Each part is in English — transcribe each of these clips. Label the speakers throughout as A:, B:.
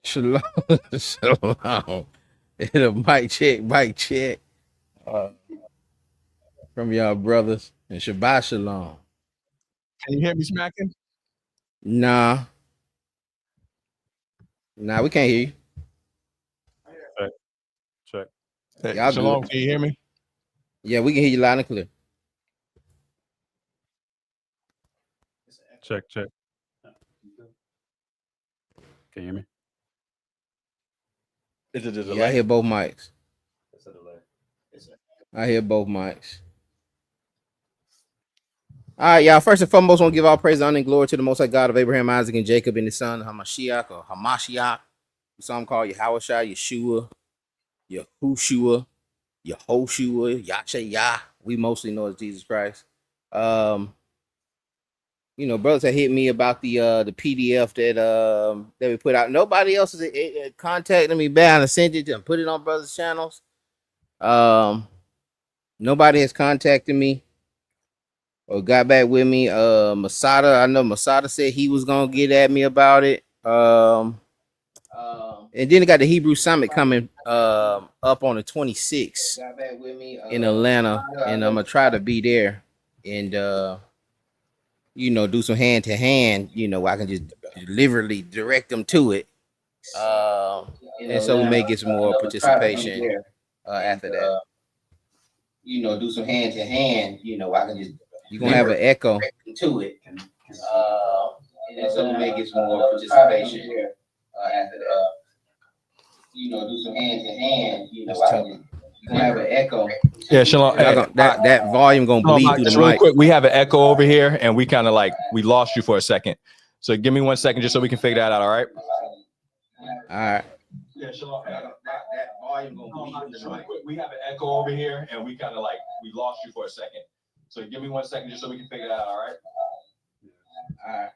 A: Shalom, shalom. It'll mic check uh, from y'all brothers and Shabbat shalom.
B: Can you hear me smacking?
A: Nah, we can't hear you.
C: Check.
B: Hey,
A: Y'all
B: Shalom,
A: good?
B: can you hear me?
A: Yeah, we can hear you loud and clear.
C: Check. Can you hear me?
B: Is it a delay?
A: Yeah, I hear both mics.
C: It's a delay.
A: I hear both mics. All right, y'all. First and foremost, I want to give all praise, honor, and glory to the Most High God of Abraham, Isaac, and Jacob, and his son Hamashiach or Hamashiach. Some call Yahushua, Yeshua, Yahushua, Yehoshua, Yah. We mostly know as Jesus Christ. Brothers have hit me about the PDF that we put out. Nobody else is contacting me back. I sent it and put it on brothers' channels. Nobody has contacted me or got back with me. Masada, I know Masada said he was gonna get at me about it. And then they got the Hebrew Summit coming up on the 26th in Atlanta, and I'm gonna try to be there and do some hand to hand. I can just deliberately direct them to it. And so we may get some more participation after that. Do some hand to hand. I can just you're gonna have an echo to it. And so we may get some more participation after that. Do some hand to hand. You're gonna have an echo.
B: Yeah, Shalom.
A: That volume gonna bleed through the
B: Real
A: mic.
B: quick, we have an echo over here, and we kind of we lost you for a second. So give me 1 second just so we can figure that out. All right.
A: All right.
B: Yeah, Shalom. That volume gonna bleed through the mic. We have an echo over here, and we kind of we lost you for a second. So give me 1 second just so we can figure that out. All right.
A: All right.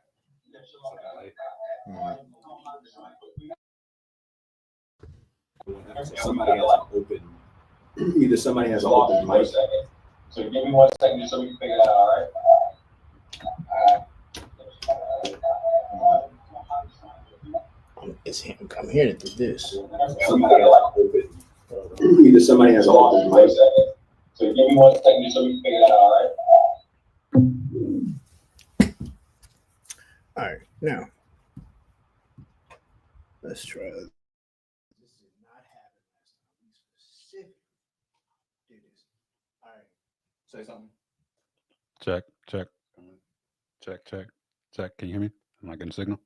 B: Somebody has open. Either somebody has open mic. So give me 1 second just so we can figure that out. All right.
A: It's him. I'm hearing through this.
B: Somebody open. Either somebody has open mic. So give me 1 second just so we can figure that out. All right.
A: All right. Now, let's try. This did not happen last time. We specifically did this. All right. Say something.
C: Check. Can you hear me? Am I getting a signal?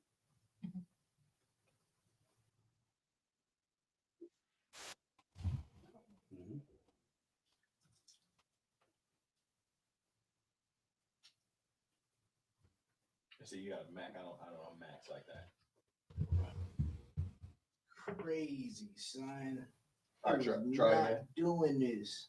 B: See, you got a Mac. I don't know Macs like that.
A: Crazy, son.
B: All right, try again.
A: Doing this.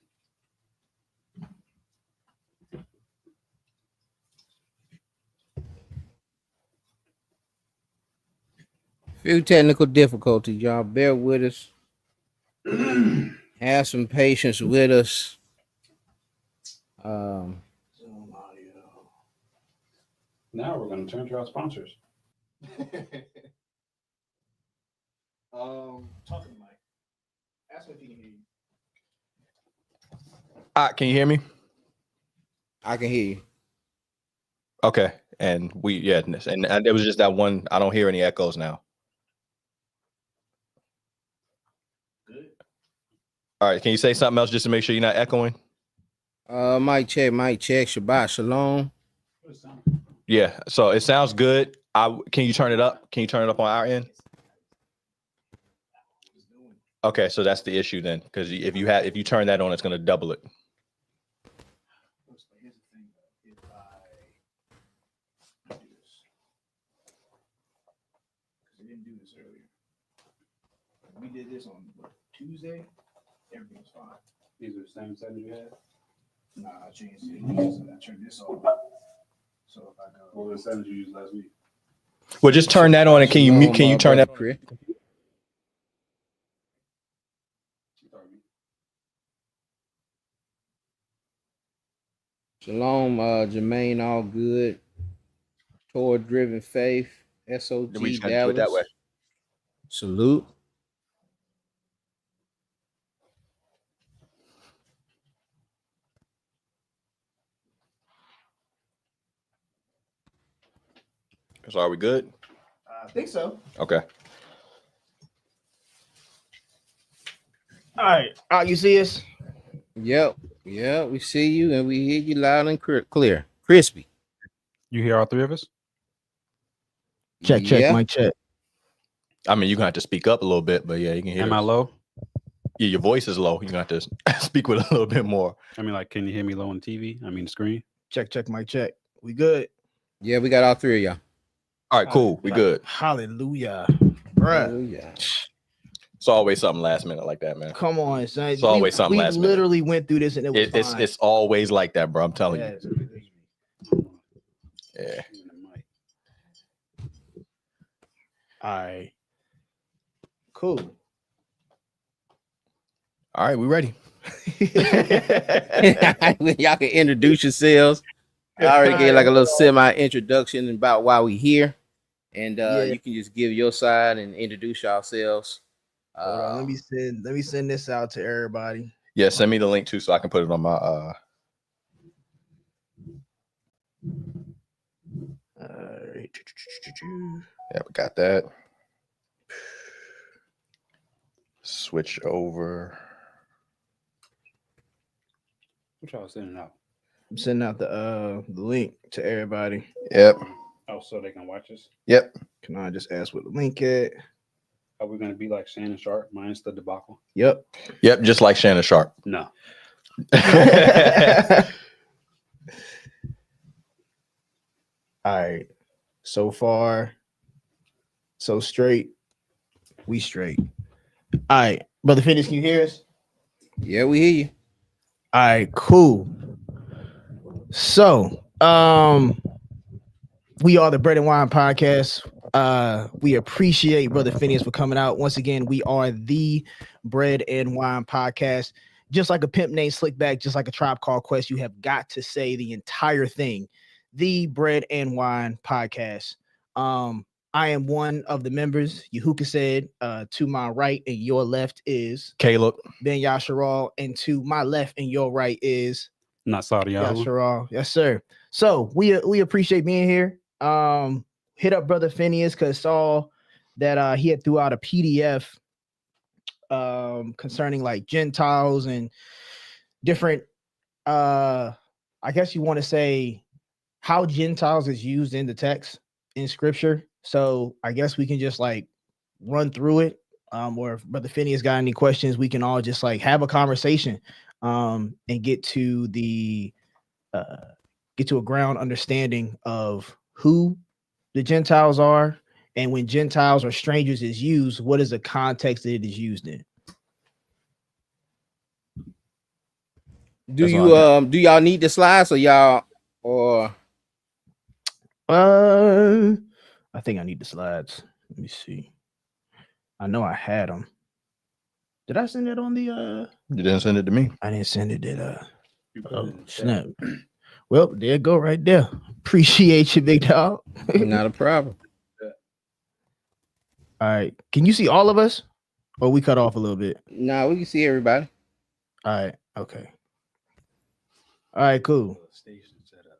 A: Few technical difficulties, y'all. Bear with us. Have some patience with us.
C: Now we're going to turn to our sponsors.
A: Talk to the mic. Ask me if you can hear you.
B: Can you hear me?
A: I can hear you.
B: Okay. And and it was just that one. I don't hear any echoes now.
A: Good.
B: All right. Can you say something else just to make sure you're not echoing?
A: Mic check. Shabbat shalom.
B: Yeah. So it sounds good. Can you turn it up? Can you turn it up on our end? Okay. So that's the issue then, because if you turn that on, it's going to double it.
A: Here's the thing. If I do this, because we didn't do this earlier. We did this on Tuesday. Everything was fine.
C: These are the same settings you had?
A: Nah, I changed it. I turned this off. So if I go,
C: What were the settings you used last week?
B: Well, just turn that on, and can you turn that?
A: Shalom, Jermaine, all good. Toward driven faith, SOG
B: We just gonna do it that way.
A: Salute.
B: So are we good?
D: I think so.
B: Okay.
D: All right. You see us?
A: Yep. Yeah, we see you and we hear you loud and clear. Crispy.
C: You hear all three of us?
D: Check,
A: Yeah.
D: mic check.
B: I mean, you're gonna have to speak up a little bit, but yeah, you can hear
C: Am I
B: us.
C: low?
B: Yeah, your voice is low. You're gonna have to speak with a little bit more.
C: I mean, like, can you hear me low on TV? I mean, the screen.
D: Check, mic check. We good?
A: Yeah, we got all three of y'all.
B: All right, cool. We good.
D: Hallelujah. Bruh.
A: Yeah.
B: It's always something last minute like that, man.
D: Come on, son.
B: It's always something
D: we
B: last minute.
D: literally went through this and it was fine.
B: It's always like that, bro. I'm telling
D: Yes.
B: you. Yeah.
D: All right. Cool.
B: All right, we ready.
A: Y'all can introduce yourselves. I already gave like a little semi-introduction about why we here. And you can just give your side and introduce yourselves.
D: Hold on, let me send this out to everybody.
B: Yeah, send me the link too so I can put it on my
D: All right.
B: yeah, we got that. Switch over.
C: What y'all sending out?
D: I'm sending out the link to everybody.
B: Yep.
C: Oh, so they can watch us?
B: Yep.
D: Can I just ask what the link at?
C: Are we going to be like Shannon Sharp minus the debacle?
D: Yep.
B: Yep, just like Shannon Sharp.
C: No.
D: All right. So far, so straight. We straight. All right. Brother Phinehas, can you hear us?
A: Yeah, we hear you.
D: All right, cool. So, we are the Bread and Wine Podcast. We appreciate Brother Phinehas for coming out. Once again, we are the Bread and Wine Podcast. Just like a pimp named Slickback, just like a Tribe Called Quest, you have got to say the entire thing. The Bread and Wine Podcast. I am one of the members. Yahuka said, to my right and your left is
B: Caleb.
D: Ben Yasharal, and to my left and your right is
C: Not Saudi Yahoo.
D: Yasharal. Yes, sir. So we appreciate being here. Hit up Brother Phinehas because saw that he had threw out a PDF concerning like Gentiles and different I guess you want to say how Gentiles is used in the text in scripture. So I guess we can just like run through it. Or if Brother Phinehas got any questions, we can all just like have a conversation and get to a ground understanding of who the Gentiles are, and when Gentiles or strangers is used, what is the context that it is used in?
A: Do y'all need the slides or
D: I think I need the slides. Let me see. I know I had them. Did I send it on the
B: You didn't send it to me.
D: I didn't send it.
C: You put it
D: Oh,
C: in the chat.
D: snap. Well, there it go right there. Appreciate you, big dog.
A: not a problem?
D: All right. Can you see all of us? Or we cut off a little bit?
A: Nah, we can see everybody.
D: All right. Okay. All right, cool.
C: Station set up.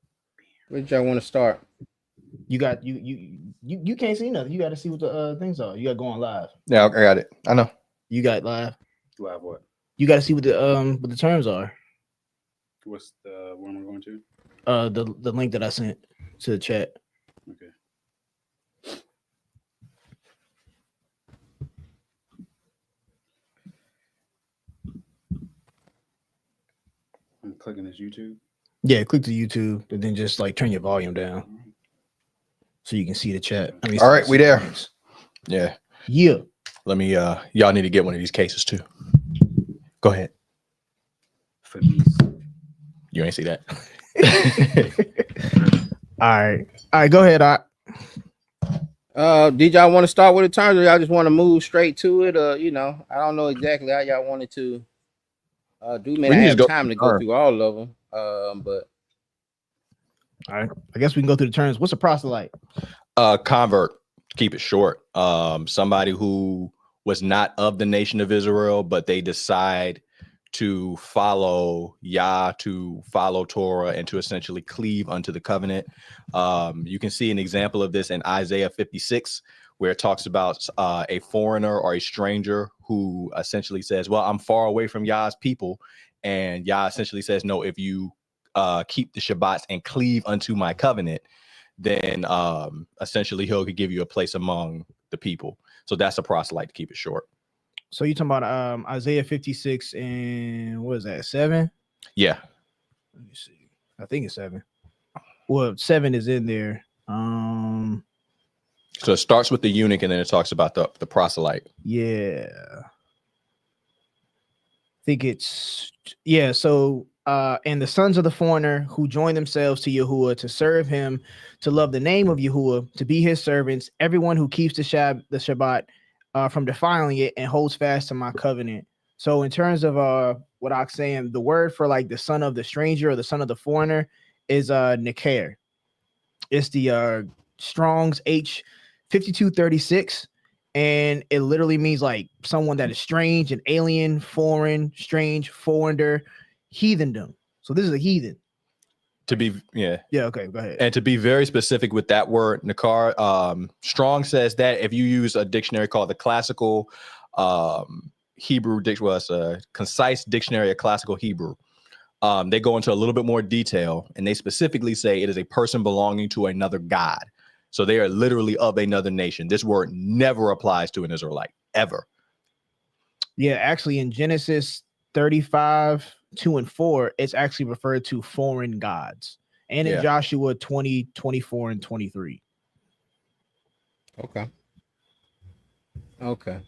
A: Where did y'all want to start?
D: You got you can't see nothing. You got to see what the things are. You got to go on live.
B: Yeah, I got it. I know.
D: You got live.
C: Live what?
D: You got to see what the terms are.
C: What's the one we're going to?
D: The link that I sent to the chat.
C: Okay. I'm clicking this YouTube.
D: Yeah, click to YouTube and then just like turn your volume down so you can see the chat. I mean,
B: All right,
D: see
B: we
D: the
B: there.
D: links.
B: Yeah.
D: Yeah.
B: Let me y'all need to get one of these cases too. Go ahead.
C: For me.
B: You ain't see that.
D: All right. Go ahead.
A: Did y'all want to start with the terms or y'all just want to move straight to it? I don't know exactly how y'all wanted to do. Man,
B: We
A: I
B: can
A: have
B: just go
A: time to
B: through
A: go
B: the
A: through all of them. But
D: All right. I guess we can go through the terms. What's a proselyte?
B: Convert.
E: Keep it short. Somebody who was not of the nation of Israel, but they decide to follow Yah, to follow Torah, and to essentially cleave unto the covenant. You can see an example of this in Isaiah 56, where it talks about a foreigner or a stranger who essentially says, well, I'm far away from Yah's people. And Yah essentially says, no, if you keep the Shabbats and cleave unto my covenant, then essentially he'll give you a place among the people. So that's a proselyte, to keep it short.
D: So you talking about Isaiah 56 and what is that, 7?
E: Yeah.
D: Let me see. I think it's 7. Well, 7 is in there.
E: So it starts with the eunuch and then it talks about the proselyte.
D: Yeah. I think it's so and the sons of the foreigner who join themselves to Yahuwah to serve him, to love the name of Yahuwah, to be his servants, everyone who keeps the Shabbat from defiling it and holds fast to my covenant. So in terms of what I'm saying, the word for like the son of the stranger or the son of the foreigner is Neker. It's the Strong's H5236, and it literally means like someone that is strange, an alien, foreign, strange, foreigner, heathendom. So this is a heathen. Okay, go ahead.
E: And to be very specific with that word, Nakar, Strong says that if you use a dictionary called the Classical Hebrew Dictionary, it's a concise dictionary of Classical Hebrew, they go into a little bit more detail, and they specifically say it is a person belonging to another god. So they are literally of another nation. This word never applies to an Israelite, ever.
D: Yeah, actually in Genesis 35, 2 and 4, it's actually referred to foreign gods. And in Joshua 20, 24, and 23.
A: Okay. Okay.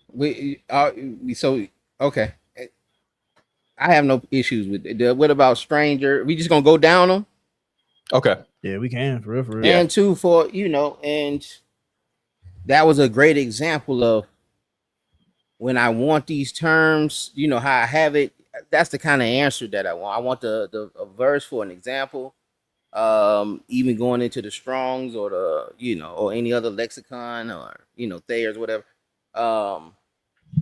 A: I have no issues with it. What about stranger? We just gonna go down them?
E: Okay.
D: Yeah, we can, for real.
A: And two, for and that was a great example of when I want these terms, how I have it. That's the kind of answer that I want. I want a verse for an example. Even going into the Strongs or the or any other lexicon or Thayer's, whatever. And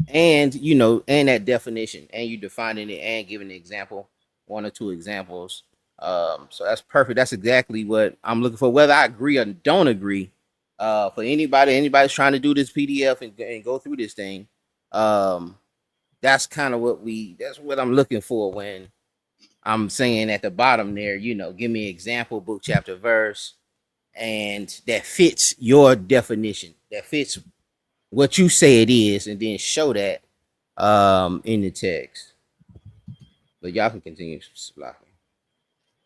A: that definition, and you defining it and giving an example, 1 or 2 examples. So that's perfect. That's exactly what I'm looking for. Whether I agree or don't agree, for anybody's trying to do this PDF and go through this thing, that's kind of that's what I'm looking for when I'm saying at the bottom there, give me an example, book, chapter, verse, and that fits your definition, that fits what you say it is, and then show that in the text. But y'all can continue.
D: All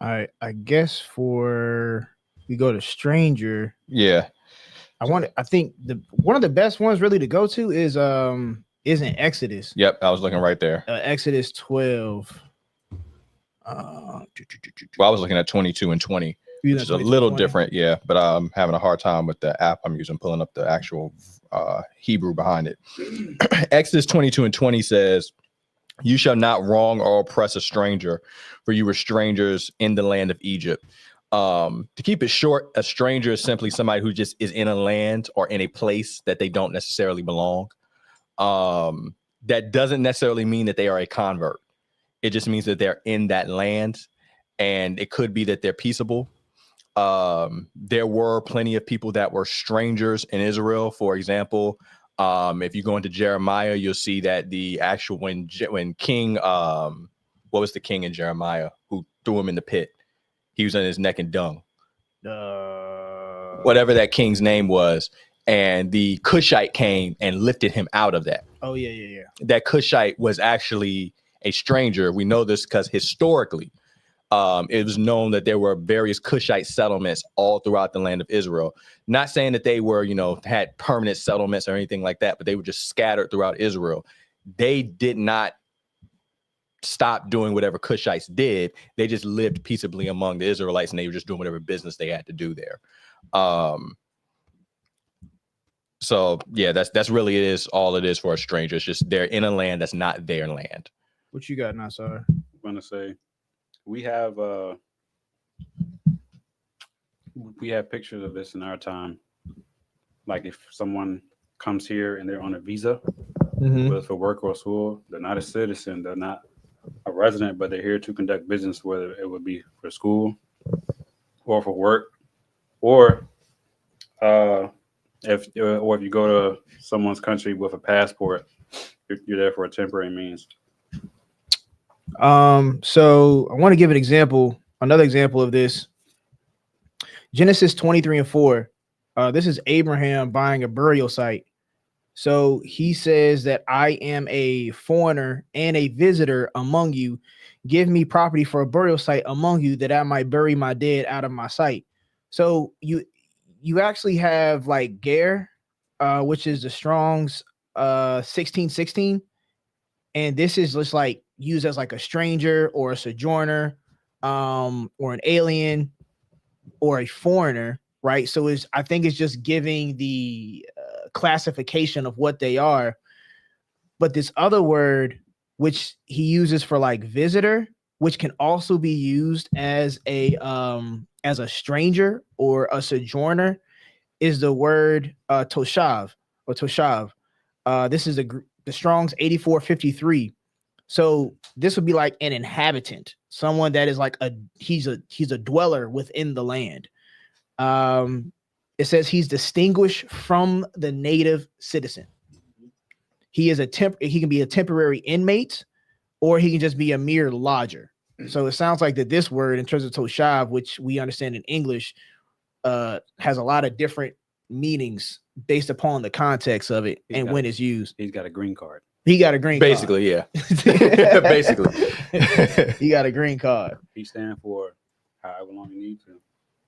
D: right, I guess we go to stranger.
E: Yeah.
D: I think one of the best ones really to go to is in Exodus.
E: Yep, I was looking right there.
D: Exodus 12.
E: Well, I was looking at 22 and 20, which is a little different, but I'm having a hard time with the app I'm using, pulling up the actual Hebrew behind it. Exodus 22 and 20 says, you shall not wrong or oppress a stranger, for you were strangers in the land of Egypt. To keep it short, a stranger is simply somebody who just is in a land or in a place that they don't necessarily belong. That doesn't necessarily mean that they are a convert. It just means that they're in that land, and it could be that they're peaceable. There were plenty of people that were strangers in Israel. For example, if you go into Jeremiah, you'll see that the actual when King, what was the king in Jeremiah who threw him in the pit? He was on his neck in dung. Whatever that king's name was, and the Cushite came and lifted him out of that.
D: Oh yeah.
E: That Cushite was actually a stranger. We know this because historically, it was known that there were various Cushite settlements all throughout the land of Israel. Not saying that they were, had permanent settlements or anything like that, but they were just scattered throughout Israel. They did not stop doing whatever Cushites did. They just lived peaceably among the Israelites, and they were just doing whatever business they had to do there. So yeah, that's really all it is for a stranger. It's just they're in a land that's not their land.
D: What you got now, sir?
C: I'm gonna say we have pictures of this in our time. like if someone comes here and they're on a visa,
D: Mhm.
C: whether for work or school, they're not a citizen, they're not a resident, but they're here to conduct business, whether it would be for school or for work, or if you go to someone's country with a passport, you're there for a temporary means.
D: So I want to give an example, another example of this. Genesis 23:4. This is Abraham buying a burial site. So he says that I am a foreigner and a visitor among you. Give me property for a burial site among you, that I might bury my dead out of my sight. So you actually have like Ger, which is the Strong's 1616, and this is just like used as like a stranger or a sojourner, or an alien or a foreigner, right? So I think it's just giving the classification of what they are. But this other word, which he uses for like visitor, which can also be used as a stranger or a sojourner, is the word toshav or toshav. This is the Strong's 8453. So this would be like an inhabitant, someone that is like he's a dweller within the land. It says he's distinguished from the native citizen. He is he can be a temporary inmate, or he can just be a mere lodger. So it sounds like that this word, in terms of toshav, which we understand in English, has a lot of different meanings based upon the context of it and when it's used.
C: He's got a green card.
D: He got a green
E: Basically,
D: card.
E: yeah. Basically.
D: He got a green card.
C: He stands for however long you need to.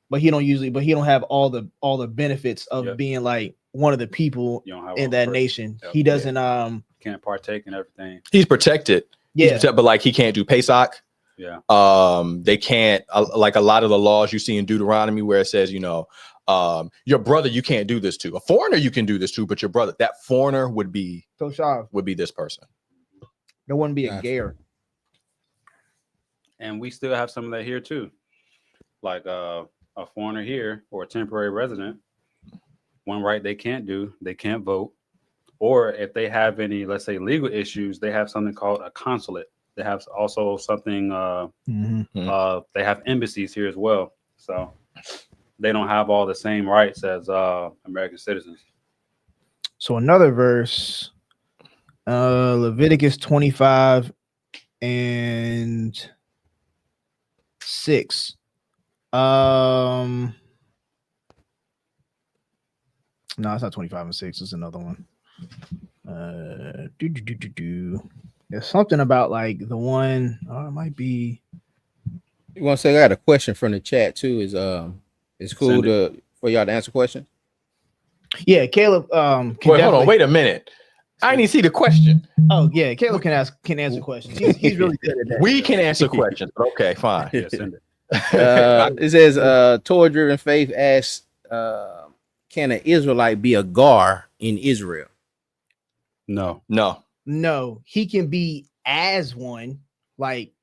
D: But he don't have all the benefits of being like one of the people in that nation. He doesn't
C: can't partake in everything.
E: He's protected.
D: Yeah.
E: But like he can't do Pesach.
C: Yeah.
E: They can't, like a lot of the laws you see in Deuteronomy where it says, your brother you can't do this to. A foreigner you can do this to, but your brother, that foreigner would be this person.
D: There wouldn't be a Ger.
C: And we still have some of that here too. Like a foreigner here or a temporary resident, one right they can't do, they can't vote. Or if they have any, let's say, legal issues, they have something called a consulate. They have also something, they have embassies here as well. So they don't have all the same rights as American citizens.
D: So another verse, Leviticus 25 and 6. No, it's not 25 and 6. It's another one. There's something about like the one. Oh, it might be.
A: You want to say I got a question from the chat too? It's cool for y'all to answer questions.
D: Yeah, Caleb.
E: Wait, hold on. Wait a minute. I didn't even see the question.
D: Oh yeah, Caleb can answer questions. He's really good at that.
E: We can answer questions. Okay, fine.
C: Yeah, send it.
A: It says Torah-driven faith asks, can an Israelite be a gar in Israel?
C: No.
D: He can be as one, like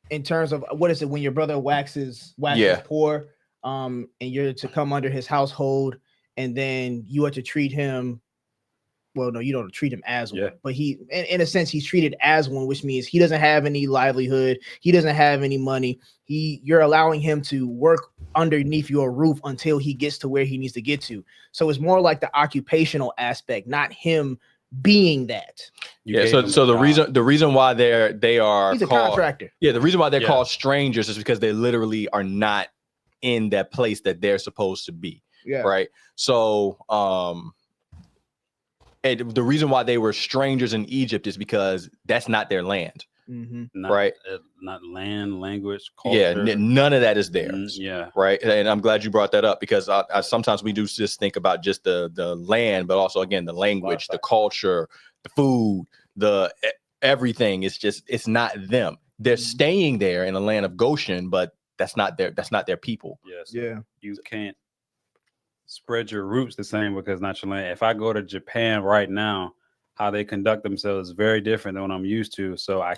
D: in terms of what is it when your brother waxes poor, and you're to come under his household, and then you are to treat him. Well, no, you don't treat him as one, but he, in a sense, he's treated as one, which means he doesn't have any livelihood. He doesn't have any money. You're allowing him to work underneath your roof until he gets to where he needs to get to. So it's more like the occupational aspect, not him being that.
E: So the reason why they are
D: he's a
E: called
D: contractor.
E: Yeah, the reason why they're called strangers is because they literally are not in that place that they're supposed to be.
D: Yeah.
E: Right. So and the reason why they were strangers in Egypt is because that's not their land. Right.
C: Not land, language, culture.
E: Yeah, none of that is theirs.
C: Yeah.
E: Right. And I'm glad you brought that up, because I sometimes we do just think about just the land, but also, again, the language, the culture, the food, the everything. It's not them. They're staying there in the land of Goshen, but that's not their people.
C: Yes.
D: Yeah.
C: You can't spread your roots the same because not your land. If I go to Japan right now, how they conduct themselves is very different than what I'm used to. So I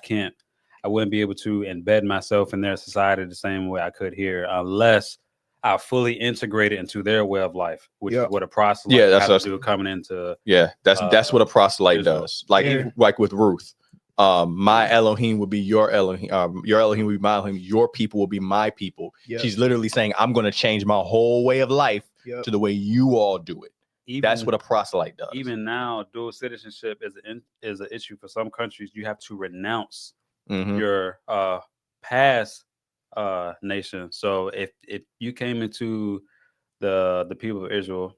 C: wouldn't be able to embed myself in their society the same way I could here, unless are fully integrated into their way of life, which
D: Yep.
C: is what a proselyte
E: Yeah, that's
C: has
E: what
C: to do coming into.
E: that's what a proselyte
C: Israel.
E: does. Like
D: Yeah.
E: like with Ruth, my Elohim would be your Elohim, your Elohim would be my Elohim, your people will be my people.
D: Yep.
E: She's literally saying, I'm going to change my whole way of life
D: Yep.
E: to the way you all do it. That's
C: Even,
E: what a proselyte does.
C: even now, dual citizenship is an issue for some countries. You have to renounce
E: Mhm.
C: your past nation. So if you came into the people of Israel,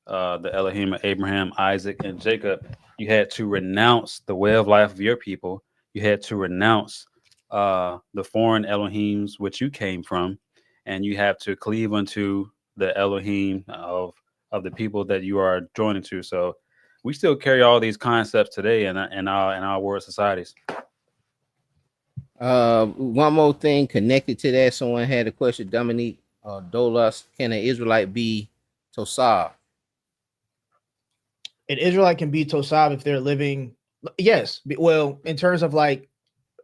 C: the Elohim of Abraham, Isaac, and Jacob, you had to renounce the way of life of your people. You had to renounce the foreign Elohims which you came from, and you have to cleave unto the Elohim of the people that you are joining to. So we still carry all these concepts today in our world societies.
A: One more thing connected to that. Someone had a question. Dominique Dolas, can an Israelite be Tosab?
D: An Israelite can be Tosab if they're living. Yes. Well, in terms of like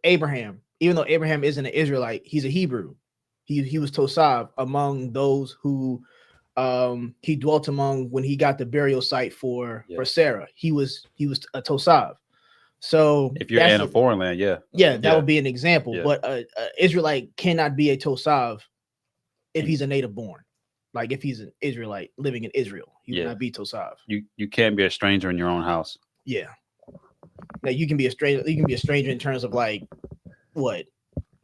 D: Abraham, even though Abraham isn't an Israelite, he's a Hebrew. He was Tosab among those who he dwelt among when he got the burial site for Sarah. He was a Tosab. So
C: if you're in a foreign land,
D: that would be an example. Yeah. But an Israelite cannot be a Tosab if he's a native born. Like if he's an Israelite living in Israel, he would not be Tosab.
C: You can't be a stranger in your own house.
D: Yeah. Now you can be a stranger. You can be a stranger in terms of like what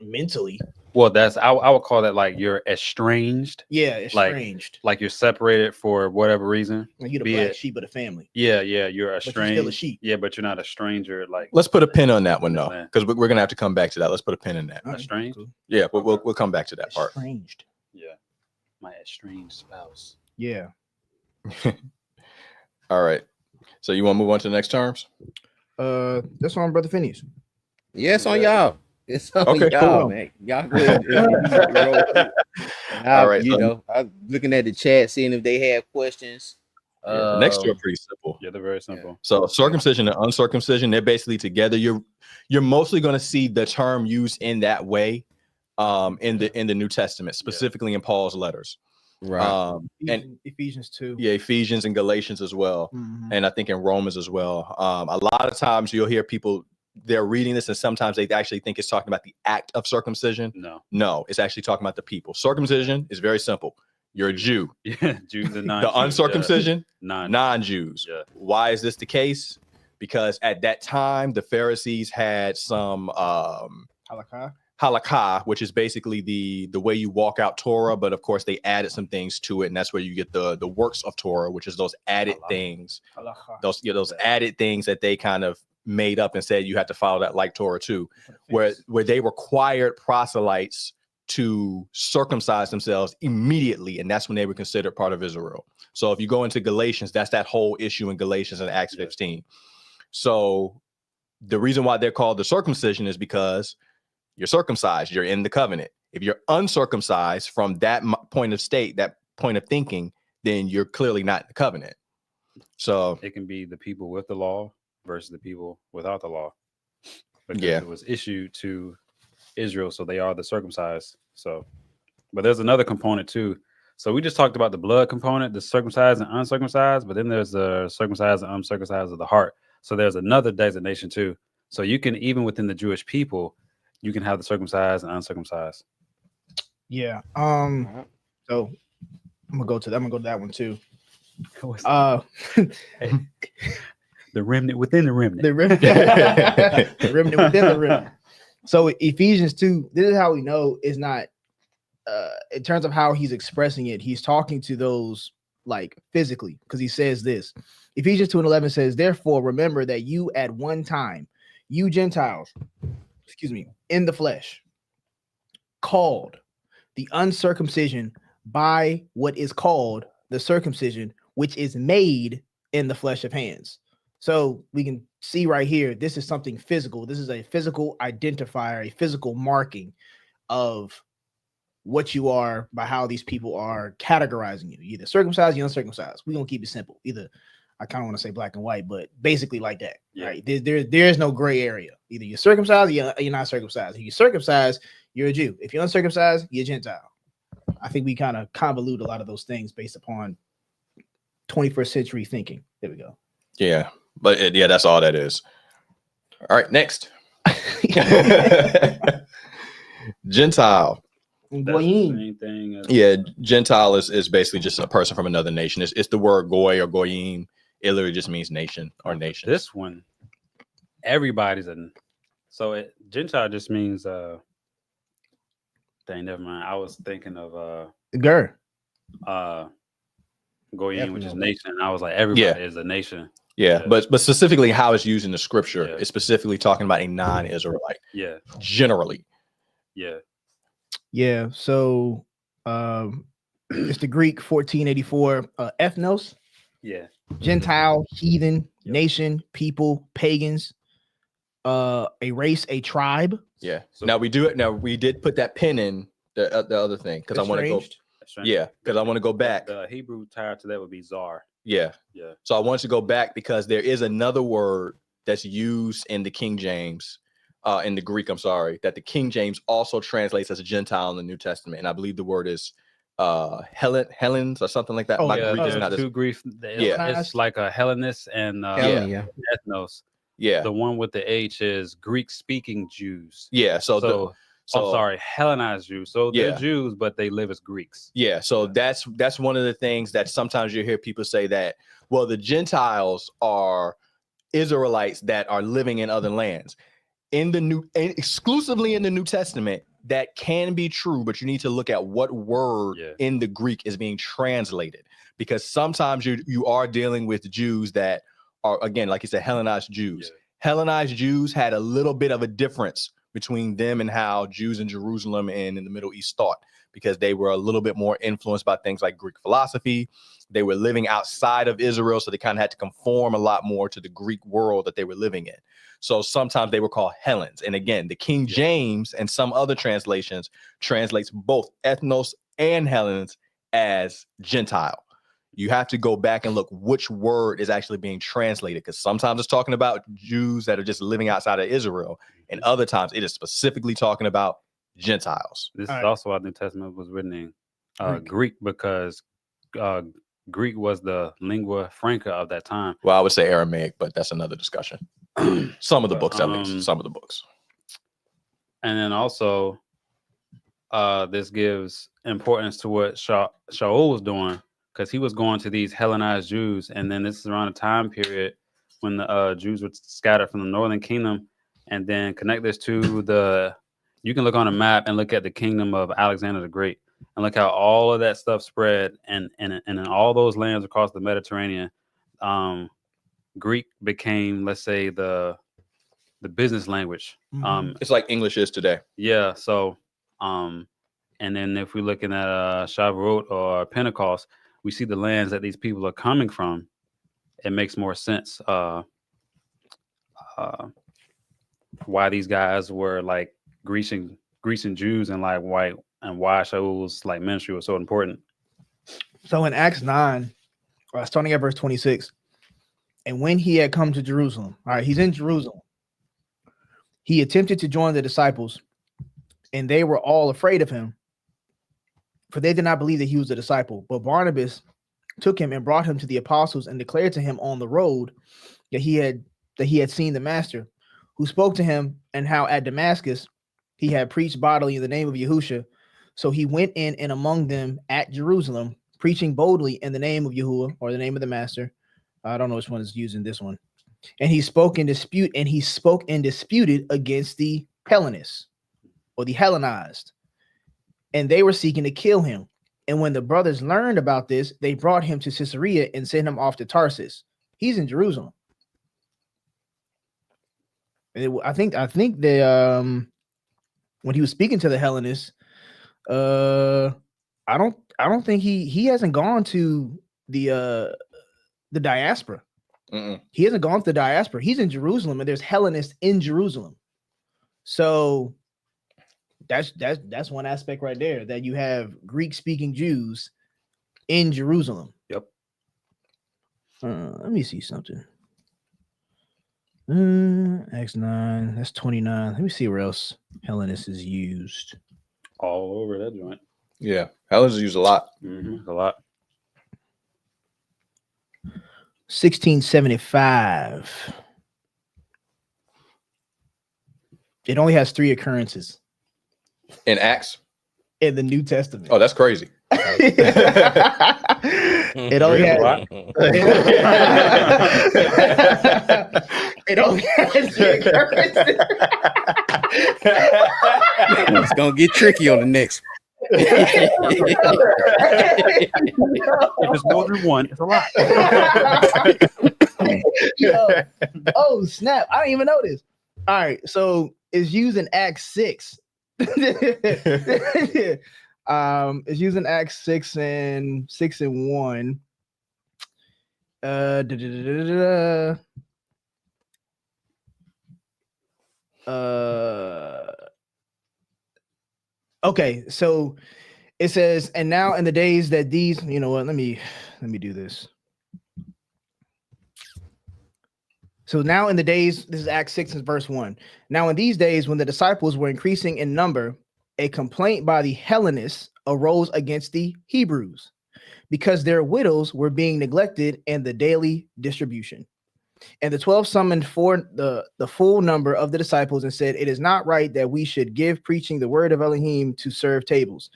D: mentally.
C: Well, I would call that like you're estranged.
D: Yeah, estranged.
C: Like you're separated for whatever reason.
D: Like you're the black sheep of the family.
C: Yeah, you're estranged.
D: But you're still a sheep.
C: Yeah, but you're not a stranger. Like
E: let's put a pin on that one though, because we're gonna have to come back to that. Let's put a pin in that.
C: Estranged.
D: Cool.
E: Yeah, but we'll come back to that part.
D: Estranged.
C: Yeah, my estranged spouse.
D: Yeah.
E: All right. So you want to move on to the next terms?
D: That's on Brother Phinehas.
A: Yes, on y'all. It's on
E: okay,
A: y'all,
E: cool.
A: man. Y'all go ahead. All right, I'm looking at the chat, seeing if they have questions.
E: The next two are pretty simple.
C: Yeah, they're very simple.
E: Yeah. So circumcision and uncircumcision, they're basically together. You're mostly going to see the term used in that way in the New Testament, specifically in Paul's letters.
A: Right.
D: And Ephesians 2.
E: Yeah, Ephesians and Galatians as well.
D: Mm-hmm.
E: And I think in Romans as well. A lot of times you'll hear people, they're reading this and sometimes they actually think it's talking about the act of circumcision. No, it's actually talking about the people. Circumcision is very simple. You're a Jew.
C: Yeah, Jews and non-Jews.
E: The uncircumcision,
C: non-Jews.
E: Yeah. Why is this the case? Because at that time, the Pharisees had some halakha, which is basically the way you walk out Torah, but of course they added some things to it, and that's where you get the works of Torah, which is those added things, those added things that they kind of made up and said you have to follow that like Torah too, where they required proselytes to circumcise themselves immediately, and that's when they were considered part of Israel. So if you go into Galatians, that's that whole issue in Galatians and Acts 15. So the reason why they're called the circumcision is because you're circumcised, you're in the covenant. If you're uncircumcised from that point of state, that point of thinking, then you're clearly not in the covenant. So
C: it can be the people with the law versus the people without the law. Because it was issued to Israel, so they are the circumcised. So, but there's another component too. So we just talked about the blood component, the circumcised and uncircumcised, but then there's the circumcised and uncircumcised of the heart. So there's another designation too. So you can, even within the Jewish people, you can have the circumcised and uncircumcised.
D: Yeah. So I'm gonna go to that one too.
C: The remnant within the remnant.
D: The remnant. The remnant within the remnant. So Ephesians 2, this is how we know it's not in terms of how he's expressing it, he's talking to those like physically, because he says this. Ephesians 2:11 says, therefore, remember that you at one time, you Gentiles, in the flesh, called the uncircumcision by what is called the circumcision, which is made in the flesh of hands. So we can see right here, this is something physical. This is a physical identifier, a physical marking of what you are by how these people are categorizing you. Either circumcised, you're uncircumcised. We're going to keep it simple. Either, I kind of want to say black and white, but basically like that, right? There's no gray area. Either you're circumcised, or you're not circumcised. If you're circumcised, you're a Jew. If you're uncircumcised, you're a Gentile. I think we kind of convolute a lot of those things based upon 21st century thinking. There we go.
E: Yeah, but yeah, that's all that is. All right, next. Gentile.
C: That's the
D: Goyim.
C: same thing as,
E: Yeah, Gentile is basically just a person from another nation. It's the word goy or goyim. It literally just means nation or nation.
C: this one. Everybody's Gentile just means dang, never mind. I was thinking of
D: Gur.
C: Goyim, which is
A: Definitely.
C: nation. And I was like, everybody is a nation.
E: Yeah,
C: Yeah.
E: but specifically how it's used in the scripture,
C: Yeah.
E: it's specifically talking about a non-Israelite.
C: Yeah,
E: Generally.
C: yeah.
D: Yeah. So it's the Greek 1484 ethnos,
C: Yeah.
D: Gentile, heathen,
C: Yep.
D: nation, people, pagans, a race, a tribe.
E: Yeah.
C: So-
E: Now we did put that pin in the other thing because I want to go.
D: Estranged.
E: Yeah, because I want to go back.
C: The Hebrew tied to that would be czar.
E: Yeah.
C: Yeah.
E: So I want to go back because there is another word that's used in the King James, in the Greek, I'm sorry, that the King James also translates as a Gentile in the New Testament. And I believe the word is Hellenes or something like that.
D: Oh,
E: My
D: yeah,
E: Greek is
C: There's
E: not as
C: two Greek.
E: Yeah.
C: It's like a Hellenist and
A: Helen, yeah.
C: ethnos.
E: yeah.
C: The one with the H is Greek-speaking Jews.
E: Yeah. So
C: I'm sorry, Hellenized Jews. So they're
E: Yeah.
C: Jews, but they live as Greeks.
E: Yeah, so that's one of the things that sometimes you hear people say that, well, the Gentiles are Israelites that are living in other lands. Exclusively in the New Testament, that can be true, but you need to look at what word in the Greek is being translated, because sometimes you are dealing with Jews that are, again, like you said, Hellenized Jews.
C: Yeah.
E: Hellenized Jews had a little bit of a difference between them and how Jews in Jerusalem and in the Middle East thought, because they were a little bit more influenced by things like Greek philosophy. They were living outside of Israel, so they kind of had to conform a lot more to the Greek world that they were living in. So sometimes they were called Hellenes. And again, the King James and some other translations translates both ethnos and Hellenes as Gentile. You have to go back and look which word is actually being translated, because sometimes it's talking about Jews that are just living outside of Israel, and other times it is specifically talking about Gentiles.
C: This
D: All
C: is
D: right.
C: also why the New Testament was written in Greek, because Greek was the lingua franca of that time.
E: Well, I would say Aramaic, but that's another discussion. Some of the books, at least. Some of the books.
C: And then also, this gives importance to what Shaul was doing, because he was going to these Hellenized Jews. And then this is around a time period when the Jews were scattered from the northern kingdom. And then connect this to you can look on a map and look at the kingdom of Alexander the Great, and look how all of that stuff spread. And in all those lands across the Mediterranean, Greek became, let's say, the business language.
E: It's like English is today.
C: Yeah. So, and then if we're looking at Shavuot or Pentecost, we see the lands that these people are coming from. It makes more sense why these guys were like Grecian Jews, and like why Shaul's like ministry was so important.
D: So in Acts 9, starting at verse 26, and when he had come to Jerusalem, all right, he's in Jerusalem. He attempted to join the disciples, and they were all afraid of him, for they did not believe that he was a disciple. But Barnabas took him and brought him to the apostles, and declared to him on the road that he had seen the master, who spoke to him, and how at Damascus he had preached bodily in the name of Yahushua. So he went in and among them at Jerusalem, preaching boldly in the name of Yahuwah, or the name of the master. I don't know which one is using this one. And he spoke and disputed against the Hellenists, or the Hellenized, and they were seeking to kill him. And when the brothers learned about this, they brought him to Caesarea and sent him off to Tarsus. He's in Jerusalem. I think that when he was speaking to the Hellenists, I don't think he hasn't gone to the diaspora.
E: Mm-mm.
D: He hasn't gone to the diaspora. He's in Jerusalem, and there's Hellenists in Jerusalem. So that's one aspect right there, that you have Greek-speaking Jews in Jerusalem.
C: Yep.
D: Let me see something. Acts 9, that's 29. Let me see where else Hellenist is used.
C: All over that joint.
E: Yeah, Helen's used a lot.
C: Mm-hmm. A lot.
D: 1675. It only has 3 occurrences
E: In Acts.
D: in the New Testament.
E: Oh, that's crazy.
D: It only has. It only has 3 occurrences.
A: It's gonna get tricky on the next.
C: If it's more than one, it's a lot.
D: Yo. Oh snap! I didn't even know this. All right, so it's used in Acts 6. It's used in Acts 6 and 1. Okay, so it says, and now in the days that these, you know what? Let me do this. So now in the days, this is Acts 6 and verse 1. Now in these days, when the disciples were increasing in number, a complaint by the Hellenists arose against the Hebrews because their widows were being neglected in the daily distribution. And the 12 summoned for the full number of the disciples and said, it is not right that we should give preaching the word of Elohim to serve tables.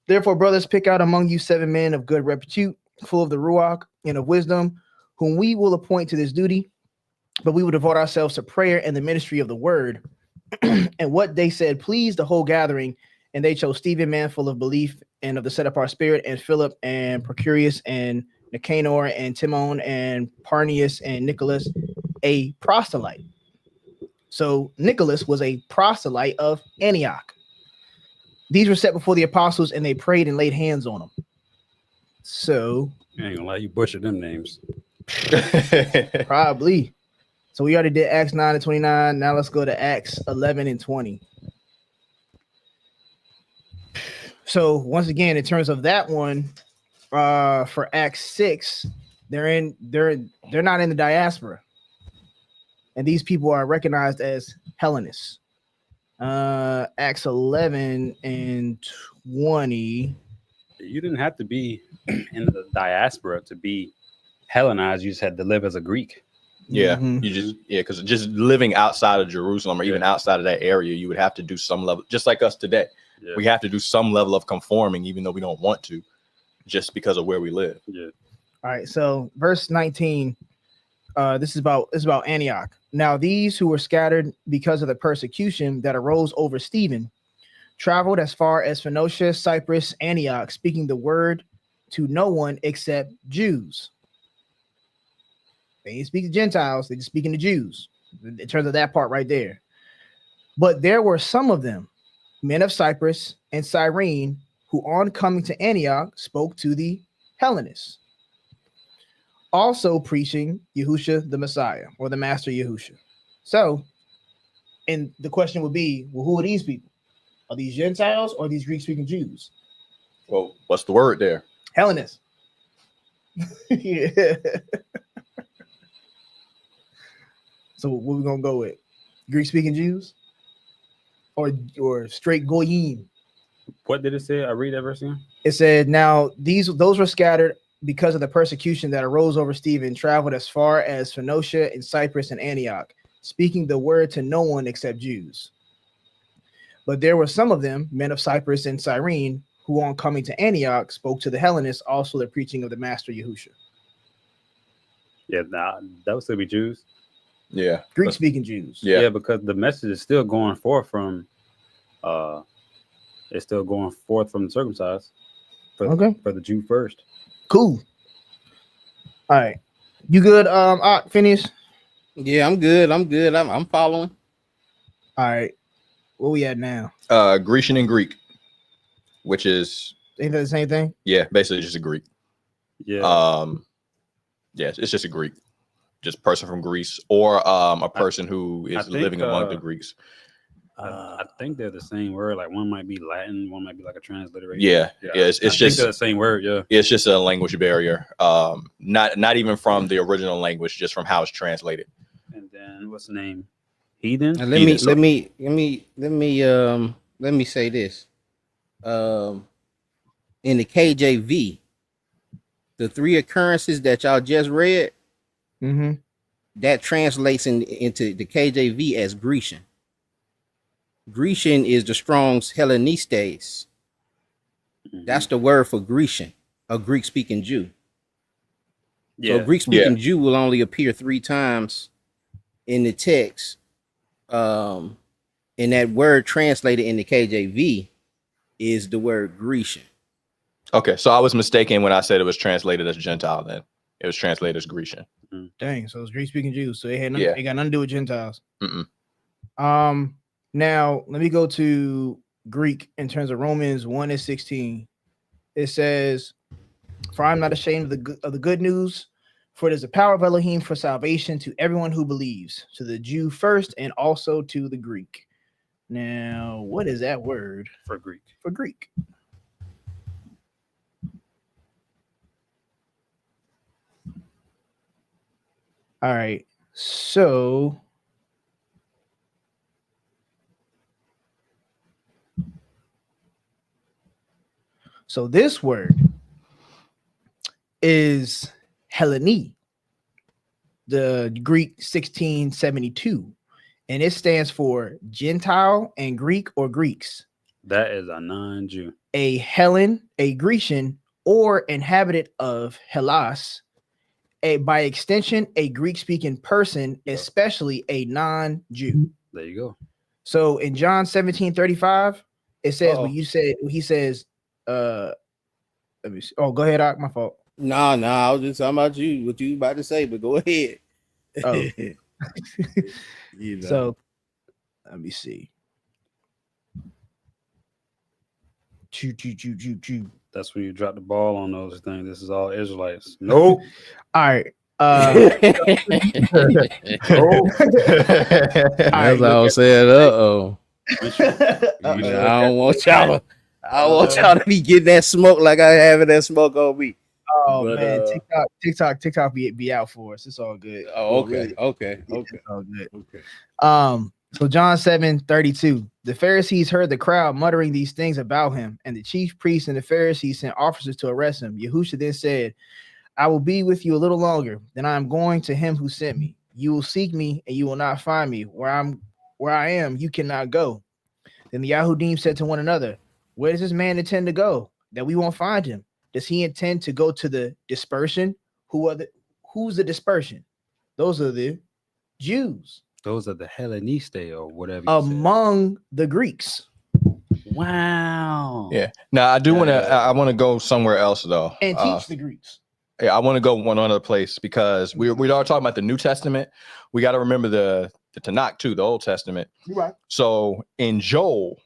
D: Therefore, brothers, pick out among you 7 men of good repute, full of the Ruach and of wisdom, whom we will appoint to this duty. But we will devote ourselves to prayer and the ministry of the word. And what they said pleased the whole gathering. And they chose Stephen, man full of belief and of the set apart spirit, and Philip and Procurius and Nicanor and Timon and Parnius and Nicholas, a proselyte. So Nicholas was a proselyte of Antioch. These were set before the apostles, and they prayed and laid hands on them. So
C: I ain't gonna lie, you butchered them names.
D: probably. So we already did Acts 9 and 29. Now let's go to Acts 11 and 20. So once again, in terms of that one, for Acts 6, they're not in the diaspora, and these people are recognized as Hellenists. Acts 11 and 20.
C: You didn't have to be in the diaspora to be Hellenized. You just had to live as a Greek.
E: Yeah,
D: Mhm.
E: because just living outside of Jerusalem or even outside of that area, you would have to do some level, just like us today.
C: Yeah.
E: We have to do some level of conforming, even though we don't want to, just because of where we live.
C: Yeah.
D: All right, so verse 19. This is about Antioch. Now these who were scattered because of the persecution that arose over Stephen traveled as far as Phoenicia, Cyprus, Antioch, speaking the word to no one except Jews. They didn't speak to Gentiles, they just speaking to Jews, in terms of that part right there. But there were some of them, men of Cyprus and Cyrene, who on coming to Antioch spoke to the Hellenists, also preaching Yahusha the Messiah, or the Master Yahusha. So, and the question would be, well, who are these people? Are these Gentiles or are these Greek-speaking Jews?
E: Well, what's the word there?
D: Hellenists. Yeah. So what we gonna go with? Greek-speaking Jews? Or straight Goyim?
C: What did it say? I read that verse again.
D: It said, now those were scattered because of the persecution that arose over Stephen, traveled as far as Phoenicia and Cyprus and Antioch, speaking the word to no one except Jews. But there were some of them, men of Cyprus and Cyrene, who on coming to Antioch spoke to the Hellenists, also the preaching of the Master Yahusha.
C: Yeah, that would still be Jews.
E: Yeah.
D: Greek-speaking Jews.
E: Yeah.
C: Because the message is still going forth from it's still going forth from the circumcised for the Jew first.
D: Cool. All right. You good? Finish.
A: Yeah, I'm good. I'm following.
D: All right. Where we at now?
E: Grecian and Greek, which is
D: Ain't that the same thing?
E: basically just a Greek.
C: Yeah.
E: Yes, it's just a Greek, just person from Greece, or a person who is living among the Greeks.
C: I think they're the same word. Like one might be Latin, one might be like a transliteration.
E: Yeah. It's just
C: they're the same word. Yeah,
E: it's just a language barrier. Not even from the original language, just from how it's translated.
C: And then what's the name? Heathen.
A: And let me say this. in the KJV, the three occurrences that y'all just read, that translates into the KJV as Grecian. Grecian is the Strong's Hellenistes. That's the word for Grecian, a Greek-speaking Jew. So a Greek-speaking Jew will only appear 3 times in the text. And that word translated in the KJV is the word Grecian.
E: Okay, so I was mistaken when I said it was translated as Gentile. Then it was translated as Grecian.
D: Dang, so it's Greek-speaking Jews. So it got nothing to do with Gentiles. Now let me go to Greek in terms of Romans 1:16. It says, "For I'm not ashamed of the good news, for it is the power of Elohim for salvation to everyone who believes, to the Jew first and also to the Greek." Now, what is that word
C: for Greek?
D: For Greek. All right. So this word is Helleni, the Greek 1672, and it stands for Gentile and Greek or Greeks.
C: That is a non-Jew.
D: A Hellen, a Grecian, or inhabitant of Hellas, by extension, a Greek-speaking person, especially a non-Jew.
C: There you go.
D: So in John 17:35, it says he says, let me see. Oh, go ahead, Doc. My fault.
A: No, I was just talking about you, what you about to say, but go ahead.
D: Oh. So let me see. Choo.
C: That's when you drop the ball on those things. This is all Israelites. Nope.
D: All right.
A: That's all said. I don't want y'all to be getting that smoke like I having that smoke on me.
D: Oh, but, man, TikTok be out for us. It's all good.
A: Oh, okay.
D: It's all good. Okay. So John 7:32, the Pharisees heard the crowd muttering these things about him, and the chief priests and the Pharisees sent officers to arrest him. Yahusha then said, "I will be with you a little longer, then I am going to him who sent me. You will seek me and you will not find me. Where I am, you cannot go." Then the Yahudim said to one another, "Where does this man intend to go, that we won't find him? Does he intend to go to the dispersion?" Who's the dispersion? Those are the Jews.
C: Those are the Helleniste or whatever.
D: Among the Greeks.
C: Wow.
E: Yeah. Now I do want to. I want to go somewhere else though.
D: And teach the Greeks.
E: Yeah, I want to go one other place because we are talking about the New Testament. We got to remember the Tanakh too, the Old Testament.
D: You're right.
E: So in Joel,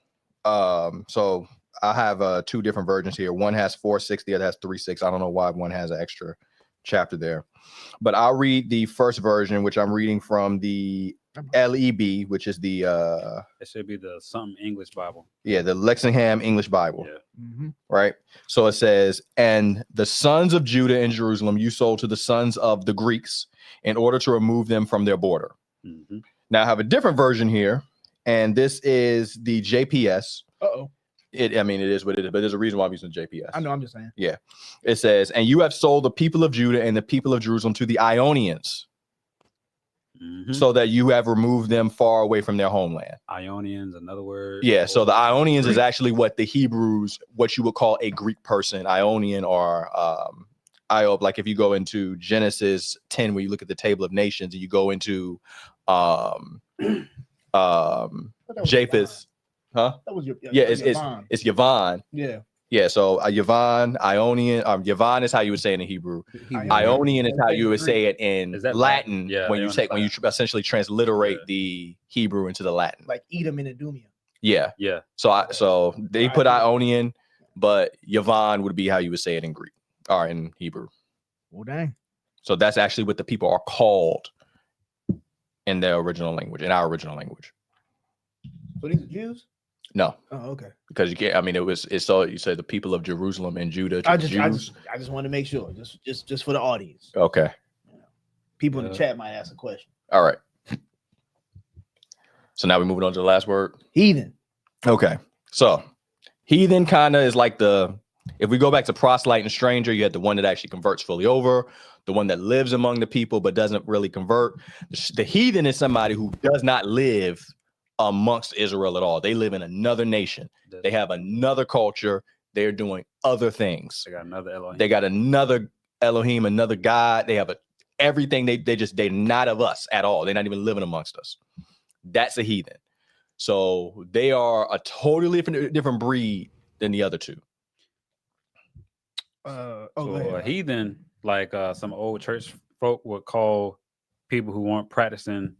E: so I have 2 different versions here. One has 4:6, the other has 3:6. I don't know why one has an extra chapter there, but I'll read the first version, which I'm reading from the LEB, which is the
C: it should be the something English Bible.
E: Yeah, the Lexingham English Bible.
C: Yeah.
E: Right. So it says, "And the sons of Judah and Jerusalem you sold to the sons of the Greeks in order to remove them from their border." Now I have a different version here, and this is the JPS. It is what it is, but there's a reason why I'm using JPS.
D: I know, I'm just saying.
E: Yeah. It says, "And you have sold the people of Judah and the people of Jerusalem to the Ionians, so that you have removed them far away from their homeland."
C: Ionians, another word.
E: Yeah. So the Ionians is actually what the Hebrews, what you would call a Greek person, Ionian or Iob. Like if you go into Genesis 10, where you look at the table of nations, and you go into Japheth. Huh? That was it's Yavon. Yeah. So Yavon, Ionian, Yavon is how you would say it in Hebrew. Ionian is how you would say it in Latin. Yeah, when you essentially transliterate the Hebrew into the Latin.
D: Like Edom and Idumea.
E: Yeah.
C: Yeah.
E: So they put Ionian, but Yavon would be how you would say it in Greek or in Hebrew.
D: Well, dang.
E: So that's actually what the people are called in their original language, in our original language.
D: So these are Jews?
E: No.
D: Oh, okay.
E: Because you can't. I mean, it's so you say the people of Jerusalem and Judah.
D: I just want to make sure, just for the audience.
E: Okay.
D: People in the chat might ask a question.
E: All right. So now we're moving on to the last word.
D: Heathen.
E: Okay. So heathen kind of is like If we go back to proselyte and stranger, you had the one that actually converts fully over, the one that lives among the people but doesn't really convert. The heathen is somebody who does not live amongst Israel at all. They live in another nation. They have another culture. They're doing other things.
C: They got another Elohim.
E: They got another Elohim, another God. They have everything. They're not of us at all. They're not even living amongst us. That's a heathen. So they are a totally different breed than the other two.
C: So a heathen, like some old church folk would call people who weren't practicing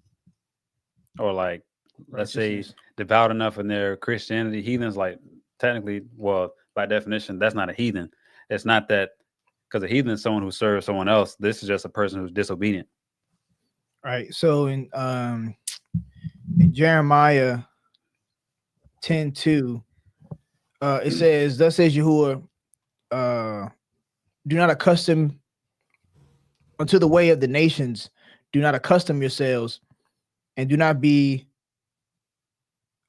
C: or like, let's say, devout enough in their Christianity. Heathens, like technically, well, by definition, that's not a heathen. It's not that, because a heathen is someone who serves someone else. This is just a person who's disobedient.
D: All right. So in Jeremiah 10:2, it says, "Thus says Yahuwah, do not accustom unto the way of the nations. Do not accustom yourselves, and do not be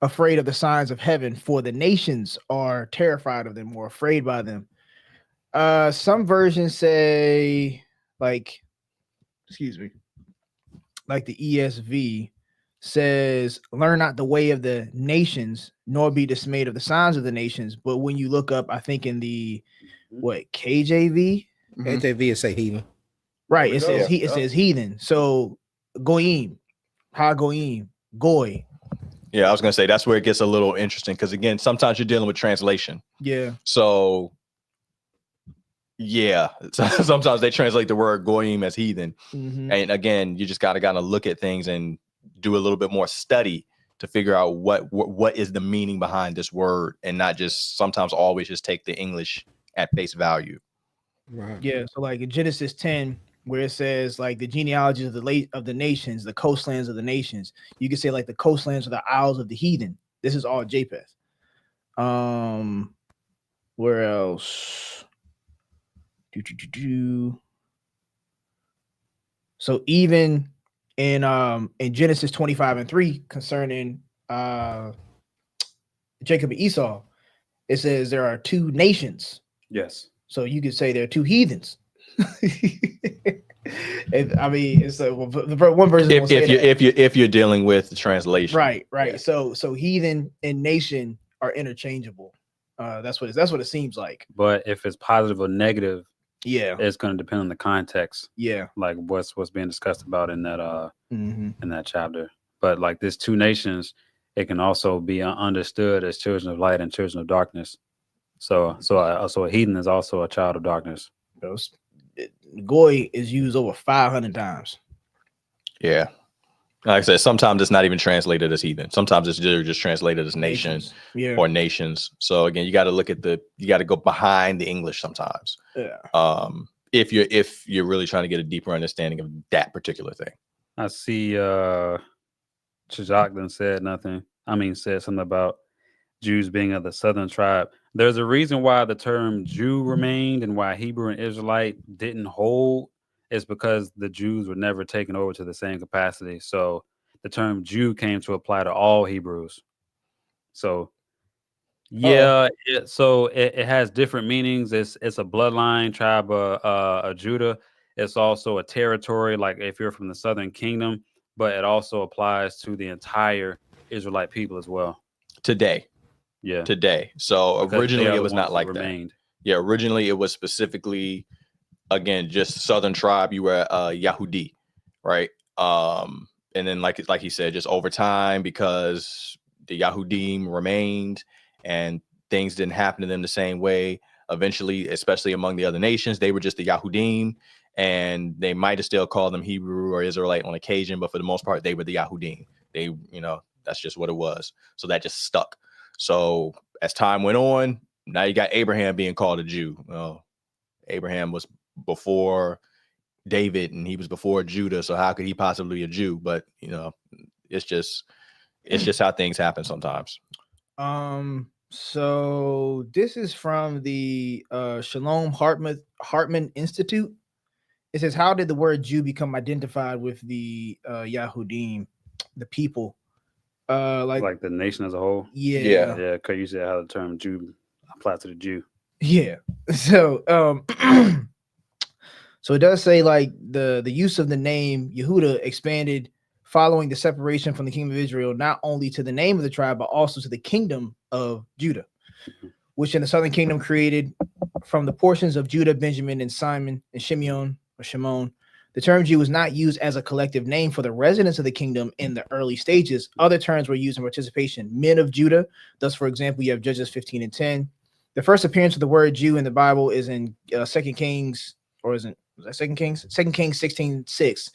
D: afraid of the signs of heaven, for the nations are terrified of them or afraid by them." Some versions say, like the ESV says, "Learn not the way of the nations, nor be dismayed of the signs of the nations." But when you look up, I think in the KJV,
A: KJV is say heathen.
D: right? It says it says heathen. So goyim, ha goyim, goy.
E: Yeah, I was gonna say that's where it gets a little interesting, because again, sometimes you're dealing with translation.
D: Yeah.
E: So yeah, sometimes they translate the word goyim as heathen, and again, you just gotta look at things and do a little bit more study to figure out what is the meaning behind this word, and not just sometimes always just take the English at face value.
A: Right.
D: Yeah. So like in Genesis 10, where it says like the genealogies of the nations, the coastlands of the nations, you can say like the coastlands or the isles of the heathen. This is all Japheth. Where else? So even in Genesis 25:3 concerning Jacob and Esau, it says there are two nations.
C: Yes.
D: So you could say there are two heathens. And, I mean, it's one version.
E: If you're dealing with the translation,
D: right.
E: Yeah.
D: So heathen and nation are interchangeable. That's what it seems like.
C: But if it's positive or negative,
D: yeah,
C: it's going to depend on the context.
D: Yeah,
C: like what's being discussed about in that
D: in
C: that chapter. But like this two nations, it can also be understood as children of light and children of darkness. So a heathen is also a child of darkness.
D: Goy is used over 500 times.
E: Yeah. Like I said, sometimes it's not even translated as heathen. Sometimes it's just translated as nations or nations. So again, you got to go behind the English sometimes.
D: Yeah.
E: If you're really trying to get a deeper understanding of that particular thing.
C: I see Chajak then said something about Jews being of the southern tribe. There's a reason why the term Jew remained and why Hebrew and Israelite didn't hold. It's because the Jews were never taken over to the same capacity. So the term Jew came to apply to all Hebrews. So yeah, it has different meanings. It's a bloodline tribe of Judah. It's also a territory, like if you're from the southern kingdom, but it also applies to the entire Israelite people as well.
E: Today. So
C: because
E: originally it was not like that. Yeah, originally it was specifically, again, just southern tribe. You were Yahudi, right? And then like he said, just over time, because the Yahudim remained and things didn't happen to them the same way. Eventually, especially among the other nations, they were just the Yahudim, and they might have still called them Hebrew or Israelite on occasion, but for the most part, they were the Yahudim. They, that's just what it was. So that just stuck. So as time went on, now you got Abraham being called a Jew. Well, Abraham was before David and he was before Judah. So how could he possibly be a Jew? But it's just how things happen sometimes.
D: So this is from the Shalom Hartman Institute. It says, how did the word Jew become identified with the Yahudim, the people? Like
C: the nation as a whole.
D: Yeah.
C: Because you said how the term Jew applies to the Jew.
D: Yeah. So so it does say like the use of the name Yehuda expanded following the separation from the kingdom of Israel, not only to the name of the tribe, but also to the kingdom of Judah, which in the southern kingdom created from the portions of Judah, Benjamin, and Simon and Shimeon or Shimon. The term Jew was not used as a collective name for the residents of the kingdom in the early stages. Other terms were used in participation. Men of Judah. Thus, for example, you have Judges 15 and 10. The first appearance of the word Jew in the Bible is in 2 Kings, or was that 2 Kings? 2 Kings 16:6.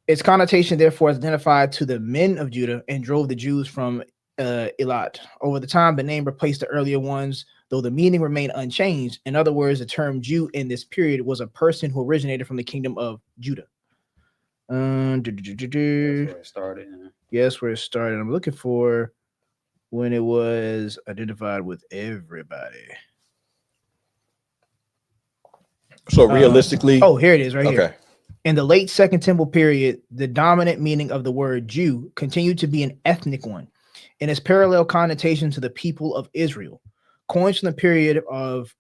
D: Its connotation, therefore, is identified to the men of Judah and drove the Jews from Elat. Over the time, the name replaced the earlier ones, though the meaning remained unchanged. In other words, the term Jew in this period was a person who originated from the kingdom of Judah.
C: That's where it started.
D: Yes, where it started. I'm looking for when it was identified with everybody.
E: So realistically,
D: here it is, right here.
E: okay.
D: In the late Second Temple period, the dominant meaning of the word Jew continued to be an ethnic one, in its parallel connotation to the people of Israel. Coins from the period of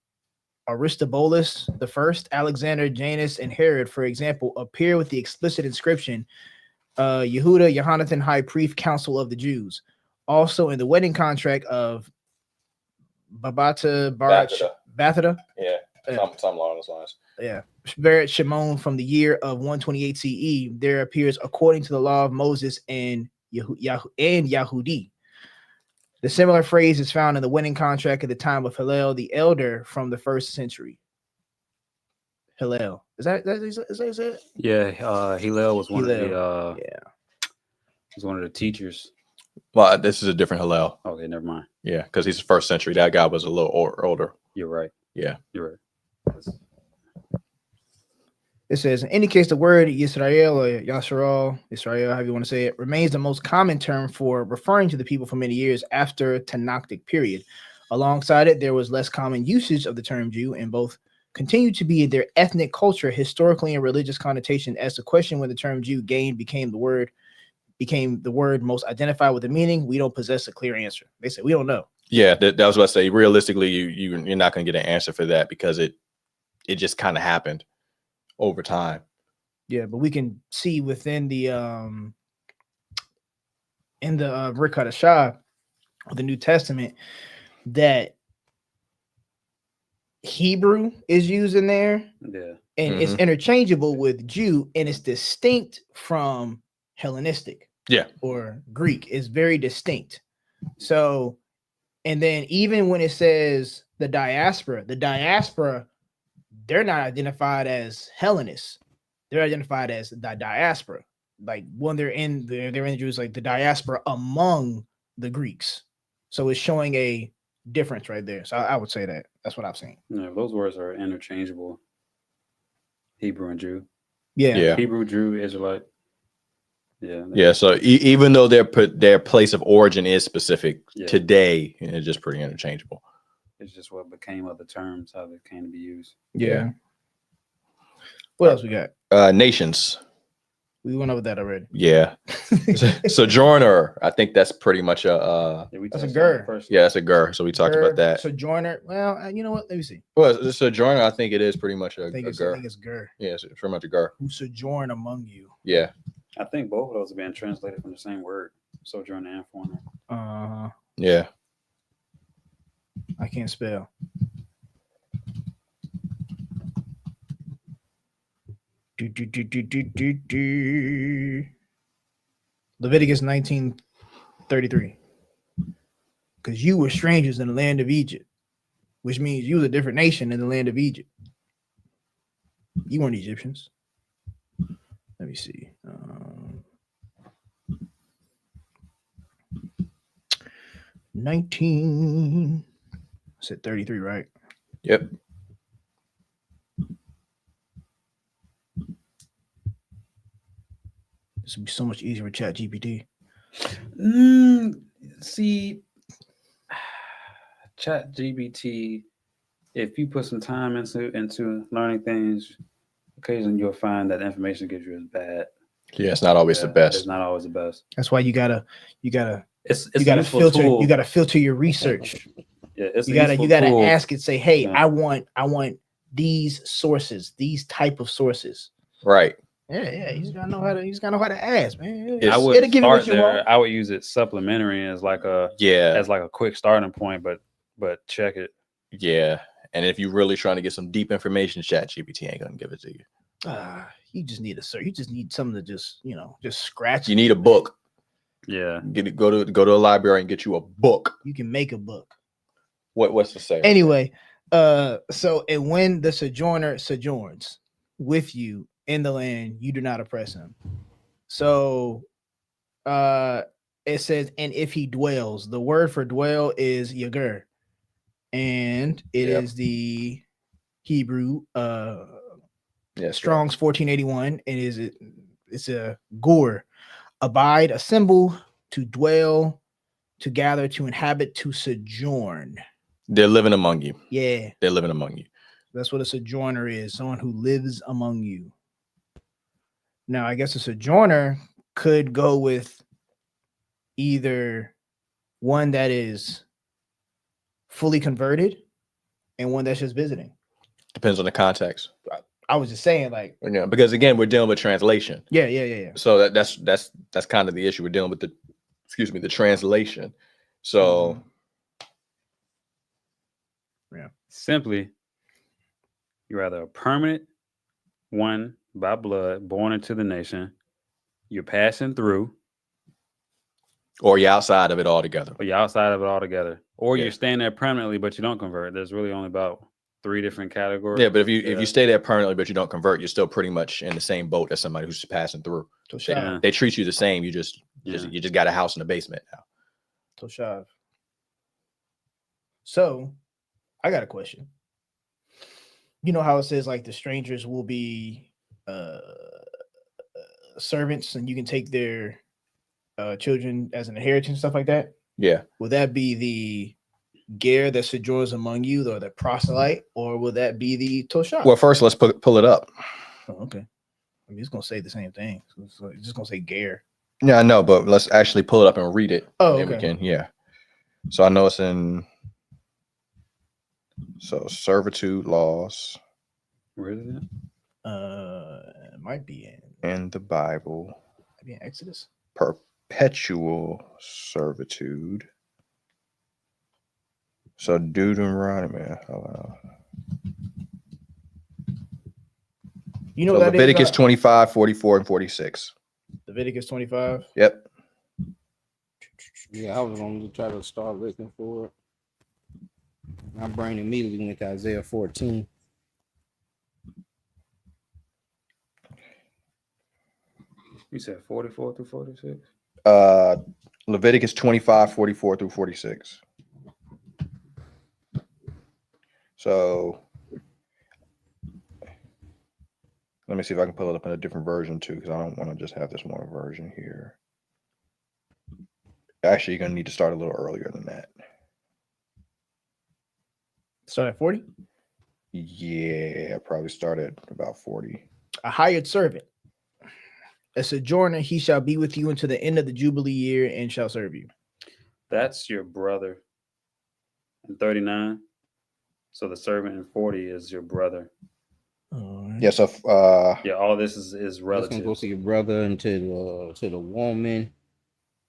D: Aristobulus I, Alexander, Janus, and Herod, for example, appear with the explicit inscription, Yehuda, Yohanathan, High Priest, Council of the Jews. Also in the wedding contract of Bathada.
E: Yeah, something along those lines.
D: Yeah, Beret Shimon from the year of 128 CE, there appears according to the law of Moses and Yahudi. The similar phrase is found in the wedding contract at the time of Hillel the elder from the 1st century. Hillel, is that it?
C: Yeah, Hillel was one of the was one of the teachers.
E: Well, this is a different Hillel.
C: Okay, never mind.
E: Yeah, because he's the 1st century. That guy was a little older.
C: You're right.
E: Yeah,
C: you're right.
D: It says, in any case, the word Yisrael or Yasharal, Israel, however you want to say it, remains the most common term for referring to the people for many years after Tanakhic period. Alongside it, there was less common usage of the term Jew, and both continued to be in their ethnic culture, historically and religious connotation. As the question when the term Jew became the word most identified with the meaning, we don't possess a clear answer. They said we don't know.
E: Yeah, that was what I say. Realistically, you're not going to get an answer for that because it just kind of happened over time.
D: Yeah, but we can see within the in the Brit Hadashah of the New Testament that Hebrew is used in there.
C: Yeah.
D: And it's interchangeable with Jew, and it's distinct from Hellenistic.
E: Yeah.
D: Or Greek. It's very distinct. So, and then even when it says the diaspora, they're not identified as Hellenists. They're identified as the diaspora. Like when they're in the Jews, like the diaspora among the Greeks. So it's showing a difference right there. So I would say that. That's what I've seen.
C: Yeah, those words are interchangeable. Hebrew and Jew.
D: Yeah.
C: Hebrew, Jew, Israelite. Yeah.
E: Yeah. So even though their place of origin is specific today, it's just pretty interchangeable.
C: It's just what became of the terms, how they came to be used.
D: Yeah. What else we got?
E: Nations.
D: We went over that already.
E: Yeah. Sojourner. I think that's pretty much
D: that's a ger.
E: Yeah, that's a ger. So we talked about that.
D: Sojourner. Well, you know what? Let me see.
E: Well, the sojourner, I think it is pretty much a ger.
D: I think it's ger.
E: Yeah, it's pretty much a ger.
D: Who sojourn among you.
E: Yeah.
C: I think both of those are being translated from the same word, sojourner and foreigner.
E: Yeah.
D: I can't spell. Leviticus 19:33. Because you were strangers in the land of Egypt, which means you was a different nation in the land of Egypt. You weren't Egyptians. Let me see. 19. I said 33, right?
E: Yep.
D: This would be so much easier with ChatGPT.
C: See, ChatGPT, if you put some time into learning things, occasionally you'll find that the information gives you is bad.
E: Yeah, it's not always the best.
C: It's not always the best.
D: That's why you gotta
C: it's
D: filter.
C: Tool.
D: You gotta filter your research.
C: Yeah, it's
D: You
C: a
D: gotta
C: useful
D: tool.
C: ask
D: it. Say, hey,
C: Yeah.
D: I want these sources, these type of sources.
E: Right.
D: Yeah. You just gotta know how to ask, man.
C: I would
D: It'll give you what
C: start
D: you
C: there.
D: want.
C: I would use it supplementary as like a quick starting point, but check it.
E: Yeah. And if you're really trying to get some deep information, ChatGPT ain't gonna give it to you.
D: You just need you just need something to just scratch.
E: You need a book.
C: Yeah.
E: Go to a library and get you a book.
D: You can make a book.
E: What's the say?
D: Anyway, so and when the sojourner sojourns with you in the land, you do not oppress him. So it says, and if he dwells, the word for dwell is yager, and it is the Hebrew Strong's 1481, and it's a gur, abide, a symbol, to dwell, to gather, to inhabit, to sojourn.
E: They're living among you.
D: Yeah,
E: they're living among you.
D: That's what a sojourner is, someone who lives among you. Now, I guess a sojourner could go with either one that is fully converted and one that's just visiting.
E: Depends on the context.
D: I was just saying, like,
E: because again, we're dealing with translation.
D: Yeah.
E: So that's kind of the issue. We're dealing with the translation. So
C: Simply, you're either a permanent one by blood, born into the nation, you're passing through,
E: or you're outside of it altogether.
C: Or you're staying there permanently, but you don't convert. There's really only about 3 different categories.
E: Yeah, but if you stay there permanently, but you don't convert, you're still pretty much in the same boat as somebody who's passing through. They treat you the same. You just got a house in the basement now.
D: Toshav. So, I got a question. You know how it says like the strangers will be servants, and you can take their children as an inheritance, stuff like that?
E: Yeah.
D: Will that be the ger that sojourns among you, or the proselyte, or will that be the toshav?
E: Well, first let's pull it up.
D: Oh, okay. I mean, it's gonna say the same thing. It's just gonna say ger.
E: Yeah, I know, but let's actually pull it up and read it.
D: Oh,
E: and then
D: okay.
E: we can, yeah. So I know it's in servitude laws.
C: Where is it?
D: It might be
E: in the Bible.
D: Maybe in Exodus.
E: Perpetual servitude. So Deuteronomy.
D: You know
E: so
D: what
E: Leviticus 25, 44, and 46.
D: Leviticus 25.
E: Yep.
A: Yeah, I was going to try to start looking for it. My brain immediately went to Isaiah 14.
C: You said 44 through 46?
E: Leviticus 25, 44 through 46. So let me see if I can pull it up in a different version too, because I don't want to just have this one version here. Actually, you're going to need to start a little earlier than that.
D: Start at 40?
E: Yeah, probably start at about 40.
D: A hired servant. A sojourner, he shall be with you until the end of the Jubilee year and shall serve you.
C: That's your brother in 39. So the servant in 40 is your brother.
D: Right.
E: Yeah, so
C: all this is relative.
A: Go to your brother and to the woman,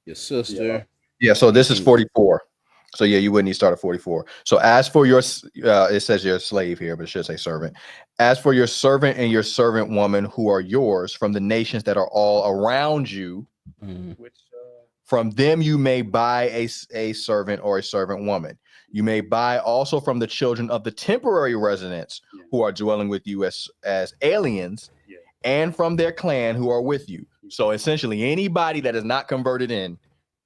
A: your sister.
E: Yeah, so this is 44. So yeah, you wouldn't need to start at 44. So as for your, it says your slave here, but it should say servant. As for your servant and your servant woman who are yours from the nations that are all around you,
C: which
E: from them you may buy a servant or a servant woman. You may buy also from the children of the temporary residents who are dwelling with you as aliens, and from their clan who are with you. So essentially, anybody that is not converted in,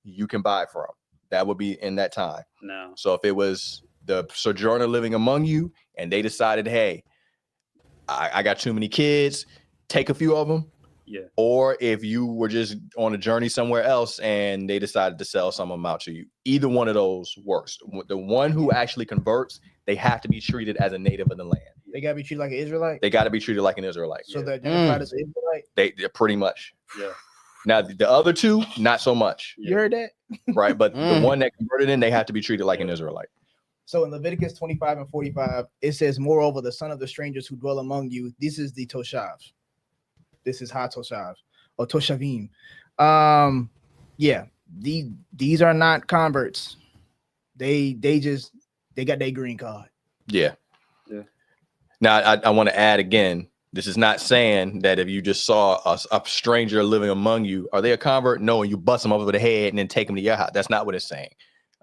E: you can buy from. That would be in that time.
C: No.
E: So if it was the sojourner living among you and they decided, hey, I got too many kids, take a few of them.
C: Yeah.
E: Or if you were just on a journey somewhere else and they decided to sell some of them out to you, either one of those works. The one who actually converts, they have to be treated as a native of the land.
D: They gotta be treated like an Israelite.
E: They got to be treated like an Israelite.
D: So they're identified as an Israelite.
E: They're pretty much.
C: Yeah.
E: Now the other two, not so much.
D: You heard that,
E: right? But the one that converted in, they have to be treated like an Israelite.
D: So in Leviticus 25 and 45, it says, moreover, the son of the strangers who dwell among you, this is the Toshav. This is Ha-Toshav or Toshavim. Yeah, these are not converts. They got their green card.
E: Yeah.
C: Yeah.
E: Now I want to add again, this is not saying that if you just saw a stranger living among you, are they a convert? No, and you bust them over the head and then take them to your house. That's not what it's saying.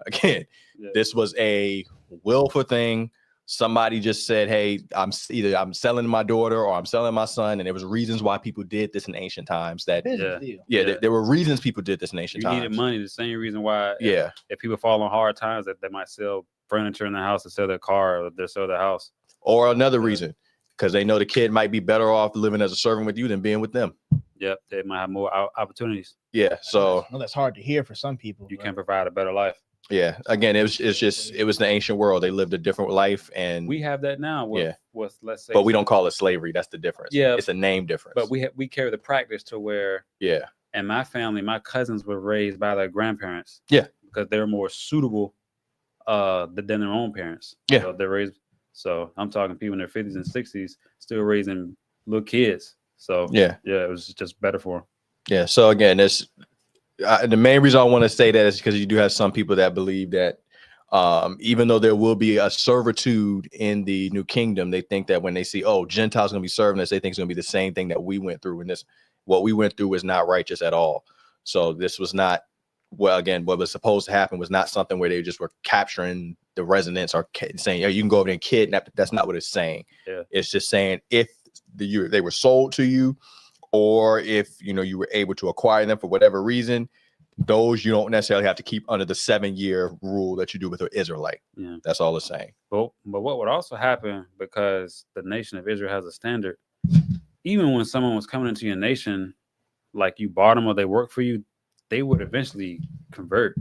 E: Again, this was a willful thing. Somebody just said, hey, I'm selling my daughter or I'm selling my son. And there was reasons why people did this in ancient times. There were reasons people did this in ancient times.
C: You needed money. The same reason why if people fall on hard times, that they might sell furniture in the house to sell their car or they sell their house.
E: Or another reason, because they know the kid might be better off living as a servant with you than being with them.
C: Yep, they might have more opportunities.
E: Yeah, so
D: that's hard to hear for some people.
C: You can provide a better life.
E: Yeah, again, it was the ancient world. They lived a different life, and
C: we have that now. With let's say,
E: but we don't call it slavery. That's the difference. Yeah, it's a name difference.
C: But we carry the practice to where and my family, my cousins were raised by their grandparents.
E: Yeah,
C: because they're more suitable than their own parents.
E: Yeah,
C: so they're raised. So I'm talking people in their 50s and 60s still raising little kids. So it was just better for them.
E: Yeah. So again, the main reason I want to say that is because you do have some people that believe that even though there will be a servitude in the new kingdom, they think that when they see, Gentiles going to be serving us, they think it's going to be the same thing that we went through. And what we went through was not righteous at all. So this was not, what was supposed to happen was not something where they just were capturing the residents or saying, you can go over there and kidnap. That's not what it's saying. Yeah. It's just saying if they were sold to you, or if you were able to acquire them for whatever reason, those you don't necessarily have to keep under the 7-year rule that you do with an Israelite. Yeah. That's all it's saying.
C: But what would also happen, because the nation of Israel has a standard, even when someone was coming into your nation, like you bought them or they work for you, they would eventually convert.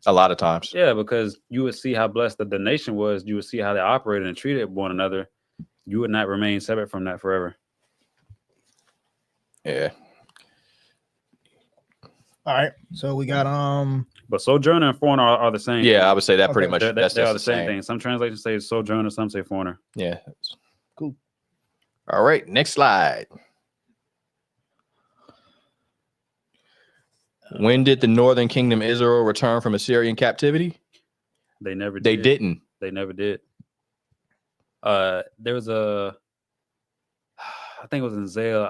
E: A lot of times.
C: Yeah, because you would see how blessed the nation was. You would see how they operated and treated one another. You would not remain separate from that forever.
E: Yeah.
D: All right. So we got
C: but sojourner and foreigner are the same.
E: Yeah, I would say that pretty much.
C: They are the same thing. Some translations say sojourner, some say foreigner.
E: Yeah.
D: Cool.
E: All right. Next slide. When did the northern kingdom Israel return from Assyrian captivity?
C: They never did.
E: They didn't.
C: They never did. There was I think it was in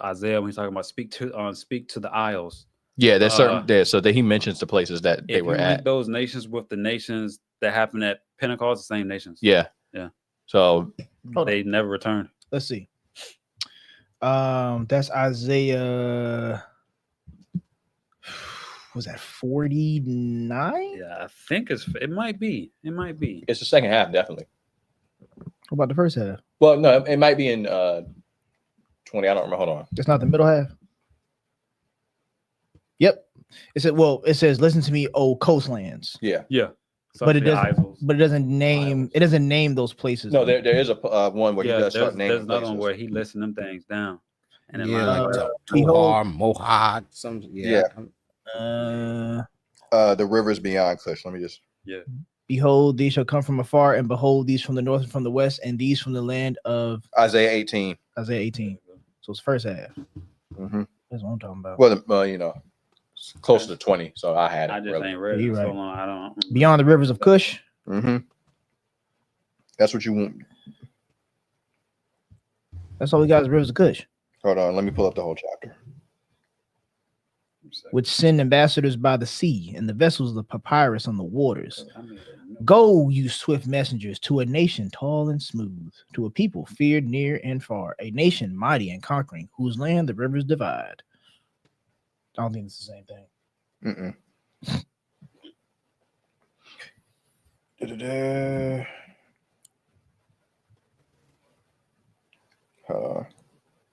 C: Isaiah when he's talking about speak to the isles.
E: Yeah, there's certain there. So that he mentions the places that they were at.
C: Those nations with the nations that happened at Pentecost, the same nations.
E: Yeah.
C: Yeah.
E: So
C: they never returned.
D: Let's see. That's Isaiah. Was that 49?
C: Yeah, I think it might be. It might be.
E: It's the second half, definitely.
D: What about the first half?
E: Well, no, it might be in 20. I don't remember. Hold on.
D: It's not the middle half. Yep. It says, listen to me, O coastlands.
E: Yeah.
C: Yeah.
D: But it doesn't name those places.
E: No, there is a one where he does start naming.
C: There's another one where he lists them things down. And then
A: Mohad, some
E: the rivers beyond Cush. Let me just
D: Behold, these shall come from afar, and behold, these from the north and from the west, and these from the land of
E: Isaiah 18.
D: Isaiah 18. So it's first half.
E: Mm-hmm.
D: That's what I'm talking about.
E: Well, it's closer to 20. So I had it.
C: I just ain't read it so long. I don't.
D: Beyond the rivers of Cush.
E: Mm-hmm. That's what you want.
D: That's all we got is rivers of Cush.
E: Hold on, let me pull up the whole chapter.
D: Which send ambassadors by the sea, and the vessels of the papyrus on the waters. Go, you swift messengers, to a nation tall and smooth, to a people feared near and far, a nation mighty and conquering, whose land the rivers divide. I don't think it's the same thing.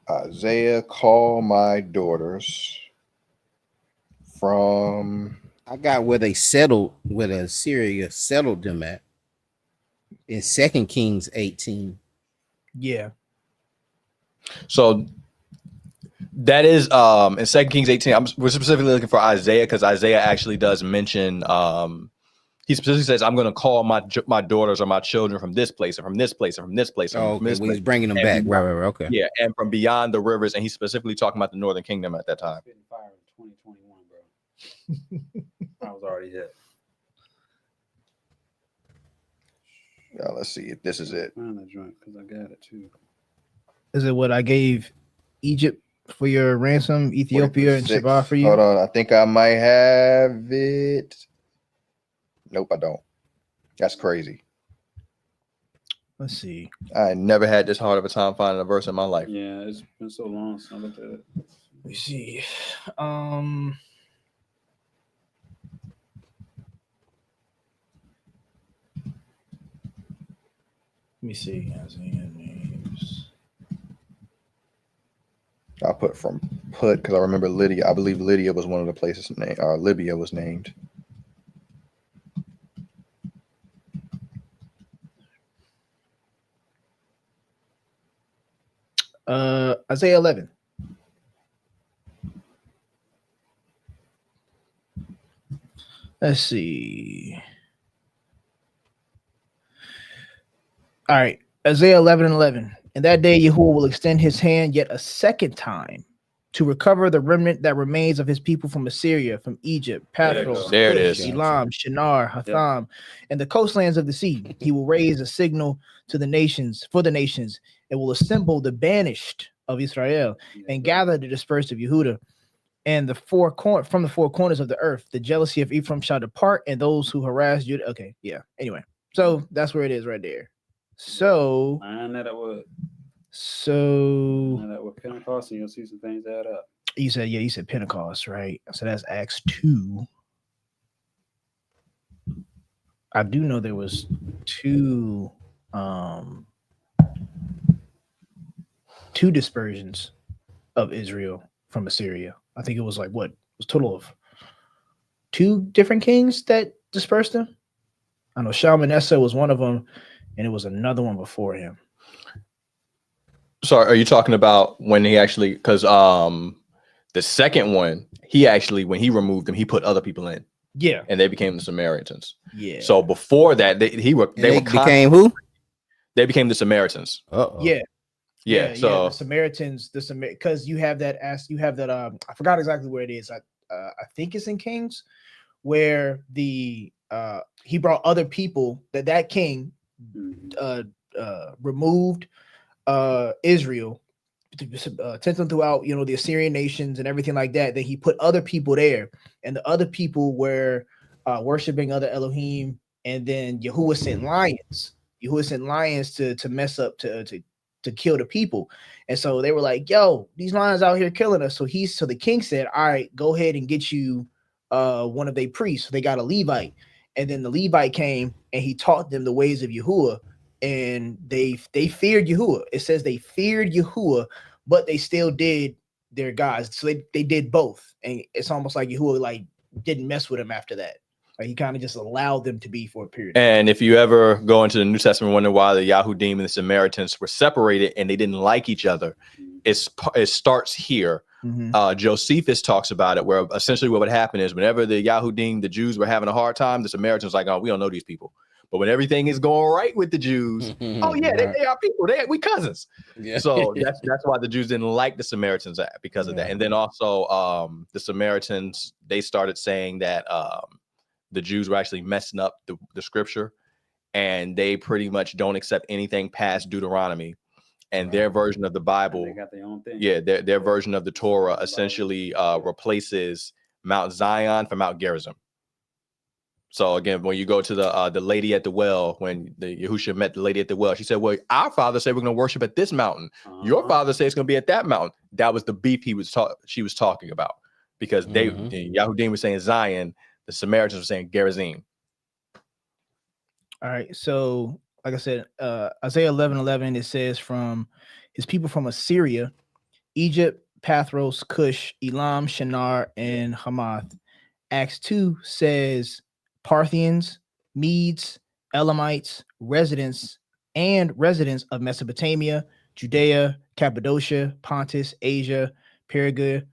E: Isaiah, call my daughters from.
A: I got where they settled, where Assyria settled them at. In 2 Kings 18.
D: Yeah.
E: So that is in 2 Kings 18. We're specifically looking for Isaiah because Isaiah actually does mention He specifically says, I'm going to call my daughters or my children from this place and from this place and from this place.
A: Oh,
E: from this
A: when
E: place.
A: he's bringing them back. Right. Okay.
E: Yeah, and from beyond the rivers. And he's specifically talking about the Northern Kingdom at that time.
C: Fire in 2021, bro. I was already hit.
E: Yeah, let's see if this is it.
C: Find that joint because I got it too.
D: Is it what I gave Egypt for your ransom, Ethiopia and Sheba for you?
E: Hold on, I think I might have it. Nope, I don't. That's crazy.
D: Let's see.
E: I never had this hard of a time finding a verse in my life.
C: Yeah, it's been so long since I looked at it.
D: Let me see. Let me see. Isaiah names.
E: I put because I remember Lydia. I believe Lydia was one of the places named. Libya was named.
D: Isaiah 11. Let's see. All right. Isaiah 11:11. In that day, Yahuwah will extend his hand yet a second time to recover the remnant that remains of his people from Assyria, from Egypt, Pathros,
E: There it is.
D: Elam, Shinar, Hatham, and the coastlands of the sea. He will raise a signal to the nations, for the nations, and will assemble the banished of Israel and gather the dispersed of Yehuda. And from the four corners of the earth, the jealousy of Ephraim shall depart, and those who harass Judah. Okay, yeah. Anyway, so that's where it is right there. So
C: I know that would.
D: So
C: that with Pentecost, and you'll see some things add up.
D: You said Pentecost, right? So that's Acts 2. I do know there was two dispersions of Israel from Assyria. I think it was like what? It was a total of 2 different kings that dispersed them. I know Shalmaneser was one of them, and it was another one before him.
E: So are you talking about when he actually, because the second one, he actually, when he removed them, he put other people in.
D: Yeah.
E: And they became the Samaritans.
D: Yeah.
E: So before that, they
A: became who?
E: They became the Samaritans.
A: Uh-oh.
D: Yeah.
E: So
D: the Samaritans, because you have that I forgot exactly where it is. I think it's in Kings, where he brought other people that king removed Israel, sent them throughout, the Assyrian nations and everything like that. Then he put other people there, and the other people were worshiping other Elohim. And then Yahuwah sent lions. To mess up, to kill the people. And so they were like, "Yo, these lions out here killing us." So the king said, "All right, go ahead and get you one of their priests." So they got a Levite, and then the Levite came and he taught them the ways of Yahuwah. And they feared Yahuwah. It says they feared Yahuwah, but they still did their gods. So they did both. And it's almost like Yahuwah didn't mess with them after that. Like he kind of just allowed them to be for a period.
E: And if you ever go into the New Testament and wonder why the Yahudim and the Samaritans were separated and they didn't like each other, it starts here. Mm-hmm. Josephus talks about it, where essentially what would happen is whenever the Yahudim, the Jews, were having a hard time, the Samaritans were like, "Oh, we don't know these people." But when everything is going right with the Jews, oh yeah, they are people. We cousins. Yeah. So that's why the Jews didn't like the Samaritans because of that. And then also the Samaritans, they started saying that the Jews were actually messing up the scripture, and they pretty much don't accept anything past Deuteronomy. And their version of the Bible,
C: they got their own thing.
E: Yeah, their version of the Torah essentially replaces Mount Zion for Mount Gerizim. So again, when you go to the lady at the well, when the Yahusha met the lady at the well, she said, "Well, our father said we're going to worship at this mountain. Your father said it's going to be at that mountain." That was the beef she was talking about, because the Yahudim were saying Zion, the Samaritans were saying Gerizim.
D: All right, so like I said, Isaiah 11:11, it says, from his people from Assyria, Egypt, Pathros, Cush, Elam, Shinar, and Hamath. Acts 2 says Parthians, Medes, Elamites, residents of Mesopotamia, Judea, Cappadocia, Pontus, Asia, Perga,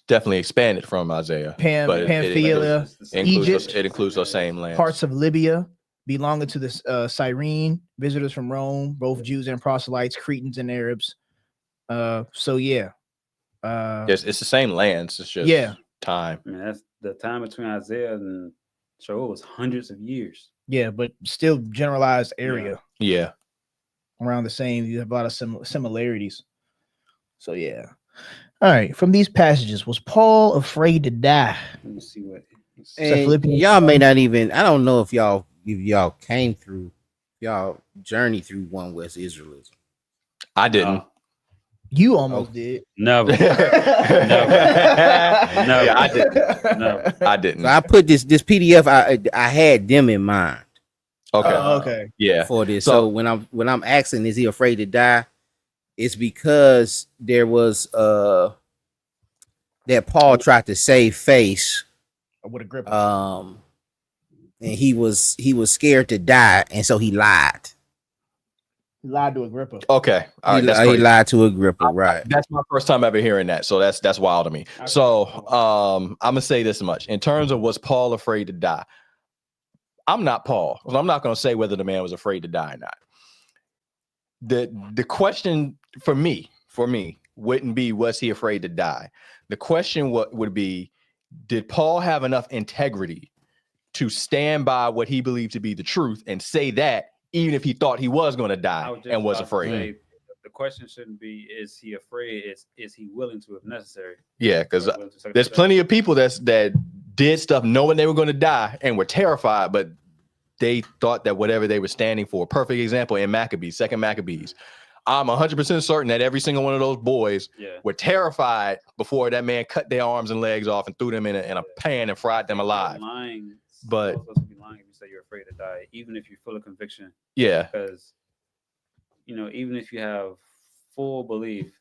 E: definitely expanded from Isaiah. But
D: Pamphylia, Egypt,
E: it includes those same lands.
D: Parts of Libya belonging to the Cyrene, visitors from Rome, both Jews and proselytes, Cretans and Arabs. So yeah.
E: It's the same lands. It's just time.
C: I mean, that's the time between Isaiah and Joel was hundreds of years.
D: Yeah, but still generalized area.
E: Yeah.
D: Around the same. You have a lot of similarities. So yeah. All right. From these passages, was Paul afraid to die?
C: Let me see what.
A: And y'all may not even. I don't know if y'all came through, y'all journey through one West Israelism.
E: I didn't.
D: You almost did.
C: Never.
E: Never. Yeah, I didn't.
C: No.
E: I didn't.
A: So I put this PDF. I had them in mind.
E: Okay.
D: Okay.
E: Yeah.
A: For this. So when I'm asking, is he afraid to die? It's because there was that Paul tried to save face.
D: With Agrippa.
A: And he was scared to die, and so he lied.
D: He lied to Agrippa.
E: Okay. All right.
A: He lied to Agrippa, right?
E: That's my first time ever hearing that. So that's wild to me.
D: Okay.
E: So I'm gonna say this much. In terms of was Paul afraid to die? I'm not Paul. So I'm not gonna say whether the man was afraid to die or not. The question for me wouldn't be was he afraid to die? The question would be, did Paul have enough integrity to stand by what he believed to be the truth and say that even if he thought he was going to die and was afraid?
C: The question shouldn't be, is he afraid? Is he willing to if necessary?
E: Yeah, because there's plenty of people that did stuff knowing they were going to die and were terrified, but they thought that whatever they were standing for. Perfect example in Maccabees, Second Maccabees. I'm 100% certain that every single one of those boys were terrified before that man cut their arms and legs off and threw them in a pan and fried them alive.
C: Lying,
E: but
C: you're supposed to be lying if you say you're afraid to die, even if you're full of conviction.
E: Yeah,
C: because even if you have full belief,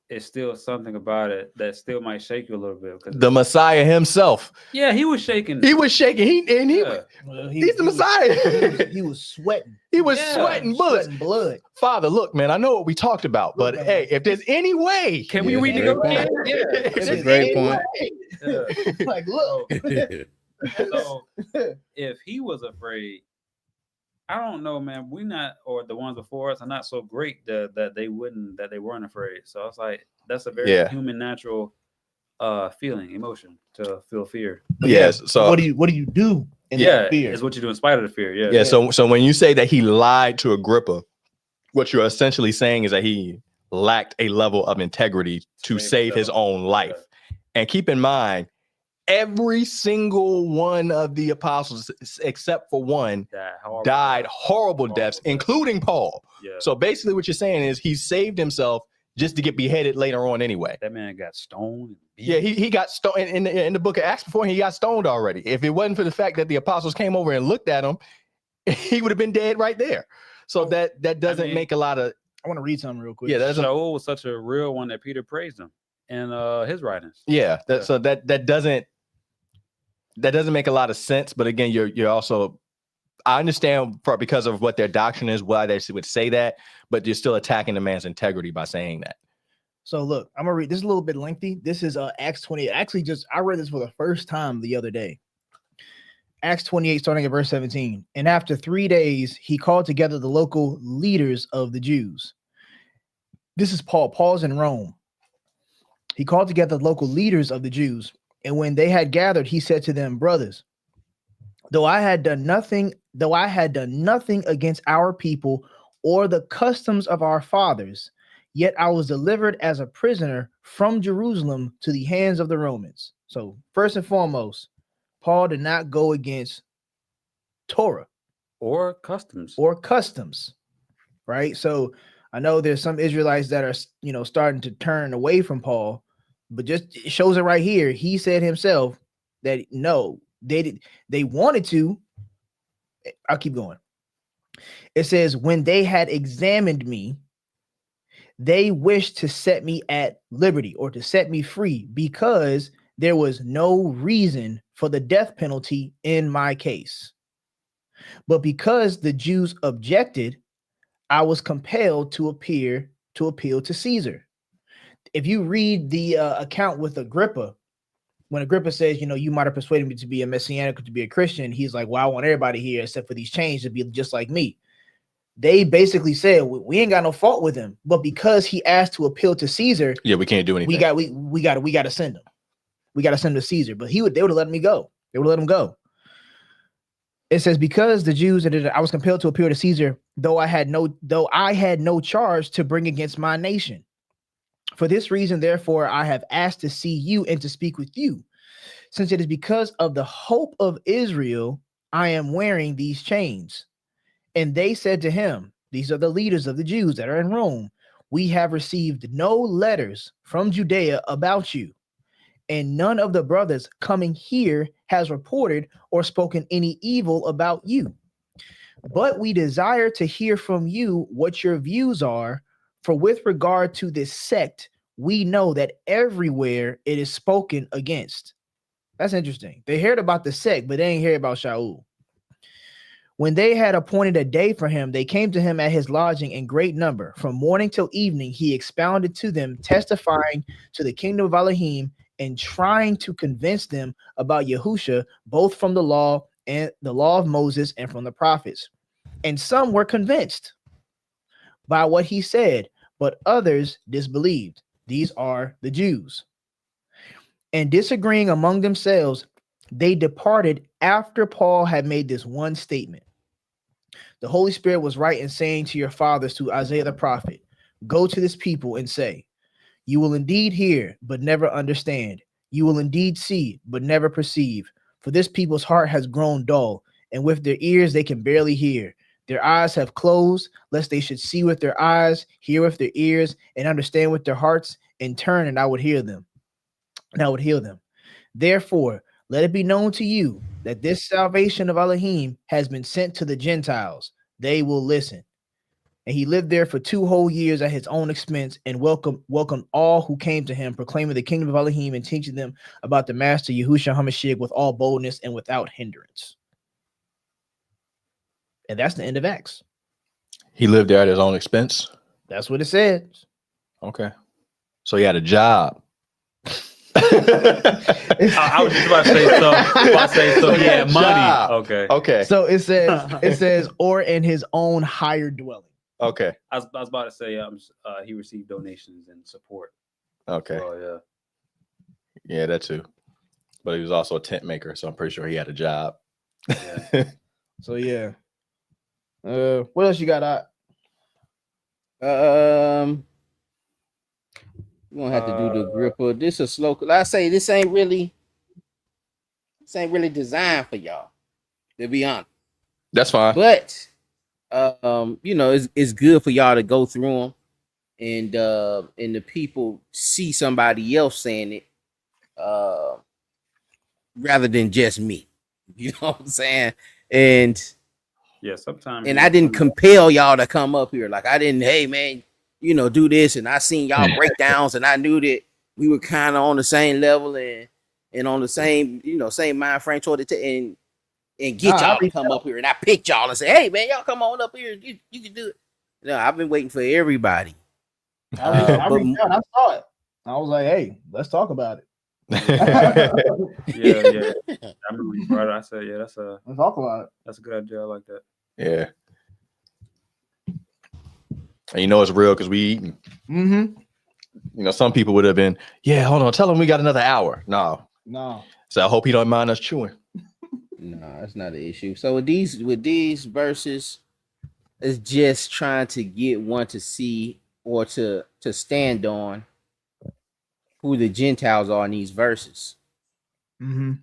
C: it's still something about it that still might shake you a little bit.
E: The Messiah himself.
C: Yeah, he was shaking.
E: He's the Messiah.
D: He was sweating.
E: He was sweating bullets.
D: Blood.
E: Father, look, man, I know what we talked about, but hey, if there's any way,
C: can we read the
A: point? That's a great point.
D: Like, look.
C: So if he was afraid, I don't know, man. We not, or the ones before us are not so great that they weren't afraid. So it's like that's a very human, natural emotion to feel fear.
E: Yes. So
D: what do you do in that fear?
C: Is what you do in spite of the fear. Yeah.
E: Yeah. So when you say that he lied to Agrippa, what you're essentially saying is that he lacked a level of integrity to save his own life. And keep in mind, every single one of the apostles, except for one, died horrible deaths, including Paul. Yeah. So basically what you're saying is he saved himself just to get beheaded later on anyway.
C: That man got stoned.
E: Yeah, he got stoned in the book of Acts before he got stoned already. If it wasn't for the fact that the apostles came over and looked at him, he would have been dead right there. So that doesn't make a lot of...
D: I want to read something real quick.
E: Yeah, that's
C: Shaul was such a real one that Peter praised him in his writings.
E: Yeah, so that doesn't make a lot of sense. But again, you're also, I understand because of what their doctrine is, why they would say that, but you're still attacking the man's integrity by saying that.
D: So look, I'm gonna read this is a little bit lengthy. This is Acts 28. Actually, I read this for the first time the other day. Acts 28, starting at verse 17. And after 3 days, he called together the local leaders of the Jews. This is Paul. Paul's in Rome. He called together the local leaders of the Jews. And when they had gathered, he said to them, brothers, though I had done nothing against our people or the customs of our fathers, yet I was delivered as a prisoner from Jerusalem to the hands of the Romans. So first and foremost, Paul did not go against Torah
C: or customs,
D: right? So I know there's some Israelites that are, starting to turn away from Paul, but just it shows it right here. He said himself that no, they wanted to. I'll keep going. It says, when they had examined me, they wished to set me at liberty or to set me free because there was no reason for the death penalty in my case. But because the Jews objected, I was compelled to appeal to Caesar. If you read the account with Agrippa, when Agrippa says, you might have persuaded me to be a Messianic or to be a Christian, he's like, well, I want everybody here except for these chains to be just like me. They basically said we ain't got no fault with him, but because he asked to appeal to Caesar,
E: we can't do anything.
D: We got to send him. We got to send him to Caesar. But they would have let me go. They would let him go. It says, because the Jews, I was compelled to appeal to Caesar, though I had no charge to bring against my nation. For this reason, therefore, I have asked to see you and to speak with you, since it is because of the hope of Israel I am wearing these chains. And they said to him, these are the leaders of the Jews that are in Rome, we have received no letters from Judea about you, and none of the brothers coming here has reported or spoken any evil about you. But we desire to hear from you what your views are, for with regard to this sect, we know that everywhere it is spoken against. That's interesting. They heard about the sect, but they ain't hear about Shaul. When they had appointed a day for him, they came to him at his lodging in great number. From morning till evening, he expounded to them, testifying to the kingdom of Elohim and trying to convince them about Yahusha, both from the law and the law of Moses and from the prophets. And some were convinced by what he said, but others disbelieved. These are the Jews. And disagreeing among themselves, they departed after Paul had made this one statement. The Holy Spirit was right in saying to your fathers, to Isaiah the prophet, go to this people and say, you will indeed hear, but never understand. You will indeed see, but never perceive. For this people's heart has grown dull, and with their ears they can barely hear. Their eyes have closed, lest they should see with their eyes, hear with their ears, and understand with their hearts, and turn, and I would hear them. And I would heal them. Therefore, let it be known to you that this salvation of Elohim has been sent to the Gentiles. They will listen. And he lived there for 2 whole years at his own expense and welcomed all who came to him, proclaiming the kingdom of Elohim and teaching them about the master Yahushua HaMashiach with all boldness and without hindrance. And that's the end of Acts.
E: He lived there at his own expense.
D: That's what it says.
E: Okay. So he had a job.
C: I was just about to say so. He had money.
E: Okay.
D: So it says, or in his own hired dwelling.
E: Okay.
C: I was about to say he received donations and support.
E: Okay.
C: So,
E: yeah, that too. But he was also a tent maker, so I'm pretty sure he had a job.
C: Yeah.
D: So yeah. What else you got out?
A: We're gonna have to do the Agrippa. This is slow. Like I say, this ain't really designed for y'all, to be honest.
E: That's fine.
A: But it's good for y'all to go through them, and the people see somebody else saying it, rather than just me. You know what I'm saying? And
C: yeah, sometimes.
A: And I didn't compel y'all to come up here. Like I didn't, hey man, do this. And I seen y'all breakdowns, and I knew that we were kind of on the same level and on the same, same mind frame toward it, and get y'all to come up here. And I picked y'all and say, hey man, y'all come on up here. You can do it. No, I've been waiting for everybody.
D: I reached out. I saw it. I was like, hey, let's talk about it.
C: Yeah. I remember you brought it. I said, yeah, let's
D: talk about it.
C: That's a good idea. I like that.
E: Yeah. And it's real because we eating.
D: Mm-hmm.
E: Some people would have been, yeah, hold on, tell him we got another hour. No. So I hope he don't mind us chewing.
A: No, that's not an issue. So with these verses, it's just trying to get one to see or to stand on who the Gentiles are in these verses.
D: Mm-hmm.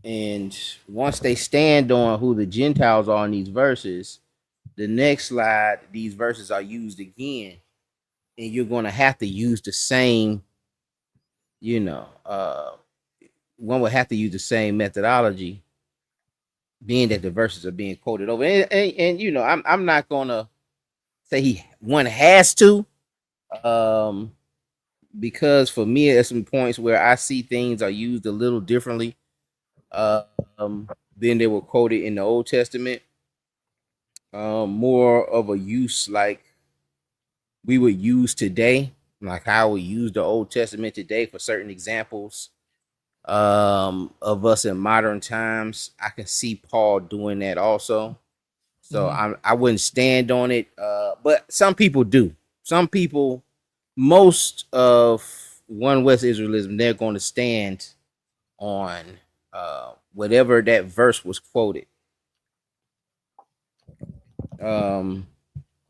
A: And once they stand on who the Gentiles are in these verses, the next slide, these verses are used again, and you're going to have to use the same, one would have to use the same methodology, being that the verses are being quoted over. And I'm not going to say one has to, because for me, there's some points where I see things are used a little differently than they were quoted in the Old Testament. More of a use like we would use today, like how we use the Old Testament today for certain examples. of us in modern times, I can see Paul doing that also. So I wouldn't stand on it. But some people do. Some people, most of One West Israelism, they're going to stand on whatever that verse was quoted. And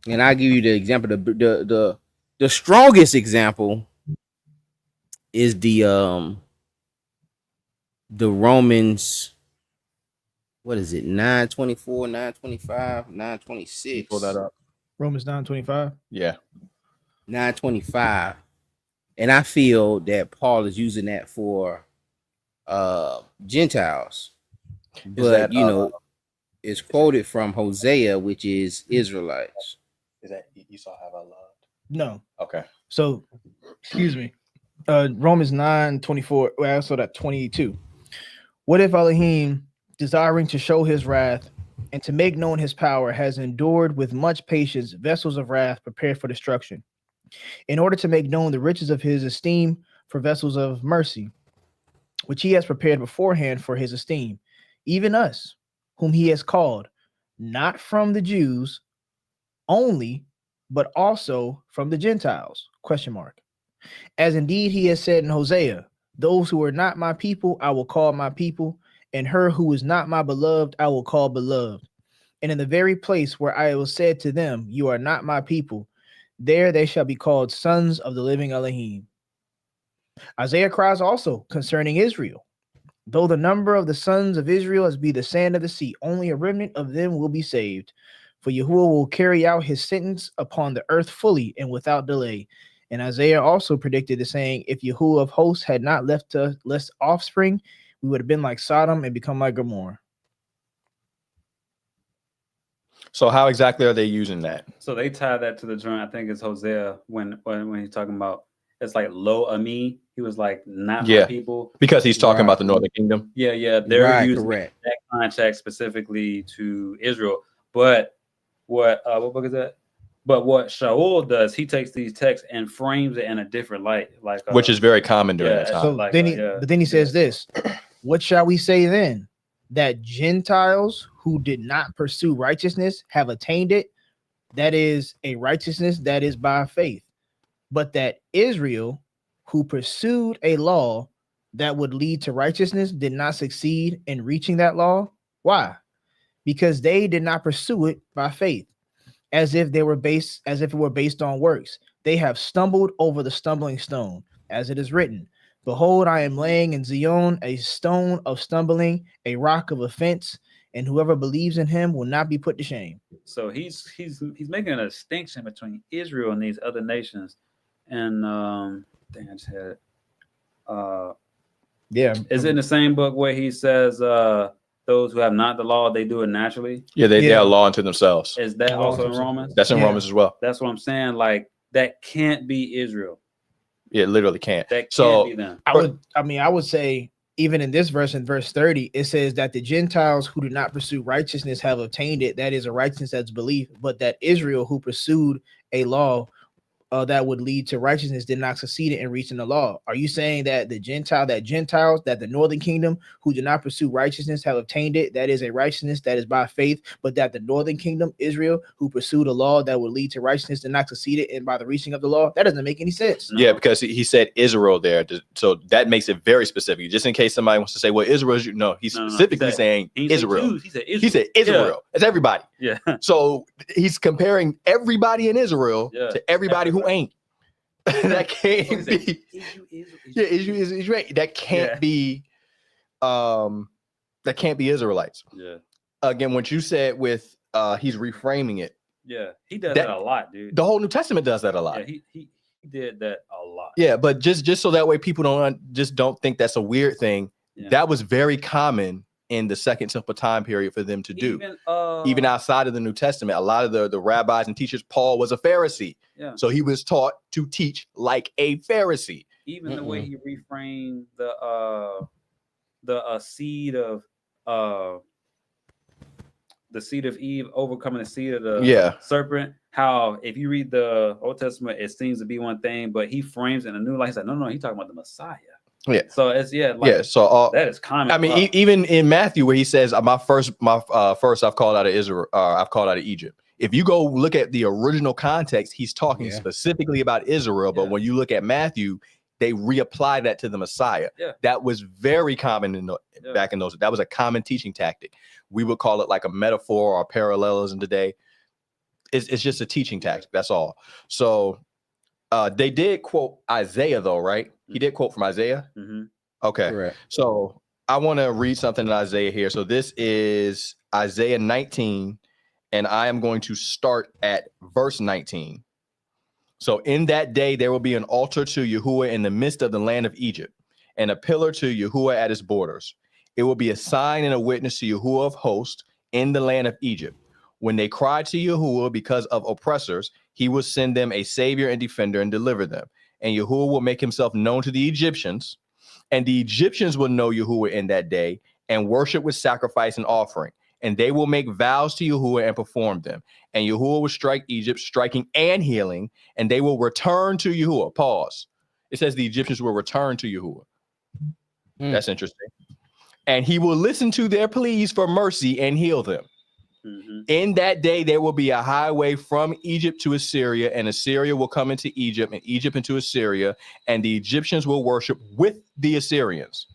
A: I'll give you the example. The strongest example is the Romans. What is it? 9:24, 9:25, 9:26.
E: Pull that up.
D: Romans 9:25.
E: Yeah.
A: 9:25. And I feel that Paul is using that for Gentiles. But
E: that,
A: you know, it's quoted from Hosea, which is Israelites.
E: Is that Esau have I loved?
D: No.
E: Okay.
D: So, excuse me. Romans 9:24. Well, I saw that 22. What if Elohim, desiring to show his wrath and to make known his power, has endured with much patience vessels of wrath prepared for destruction, in order to make known the riches of his esteem for vessels of mercy, which he has prepared beforehand for his esteem, even us, whom he has called, not from the Jews only, but also from the Gentiles, ? As indeed he has said in Hosea, those who are not my people, I will call my people, and her who is not my beloved, I will call beloved. And in the very place where I will say to them, you are not my people, there they shall be called sons of the living Elohim. Isaiah cries also concerning Israel. Though the number of the sons of Israel as be the sand of the sea, only a remnant of them will be saved. For Yahuwah will carry out his sentence upon the earth fully and without delay. And Isaiah also predicted the saying, if Yahuwah of hosts had not left us less offspring, we would have been like Sodom and become like Gomorrah.
E: So how exactly are they using that?
C: So they tie that to the joint. I think it's Hosea when he's talking about it's like lo ami. He was like not my people
E: because he's talking about the Northern Kingdom.
C: Yeah, they're using
A: correct.
C: that context specifically to Israel. But what book is that? But what Shaul does, he takes these texts and frames it in a different light, like
E: which is very common during that time.
D: So then he says this: what shall we say then? That Gentiles who did not pursue righteousness have attained it, that is a righteousness that is by faith, but that Israel, who pursued a law that would lead to righteousness, did not succeed in reaching that law. Why? Because they did not pursue it by faith, as if it were based on works. They have stumbled over the stumbling stone, as it is written, behold, I am laying in Zion a stone of stumbling, a rock of offense, and whoever believes in him will not be put to shame.
C: So he's making a distinction between Israel and these other nations. And I just had is it in the same book where he says those who have not the law, they do it naturally?
E: They are law unto themselves.
C: Is that also in Romans?
E: That's in Romans as well.
C: That's what I'm saying. Like that can't be Israel.
E: It literally can't.
C: That can't be them.
D: I would say even in this verse, in verse 30, it says that the Gentiles who do not pursue righteousness have obtained it. That is a righteousness that's belief, but that Israel who pursued a law that would lead to righteousness did not succeed in reaching the law. Are you saying that the Gentiles, that the northern kingdom who did not pursue righteousness have obtained it? That is a righteousness that is by faith, but that the northern kingdom, Israel, who pursued a law that would lead to righteousness did not succeed in by the reaching of the law? That doesn't make any sense.
E: No. Yeah, because he said Israel there, so that makes it very specific. Just in case somebody wants to say, "Well, Israel is he's specifically saying Israel."
C: He said
E: Israel.
C: Yeah.
E: It's everybody.
C: Yeah.
E: So he's comparing everybody in Israel to everybody who ain't. That can't be. That can't be. That can't be Israelites.
C: Yeah.
E: Again, what you said with he's reframing it.
C: Yeah, he does that a lot, dude.
E: The whole New Testament does that a lot.
C: Yeah, he did that a lot.
E: Yeah, but just so that way people don't think that's a weird thing. Yeah. That was very common in the Second Temple time period for them to do. Even outside of the New Testament, a lot of the rabbis and teachers, Paul was a Pharisee. Yeah. So he was taught to teach like a Pharisee.
C: Even the way he reframed the seed of Eve overcoming the seed of the serpent. How if you read the Old Testament, it seems to be one thing, but he frames it in a new light. He's like, no, he's talking about the Messiah.
E: Yeah.
C: So it's
E: So
C: that is common.
E: I mean, even in Matthew, where he says, "My first, I've called out of Israel. I've called out of Egypt." If you go look at the original context, he's talking specifically about Israel. But when you look at Matthew, they reapply that to the Messiah.
C: Yeah.
E: That was very common back in those. That was a common teaching tactic. We would call it like a metaphor or parallelism today. It's just a teaching tactic. That's all. So they did quote Isaiah, though, right? He did quote from Isaiah.
C: Mm-hmm.
E: Okay.
A: Correct.
E: So I want to read something in Isaiah here. So this is Isaiah 19, and I am going to start at verse 19. So in that day, there will be an altar to Yahuwah in the midst of the land of Egypt, and a pillar to Yahuwah at its borders. It will be a sign and a witness to Yahuwah of hosts in the land of Egypt. When they cry to Yahuwah because of oppressors, he will send them a savior and defender and deliver them. And Yahuwah will make himself known to the Egyptians, and the Egyptians will know Yahuwah in that day and worship with sacrifice and offering. And they will make vows to Yahuwah and perform them. And Yahuwah will strike Egypt, striking and healing, and they will return to Yahuwah. Pause. It says the Egyptians will return to Yahuwah. That's interesting. And he will listen to their pleas for mercy and heal them. Mm-hmm. In that day, there will be a highway from Egypt to Assyria, and Assyria will come into Egypt, and Egypt into Assyria, and the Egyptians will worship with the Assyrians.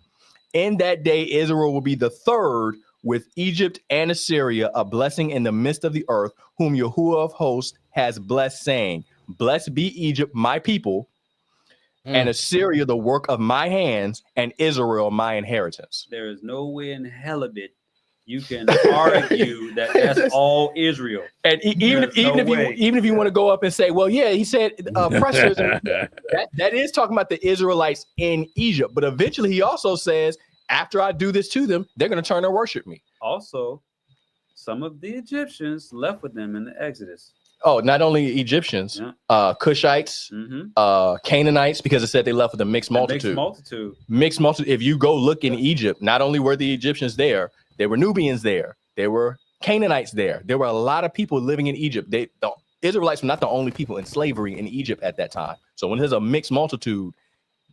E: In that day, Israel will be the third with Egypt and Assyria, a blessing in the midst of the earth, whom Yahuwah of hosts has blessed, saying, "Blessed be Egypt, my people, and Assyria, the work of my hands, and Israel, my inheritance."
C: There is no way in hell of it you can argue that that's all Israel.
E: And even if you want to go up and say, well, yeah, he said oppressors, that is talking about the Israelites in Egypt. But eventually he also says, after I do this to them, they're going to turn and worship me.
C: Also, some of the Egyptians left with them in the Exodus.
E: Oh, not only Egyptians, Cushites, Canaanites, because it said they left with a mixed multitude. Mixed multitude. If you go look in Egypt, not only were the Egyptians there were Nubians there. There were Canaanites there. There were a lot of people living in Egypt. The Israelites were not the only people in slavery in Egypt at that time. So when there's a mixed multitude,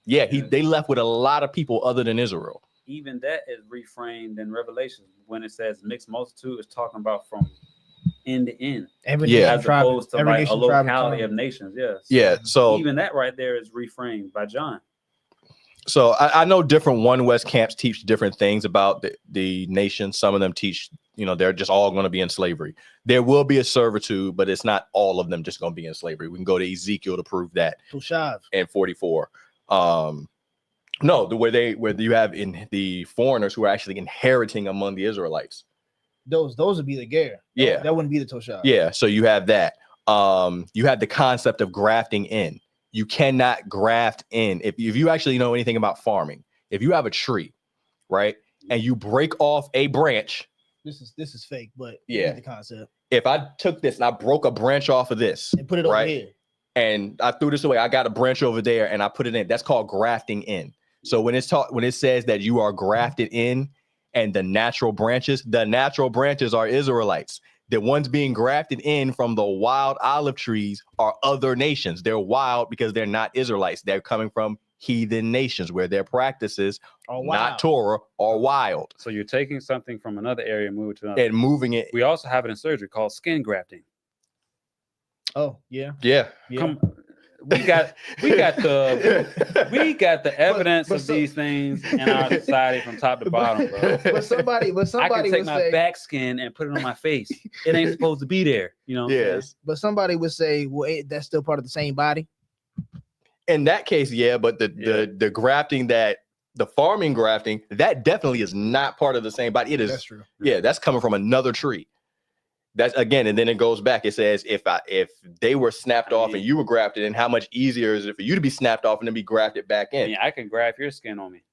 E: they left with a lot of people other than Israel.
C: Even that is reframed in Revelation when it says mixed multitude is talking about from end to end. As opposed to like a locality of nations. Yes.
E: Yeah. So
C: even that right there is reframed by John.
E: So I know different One West camps teach different things about the nation. Some of them teach, they're just all going to be in slavery. There will be a servitude, but it's not all of them just going to be in slavery. We can go to Ezekiel to prove that. And 44. No, where you have in the foreigners who are actually inheriting among the Israelites.
D: Those would be the ger.
E: Yeah.
D: That wouldn't be the Toshav.
E: Yeah. So you have that. You have the concept of grafting in. You cannot graft in. If you actually know anything about farming, if you have a tree, right, and you break off a branch.
D: This is fake, but
E: yeah,
D: the concept.
E: If I took this and I broke a branch off of this
D: and put it over here,
E: and I threw this away, I got a branch over there and I put it in. That's called grafting in. So when it says that you are grafted in, and the natural branches are Israelites. The ones being grafted in from the wild olive trees are other nations. They're wild because they're not Israelites. They're coming from heathen nations where their practices, not Torah, are wild.
C: So you're taking something from another area and moving it to another.
E: And moving it.
C: We also have it in surgery called skin grafting.
D: Oh, yeah.
E: Yeah.
C: We got the evidence of these things in our society from top to bottom, bro.
D: But somebody
C: I can take my back skin and put it on my face. It ain't supposed to be there,
E: Yes.
D: But somebody would say, well, that's still part of the same body.
E: In that case, yeah, but the grafting the farming grafting, that definitely is not part of the same body. It is.
D: That's true.
E: Yeah, that's coming from another tree. That's again, and then it goes back. It says if they were snapped off and you were grafted in, how much easier is it for you to be snapped off and then be grafted back in?
C: I can graft your skin on me.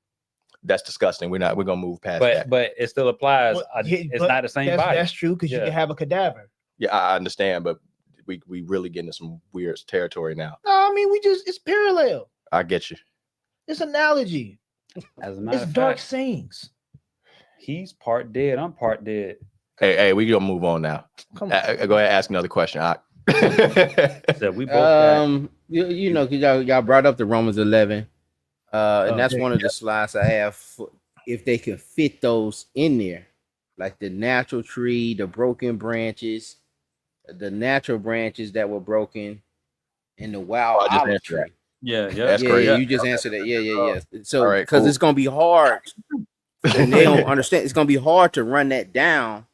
E: That's disgusting. We're gonna move past that.
C: But it still applies. It's not the same body.
D: That's true because you can have a cadaver.
E: Yeah, I understand, but we really get into some weird territory now.
D: No, I mean it's parallel.
E: I get you.
D: It's analogy.
C: As a matter of fact,
D: dark sayings.
C: He's part dead. I'm part dead.
E: Hey, we gonna move on now.
D: Come on.
E: Go ahead, ask another question.
C: So we both
A: y'all brought up the Romans 11. And that's one of the slides I have. If they can fit those in there, like the natural tree, the broken branches, the natural branches that were broken, and the wild olive tree.
C: Yeah,
E: That's great.
A: You just answered that. Yeah. So,
E: All right,
A: because
E: cool.
A: it's gonna be hard, and they don't understand. It's gonna be hard to run that down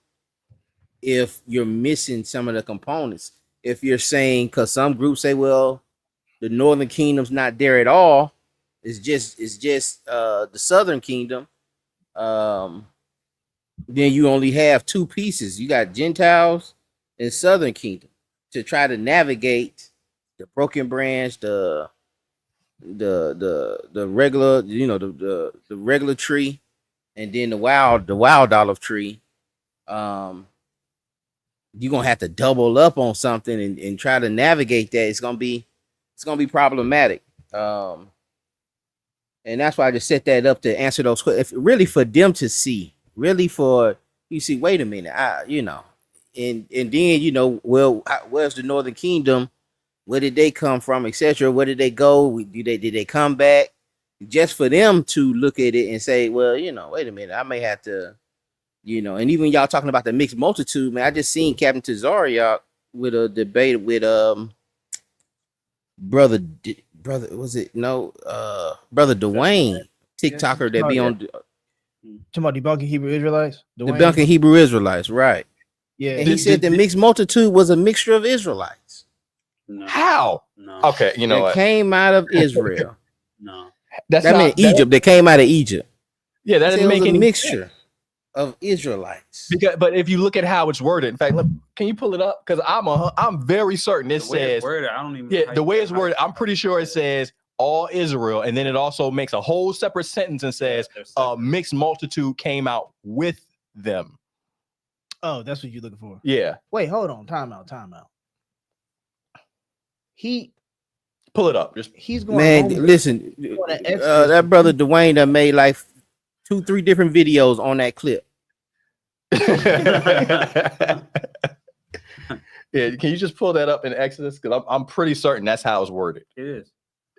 A: if you're missing some of the components. If you're saying, because some groups say, well, the northern kingdom's not there at all. It's just the southern kingdom. Then you only have two pieces. You got Gentiles and southern kingdom to try to navigate the broken branch, the regular, the regular tree, and then the wild olive tree. You're gonna have to double up on something and try to navigate that. It's gonna be problematic. And that's why I just set that up to answer those questions. Really for them to see, really for you see, wait a minute, and then well, where's the northern kingdom? Where did they come from, etc.? Where did they go? Did they come back? Just for them to look at it and say, well, wait a minute, I may have to, and even y'all talking about the mixed multitude, man. I just seen Captain Tazariak with a debate with brother Dwayne, TikToker that be on
D: talking about debunking Hebrew Israelites.
A: Debunking Hebrew Israelites, right?
D: Yeah,
A: and he said the mixed multitude was a mixture of Israelites.
C: No.
E: How?
C: No.
E: Okay, you know what?
A: Came out of Israel.
C: No.
A: Egypt. They came out of Egypt.
E: Yeah, that doesn't make any
A: mixture of Israelites.
E: But if you look at how it's worded, in fact, look, can you pull it up? Because I'm very certain it says
C: worded, I don't even.
E: Yeah, the way it's worded, I'm pretty sure it says all Israel, and then it also makes a whole separate sentence and says a mixed multitude came out with them.
D: Oh, that's what you're looking for.
E: Yeah.
D: Wait, hold on. Time out.
E: Pull it up.
D: He's going.
A: Man, listen, that brother Dwayne that made like 2-3 different videos on that clip.
E: Yeah, can you just pull that up in Exodus? Because I'm pretty certain that's how it's worded.
C: It is.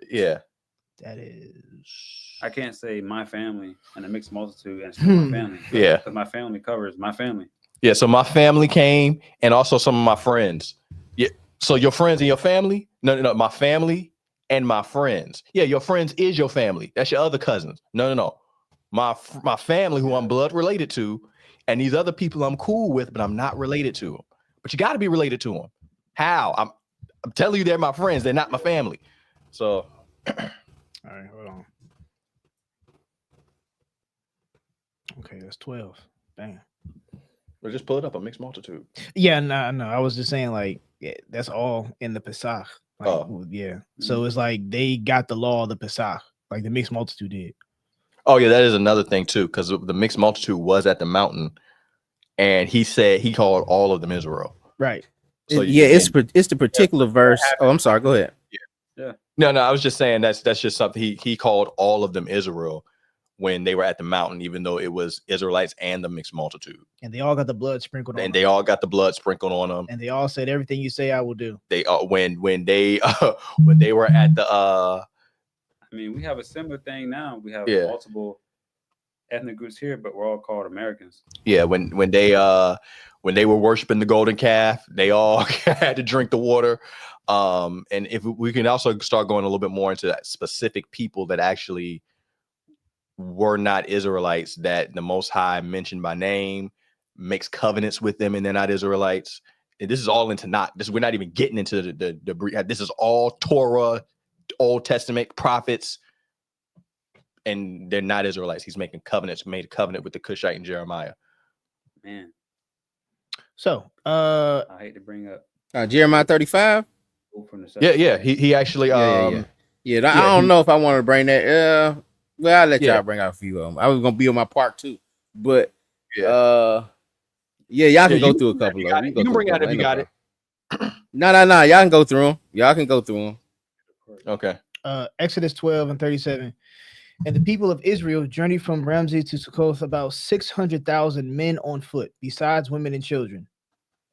E: Yeah.
D: That is.
C: I can't say my family and a mixed multitude and still my family.
E: Yeah.
C: Because my family covers my family.
E: Yeah, so my family came and also some of my friends. Yeah. So your friends and your family? No. My family and my friends. Yeah, your friends is your family. That's your other cousins. No. My family, who I'm blood related to, and these other people I'm cool with, but I'm not related to them. But you got to be related to them. How? I'm telling you, they're my friends. They're not my family. So,
D: all right, hold on. Okay, that's 12. Dang.
E: We'll just pull it up. A mixed multitude.
D: Yeah, no. I was just saying, like, yeah, that's all in the Pesach. Like, yeah. So it's like they got the law of the Pesach, like the mixed multitude did.
E: Oh yeah, that is another thing too, because the mixed multitude was at the mountain, and he said he called all of them Israel.
D: Right.
A: So it's the particular verse. Oh, I'm sorry. Go ahead.
E: Yeah. No. I was just saying that's just something he called all of them Israel when they were at the mountain, even though it was Israelites and the mixed multitude.
D: And they all got the blood sprinkled on them.
E: And they all got the blood sprinkled on them.
D: And they all said, everything you say, I will do.
E: They when they were at the
C: I mean, we have a similar thing now. We have multiple ethnic groups here, but we're all called Americans.
E: Yeah, when they were worshiping the golden calf, they all had to drink the water. And if we can also start going a little bit more into that specific people that actually were not Israelites, that the Most High mentioned by name, makes covenants with them, and they're not Israelites. And this is all into we're not even getting into the this is all Torah, Old Testament prophets, and they're not Israelites. He's making covenants, made a covenant with the Cushite and Jeremiah.
C: Man.
D: So
C: I hate to bring up
A: Jeremiah 35.
E: Yeah. He actually
A: I don't know if I want to bring that. Well, I'll let y'all bring out a few of them. I was gonna be on my part too, but y'all can go through a couple of them.
E: You can bring out if you got it.
A: No. Y'all can go through them. Y'all can go through them.
E: Okay.
D: Exodus 12 and 37. And the people of Israel journeyed from Ramses to Succoth, about 600,000 men on foot, besides women and children.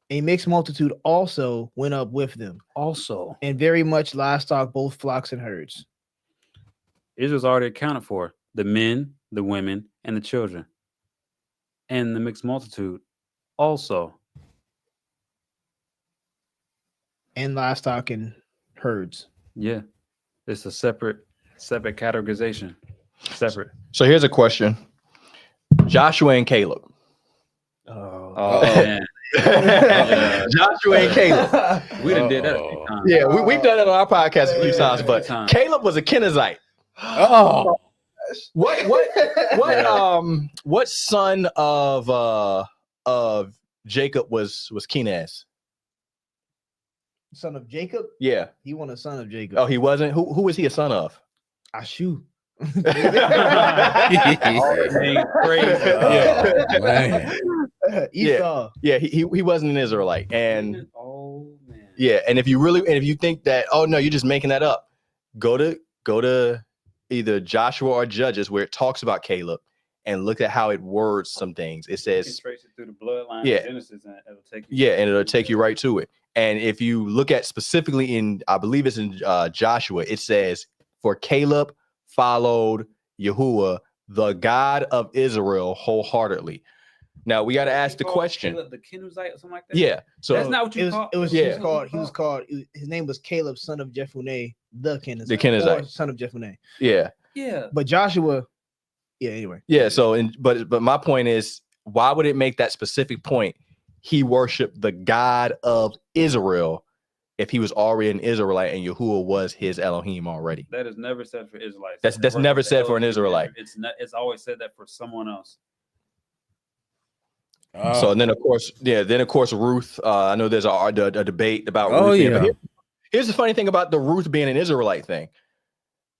D: A mixed multitude also went up with them.
C: Also.
D: And very much livestock, both flocks and herds.
C: Israel's already accounted for. The men, the women, and the children. And the mixed multitude also.
D: And livestock and herds.
C: Yeah. It's a separate categorization. Separate.
E: So here's a question. Joshua and Caleb.
C: Oh man.
E: Joshua and Caleb.
C: We done did that a few times.
E: Yeah, we've done it on our podcast a few times, but Caleb was a Kenizzite.
A: Oh,
E: What son of Jacob was Phinehas?
D: Son of Jacob?
E: Yeah.
D: He wasn't a son of Jacob.
E: Oh, he wasn't. Who was he a son of?
D: Ashu. Esau.
E: Yeah, he wasn't an Israelite, and
C: oh man.
E: yeah, and if you think that, oh no, you're just making that up, go to either Joshua or Judges where it talks about Caleb and look at how it words some things. It says
C: trace it through the bloodline
E: yeah,
C: of Genesis, and it'll take you.
E: Yeah, and it'll take you right to it. And if you look at specifically in, I believe it's in Joshua, it says, for Caleb followed Yahuwah, the God of Israel, wholeheartedly. Now we got to ask the question.
C: Caleb, the Kenizzite or something like that.
E: Yeah, so
C: that's not what you call.
D: It was
E: yeah.
D: He was called. His name was Caleb, son of Jephunneh, the Kenizzite.
E: The Kenizzite.
D: Or son of Jephunneh.
E: Yeah.
C: Yeah.
D: But Joshua. Yeah. Anyway.
E: Yeah. So, but my point is, why would it make that specific point? He worshiped the God of Israel if he was already an Israelite and Yahuwah was his Elohim already.
C: That is never said for Israelites.
E: That's never said for an Israelite.
C: It's always said that for someone else.
E: So and then of course Ruth. I know there's a debate about Ruth.
A: Yeah.
E: Here's the funny thing about the Ruth being an Israelite thing.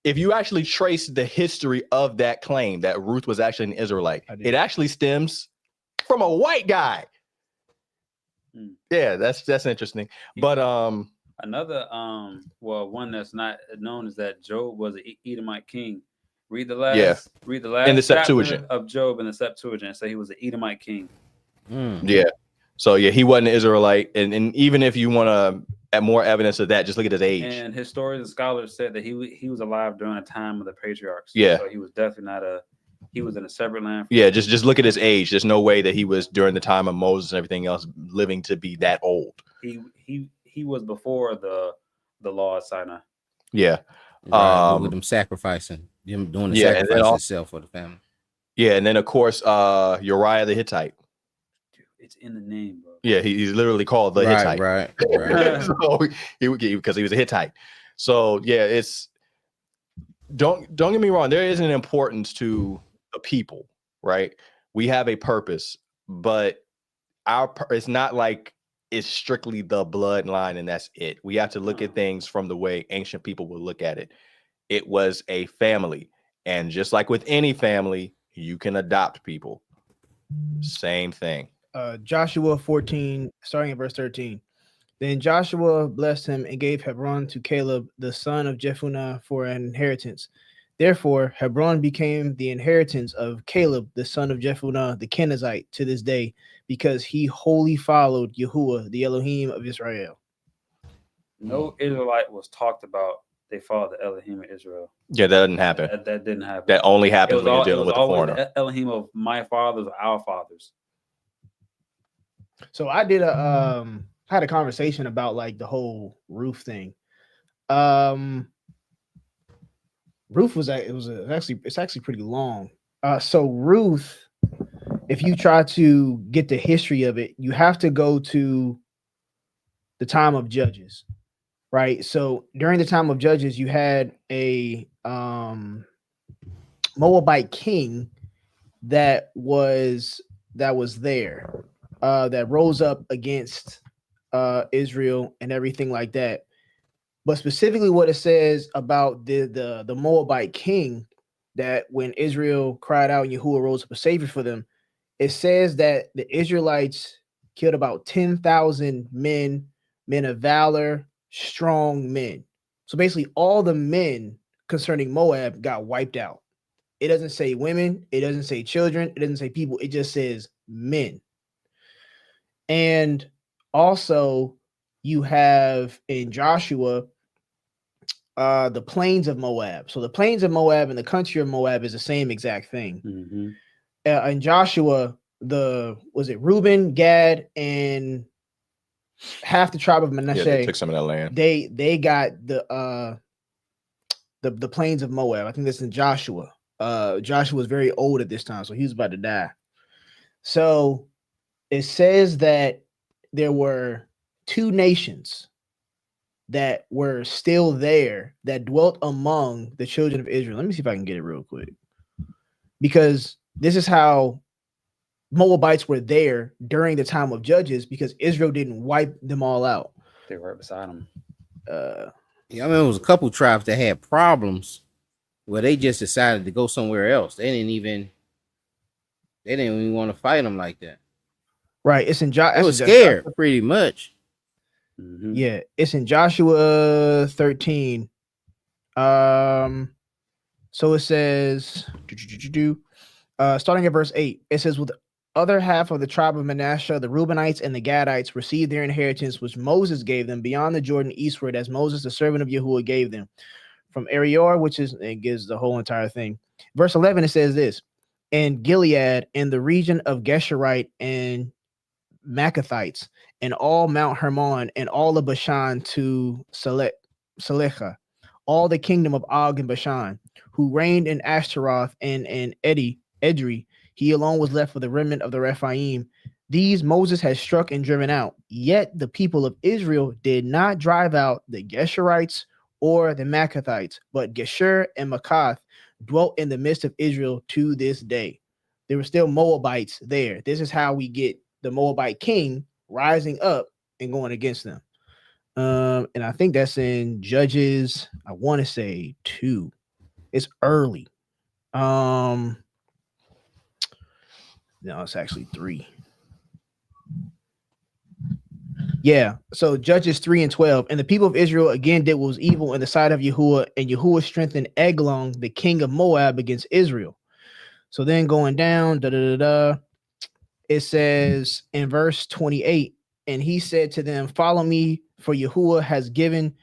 E: If you actually trace the history of that claim that Ruth was actually an Israelite, it actually stems from a white guy. Yeah, that's interesting. But
C: another one that's not known is that Job was an Edomite king. Read the last
E: in the Septuagint
C: of Job in the Septuagint. Say he was an Edomite king.
E: Yeah. So yeah, he wasn't an Israelite, and even if you want to add more evidence of that, just look at his age.
C: And historians and scholars said that he was alive during the time of the patriarchs.
E: Yeah.
C: So he was definitely not he was in a separate land.
E: Yeah, just look at his age. There's no way that he was during the time of Moses and everything else living to be that old.
C: He was before the law of Sinai.
E: Yeah.
A: Right, with them sacrificing, him doing the sacrifice itself for the family.
E: Yeah, and then of course Uriah the Hittite.
C: Dude, it's in the name, bro.
E: Yeah, he's literally called the Hittite. Right. So because he was a Hittite. So yeah, it's don't get me wrong, there is an importance to the people, right? We have a purpose, but it's not like it's strictly the bloodline and that's it. We have to look at things from the way ancient people would look at it. It was a family, and just like with any family, you can adopt people. Same thing.
D: Joshua 14, starting at verse 13. Then Joshua blessed him and gave Hebron to Caleb, the son of Jephunneh, for an inheritance. Therefore, Hebron became the inheritance of Caleb, the son of Jephunneh, the Kenizzite, to this day, because he wholly followed Yahuwah, the Elohim of Israel.
C: No Israelite was talked about. They followed the Elohim of Israel.
E: Yeah, that didn't happen.
C: That didn't happen.
E: That only happens when you're dealing with a foreigner.
C: The Elohim of my fathers or our fathers.
D: So I did had a conversation about like the whole Ruth thing. Ruth it's actually pretty long. So Ruth, if you try to get the history of it, you have to go to the time of Judges, right? So during the time of Judges, you had a Moabite king that was there, that rose up against Israel and everything like that. But specifically what it says about the Moabite king, that when Israel cried out and Yahuwah rose up a savior for them, it says that the Israelites killed about 10,000 men of valor, strong men. So basically all the men concerning Moab got wiped out. It doesn't say women, it doesn't say children, it doesn't say people, it just says men. And also you have in Joshua, the plains of Moab. So the plains of Moab and the country of Moab is the same exact thing.
C: Mm-hmm.
D: And Joshua, was it Reuben, Gad, and half the tribe of Manasseh?
E: Yeah, they took some of that land.
D: They got the plains of Moab. I think that's in Joshua. Joshua was very old at this time, so he was about to die. So it says that there were two nations that were still there that dwelt among the children of Israel. Let me see if I can get it real quick, because this is how Moabites were there during the time of Judges, because Israel didn't wipe them all out.
C: They were right beside them.
A: Yeah, I mean, it was a couple tribes that had problems where they just decided to go somewhere else. They didn't even want to fight them like that.
D: Right. It's in Joshua.
A: I was scared, pretty much.
C: Mm-hmm.
D: Yeah, it's in Joshua 13. So it says, starting at verse 8, it says, with the other half of the tribe of Manasseh, the Reubenites and the Gadites received their inheritance, which Moses gave them beyond the Jordan eastward, as Moses, the servant of Yahuwah, gave them. From Arior, which is, it gives the whole entire thing. Verse 11, it says this, and Gilead and the region of Gesherite and Maccathites, and all Mount Hermon, and all of Bashan to Selecha, all the kingdom of Og and Bashan, who reigned in Ashtaroth and Edrei. He alone was left for the remnant of the Rephaim. These Moses had struck and driven out. Yet the people of Israel did not drive out the Geshurites or the Maccathites, but Gesher and Maccath dwelt in the midst of Israel to this day. There were still Moabites there. This is how we get the Moabite king rising up and going against them. And I think that's in Judges, I want to say 2. It's early. No, it's actually 3. Yeah, so Judges 3 and 12. And the people of Israel again did what was evil in the sight of Yahuwah, and Yahuwah strengthened Eglon, the king of Moab, against Israel. So then going down, it says in verse 28, and he said to them, follow me, for Yahuwah has given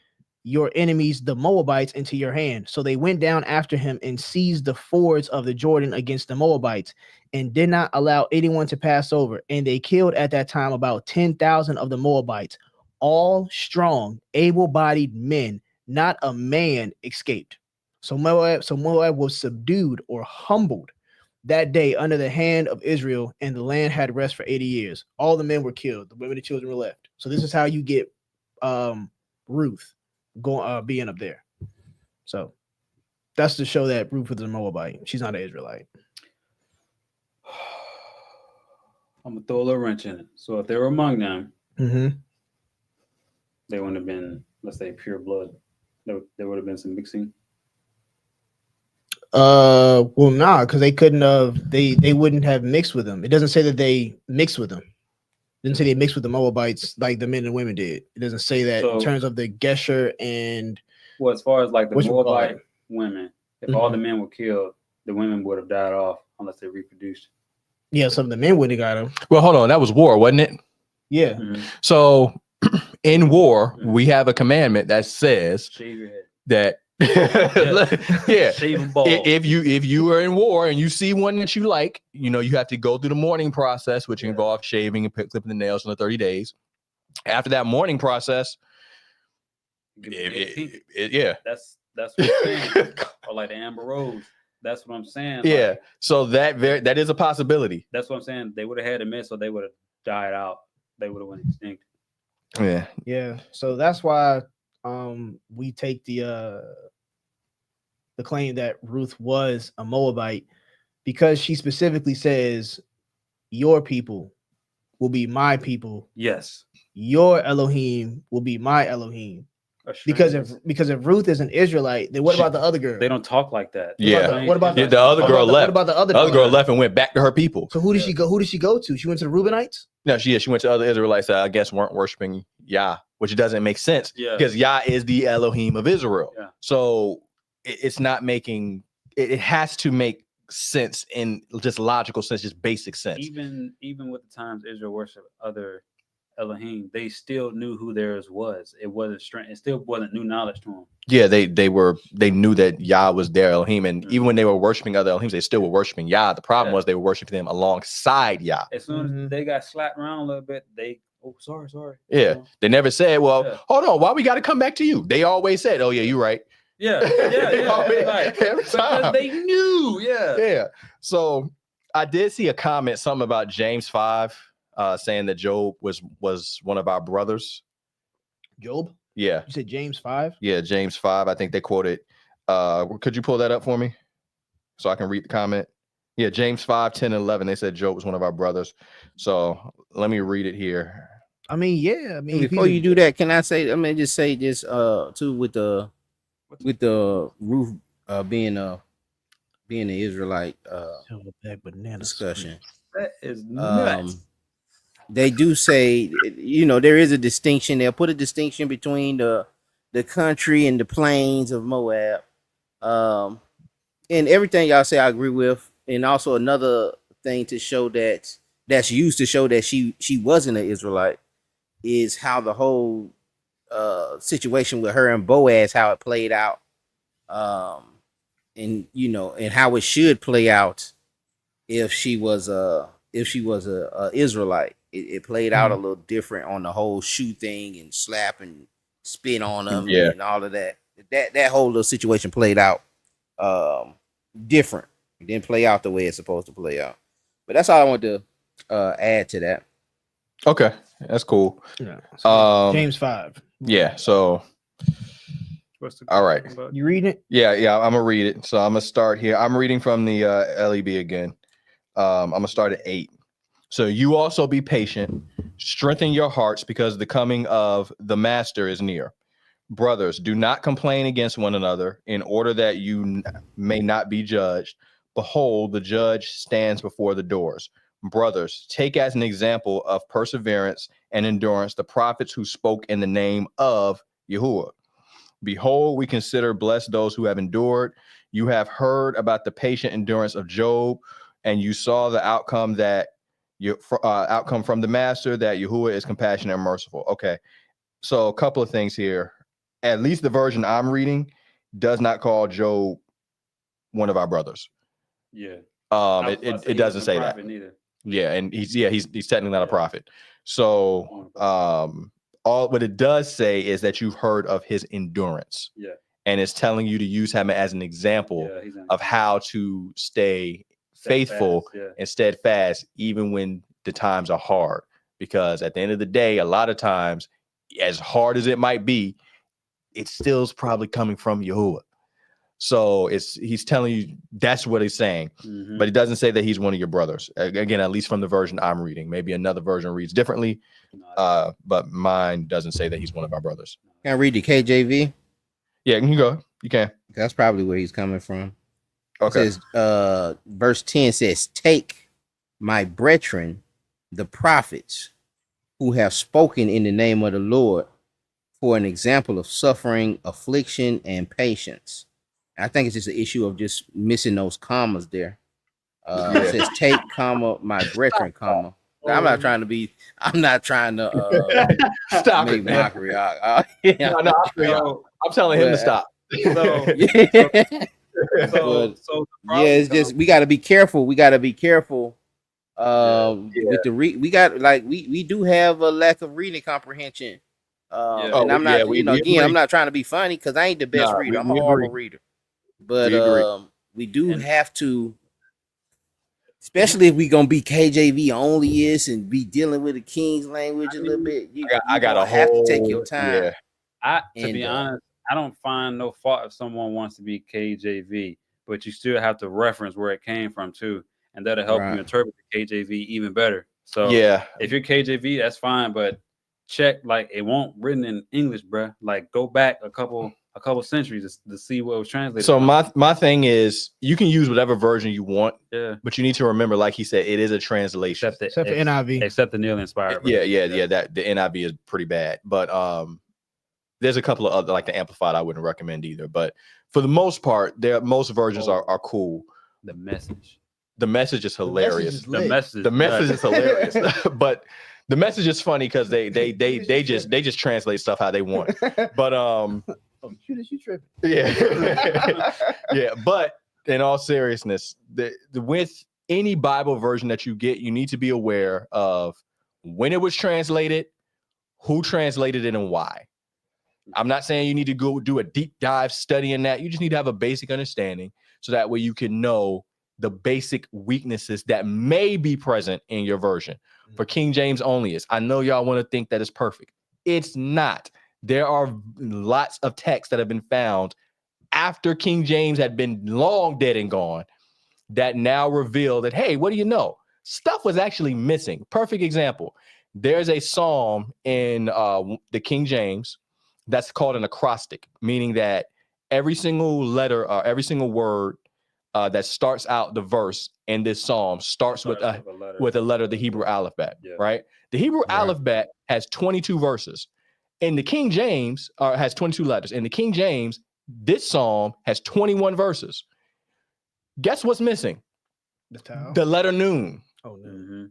D: your enemies, the Moabites, into your hand. So they went down after him and seized the fords of the Jordan against the Moabites, and did not allow anyone to pass over. And they killed at that time about 10,000 of the Moabites, all strong, able-bodied men. Not a man escaped. So Moab was subdued or humbled that day under the hand of Israel, and the land had rest for 80 years. All the men were killed. The women and children were left. So this is how you get Ruth going being up there. So that's to show that Ruth was a Moabite. She's not an Israelite.
C: I'm gonna throw a little wrench in it. So if they were among them,
D: Mm-hmm.
C: they wouldn't have been, let's say, pure blood. There would have been some mixing.
D: Well, nah, because they couldn't have. They wouldn't have mixed with them. It doesn't say that they mixed with them. It doesn't say they mixed with the Moabites like the men and women did. It doesn't say that in terms of the Gesher and.
C: Well, as far as like the Moabite women, if all the men were killed, the women would have died off unless they reproduced.
D: Yeah, some of the men wouldn't have got them.
E: Well, hold on, that was war, wasn't it?
D: Yeah.
C: Mm-hmm.
E: So in war, we have a commandment that says
C: shave your head.
E: That yeah,
C: shave them bald.
E: If you are in war and you see one that you like, you know, you have to go through the mourning process, which involves shaving and clipping the nails in the 30 days. After that mourning process, yeah,
C: that's what I'm saying. Or like the Amber Rose. That's what I'm saying.
E: Yeah,
C: like,
E: so that is a possibility.
C: That's what I'm saying. They would have had a miss, so they would have died out. They would have went extinct.
D: Yeah. So that's why we take the claim that Ruth was a Moabite, because she specifically says your people will be my people.
C: Yes.
D: Your Elohim will be my Elohim. Because if Ruth is an Israelite, then what about the other girl?
C: They don't talk like that.
E: What about the other girl left?
D: What about the other
E: girl left and went back to her people?
D: So who did she go? Who did she go to? She went to the Reubenites?
E: No, she went to other Israelites that I guess weren't worshiping Yah, which doesn't make sense because Yah is the Elohim of Israel. Yeah. So it's not making it has to make sense in just logical sense, just basic sense.
C: Even with the times Israel worshiped other Elohim, they still knew who theirs was. It wasn't strength. It still wasn't new knowledge to them.
E: Yeah, they knew that Yah was their Elohim, and even when they were worshiping other Elohims, they still were worshiping Yah. The problem was they were worshiping them alongside Yah.
C: As soon as they got slapped around a little bit, sorry.
E: Yeah, they never said, "Well, hold on, why we got to come back to you?" They always said, "Oh yeah, you're right."
C: Yeah.
E: Right. Every time.
C: Because they knew.
E: Yeah. So I did see a comment, something about James 5, saying that Job was one of our brothers.
D: Job?
E: Yeah.
D: You said James 5?
E: Yeah, James 5. I think they quoted. Could you pull that up for me so I can read the comment? Yeah, James 5, 10, and 11. They said Job was one of our brothers. So let me read it here.
D: I mean, yeah. I mean,
A: before you do that, can I say? I mean, just say this too with the roof being an Israelite discussion.
C: That is nuts.
A: They do say, there is a distinction. They'll put a distinction between the country and the plains of Moab. And everything y'all say I agree with. And also another thing to show that's used to show that she wasn't an Israelite is how the whole situation with her and Boaz, how it played out. And how it should play out if she was a Israelite. It played out a little different on the whole shoe thing and slap and spit on them and all of that. That whole little situation played out different. It didn't play out the way it's supposed to play out. But that's all I want to add to that.
E: Okay, that's cool.
D: Yeah. So James 5.
E: Yeah. So. All right.
D: You reading it?
E: Yeah. I'm gonna read it. So I'm gonna start here. I'm reading from the LEB again. I'm gonna start at 8. So you also be patient, strengthen your hearts, because the coming of the master is near. Brothers, do not complain against one another, in order that you may not be judged. Behold, the judge stands before the doors. Brothers, take as an example of perseverance and endurance the prophets who spoke in the name of Yahuwah. Behold, we consider blessed those who have endured. You have heard about the patient endurance of Job, and you saw the outcome from the master, that Yahuwah is compassionate and merciful. Okay, so a couple of things here. At least the version I'm reading does not call Job one of our brothers.
C: Yeah.
E: It doesn't say that.
C: Neither.
E: Yeah, and he's technically not a prophet. So all what it does say is that you've heard of his endurance.
C: Yeah.
E: And it's telling you to use him as an example of how to stay faithful and steadfast, even when the times are hard. Because at the end of the day, a lot of times, as hard as it might be, it still is probably coming from Yahuwah. So he's telling you that's what he's saying, but it doesn't say that he's one of your brothers. Again, at least from the version I'm reading. Maybe another version reads differently, but mine doesn't say that he's one of our brothers.
A: Can I read the KJV?
E: Yeah, you can go. You can.
A: That's probably where he's coming from.
E: Okay.
A: It says, verse 10 says, "Take my brethren, the prophets, who have spoken in the name of the Lord, for an example of suffering, affliction, and patience." I think it's just an issue of just missing those commas there. It says, "Take, comma, my brethren, comma." I'm not trying to
E: stop
A: make
E: it,
A: mockery.
E: No, I'm telling him to stop.
A: It's just we got to be careful. We got to be careful. With the we do have a lack of reading comprehension. And I'm not, I'm not trying to be funny because I ain't the best reader. I'm a horrible reader. But we do have to, especially if we gonna be KJV only and be dealing with the King's language a little bit.
E: I gotta
A: have to take your time.
C: To be honest, I don't find no fault if someone wants to be KJV, but you still have to reference where it came from too, and that'll help you interpret the KJV even better. So if you're KJV, that's fine, but check it won't written in English, bruh. Go back a couple centuries to see what was translated.
E: So my thing is, you can use whatever version you want, but you need to remember, like he said, it is a translation.
D: Except the NIV.
C: Except the Neil inspired.
E: Yeah. That the NIV is pretty bad, but there's a couple of other, like the Amplified, I wouldn't recommend either. But for the most part, most versions are cool.
C: The message
E: is hilarious.
C: The message
E: is hilarious. But The message is funny because they just translate stuff how they want. But
D: You tripping?
E: Yeah. Yeah. But in all seriousness, with any Bible version that you get, you need to be aware of when it was translated, who translated it, and why. I'm not saying you need to go do a deep dive study in that. You just need to have a basic understanding so that way you can know the basic weaknesses that may be present in your version. For King James only is. I know y'all want to think that it's perfect. It's not. There are lots of texts that have been found after King James had been long dead and gone that now reveal that, hey, what do you know? Stuff was actually missing. Perfect example. There's a psalm in the King James that's called an acrostic, meaning that every single letter or every single word that starts out the verse in this psalm starts with a letter of the Hebrew alphabet, right? The Hebrew alphabet has 22 verses. In the King James, has 22 letters. In the King James, this psalm has 21 verses. Guess what's missing? The letter Nun.
D: Oh, no.
C: Mm-hmm.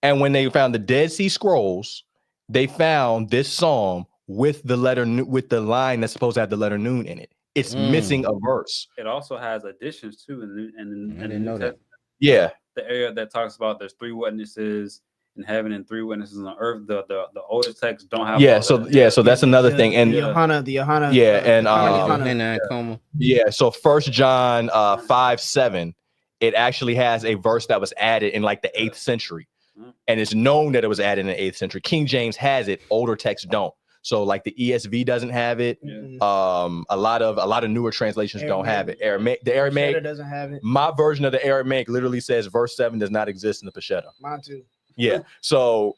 E: And when they found the Dead Sea Scrolls, they found this psalm with the letter, with the line that's supposed to have the letter Nun in it. It's missing a verse.
C: It also has additions too, and
A: I didn't know that.
E: Yeah,
C: the area that talks about there's 3 witnesses in heaven and 3 witnesses on earth. The older texts don't have.
E: Yeah, so that's another thing. And
D: the Yohana,
E: yeah, and
A: yeah.
E: So 1 John 5:7, it actually has a verse that was added in like the 8th century, and it's known that it was added in the 8th century. King James has it, older texts don't. So like the ESV doesn't have it. A lot of newer translations don't have it. The Aramaic
D: doesn't have it.
E: My version of the Aramaic literally says verse 7 does not exist in the Peshitta.
D: Mine too.
E: Yeah. So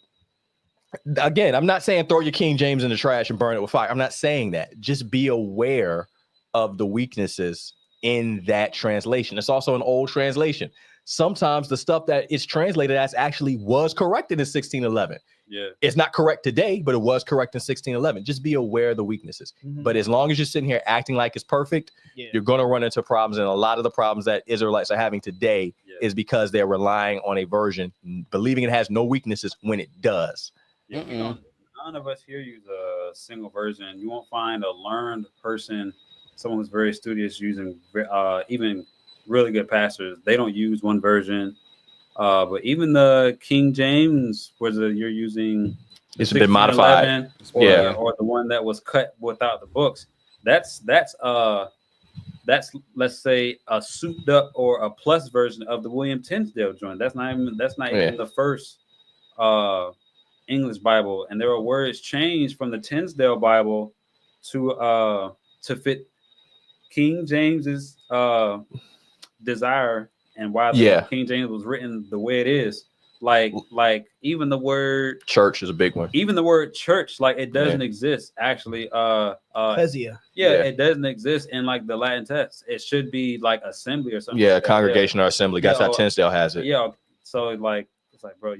E: again, I'm not saying throw your King James in the trash and burn it with fire. I'm not saying that. Just be aware of the weaknesses in that translation. It's also an old translation. Sometimes the stuff that it's translated as actually was corrected in 1611.
C: Yeah,
E: it's not correct today, but it was correct in 1611. Just be aware of the weaknesses. But as long as you're sitting here acting like it's perfect, you're going to run into problems. And a lot of the problems that Israelites are having today is because they're relying on a version, believing it has no weaknesses when it does.
C: Yeah, none of us here use a single version. You won't find a learned person, someone who's very studious, using even really good pastors. They don't use one version. But even the King James, whether you're using
E: it's been modified,
C: or the one that was cut without the books, that's let's say a souped up or a plus version of the William Tyndale joint. That's not even the first English Bible, and there are words changed from the Tyndale Bible to fit King James's desire and why King James was written the way it is. Like even the word
E: church is a big one.
C: Even the word church, like it doesn't exist actually.
D: Ecclesia.
C: It doesn't exist in like the Latin text. It should be like assembly or something.
E: Yeah,
C: like
E: congregation or assembly. That's how Tyndale has it.
C: Yeah. So like it's like, bro,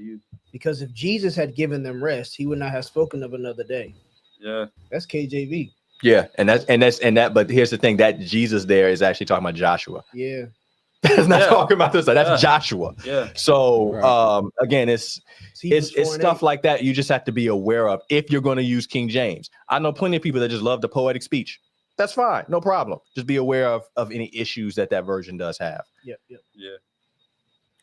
D: because if Jesus had given them rest, he would not have spoken of another day.
C: Yeah.
D: That's KJV.
E: Yeah, and that. But here's the thing: that Jesus there is actually talking about Joshua.
D: Yeah.
E: That's not talking about this. That's Joshua.
C: Yeah.
E: So again, it's stuff like that you just have to be aware of if you're going to use King James. I know plenty of people that just love the poetic speech. That's fine, no problem. Just be aware of any issues that version does have.
D: Yeah.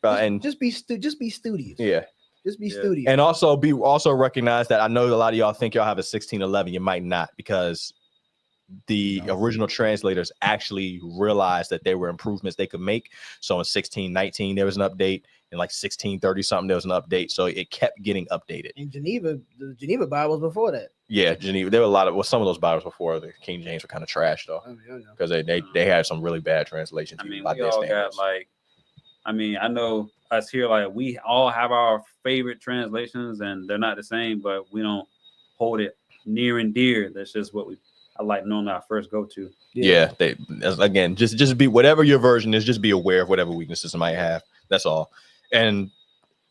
E: And
D: just be studious.
E: Yeah.
D: Just be studious.
E: And also recognize that I know a lot of y'all think y'all have a 1611. You might not, because the original translators actually realized that there were improvements they could make. So in 1619 there was an update, in like 1630 something there was an update, so it kept getting updated.
D: In Geneva, the Geneva Bibles before that.
E: Yeah, Geneva. There were some of those Bibles before the King James were kind of trash though, because they had some really bad translations.
C: I mean, we all got I know us here, like we all have our favorite translations, and they're not the same, but we don't hold it near and dear. That's just what I like normally I first go to.
E: Yeah, again, just be whatever your version is, just be aware of whatever weaknesses it might have. That's all. And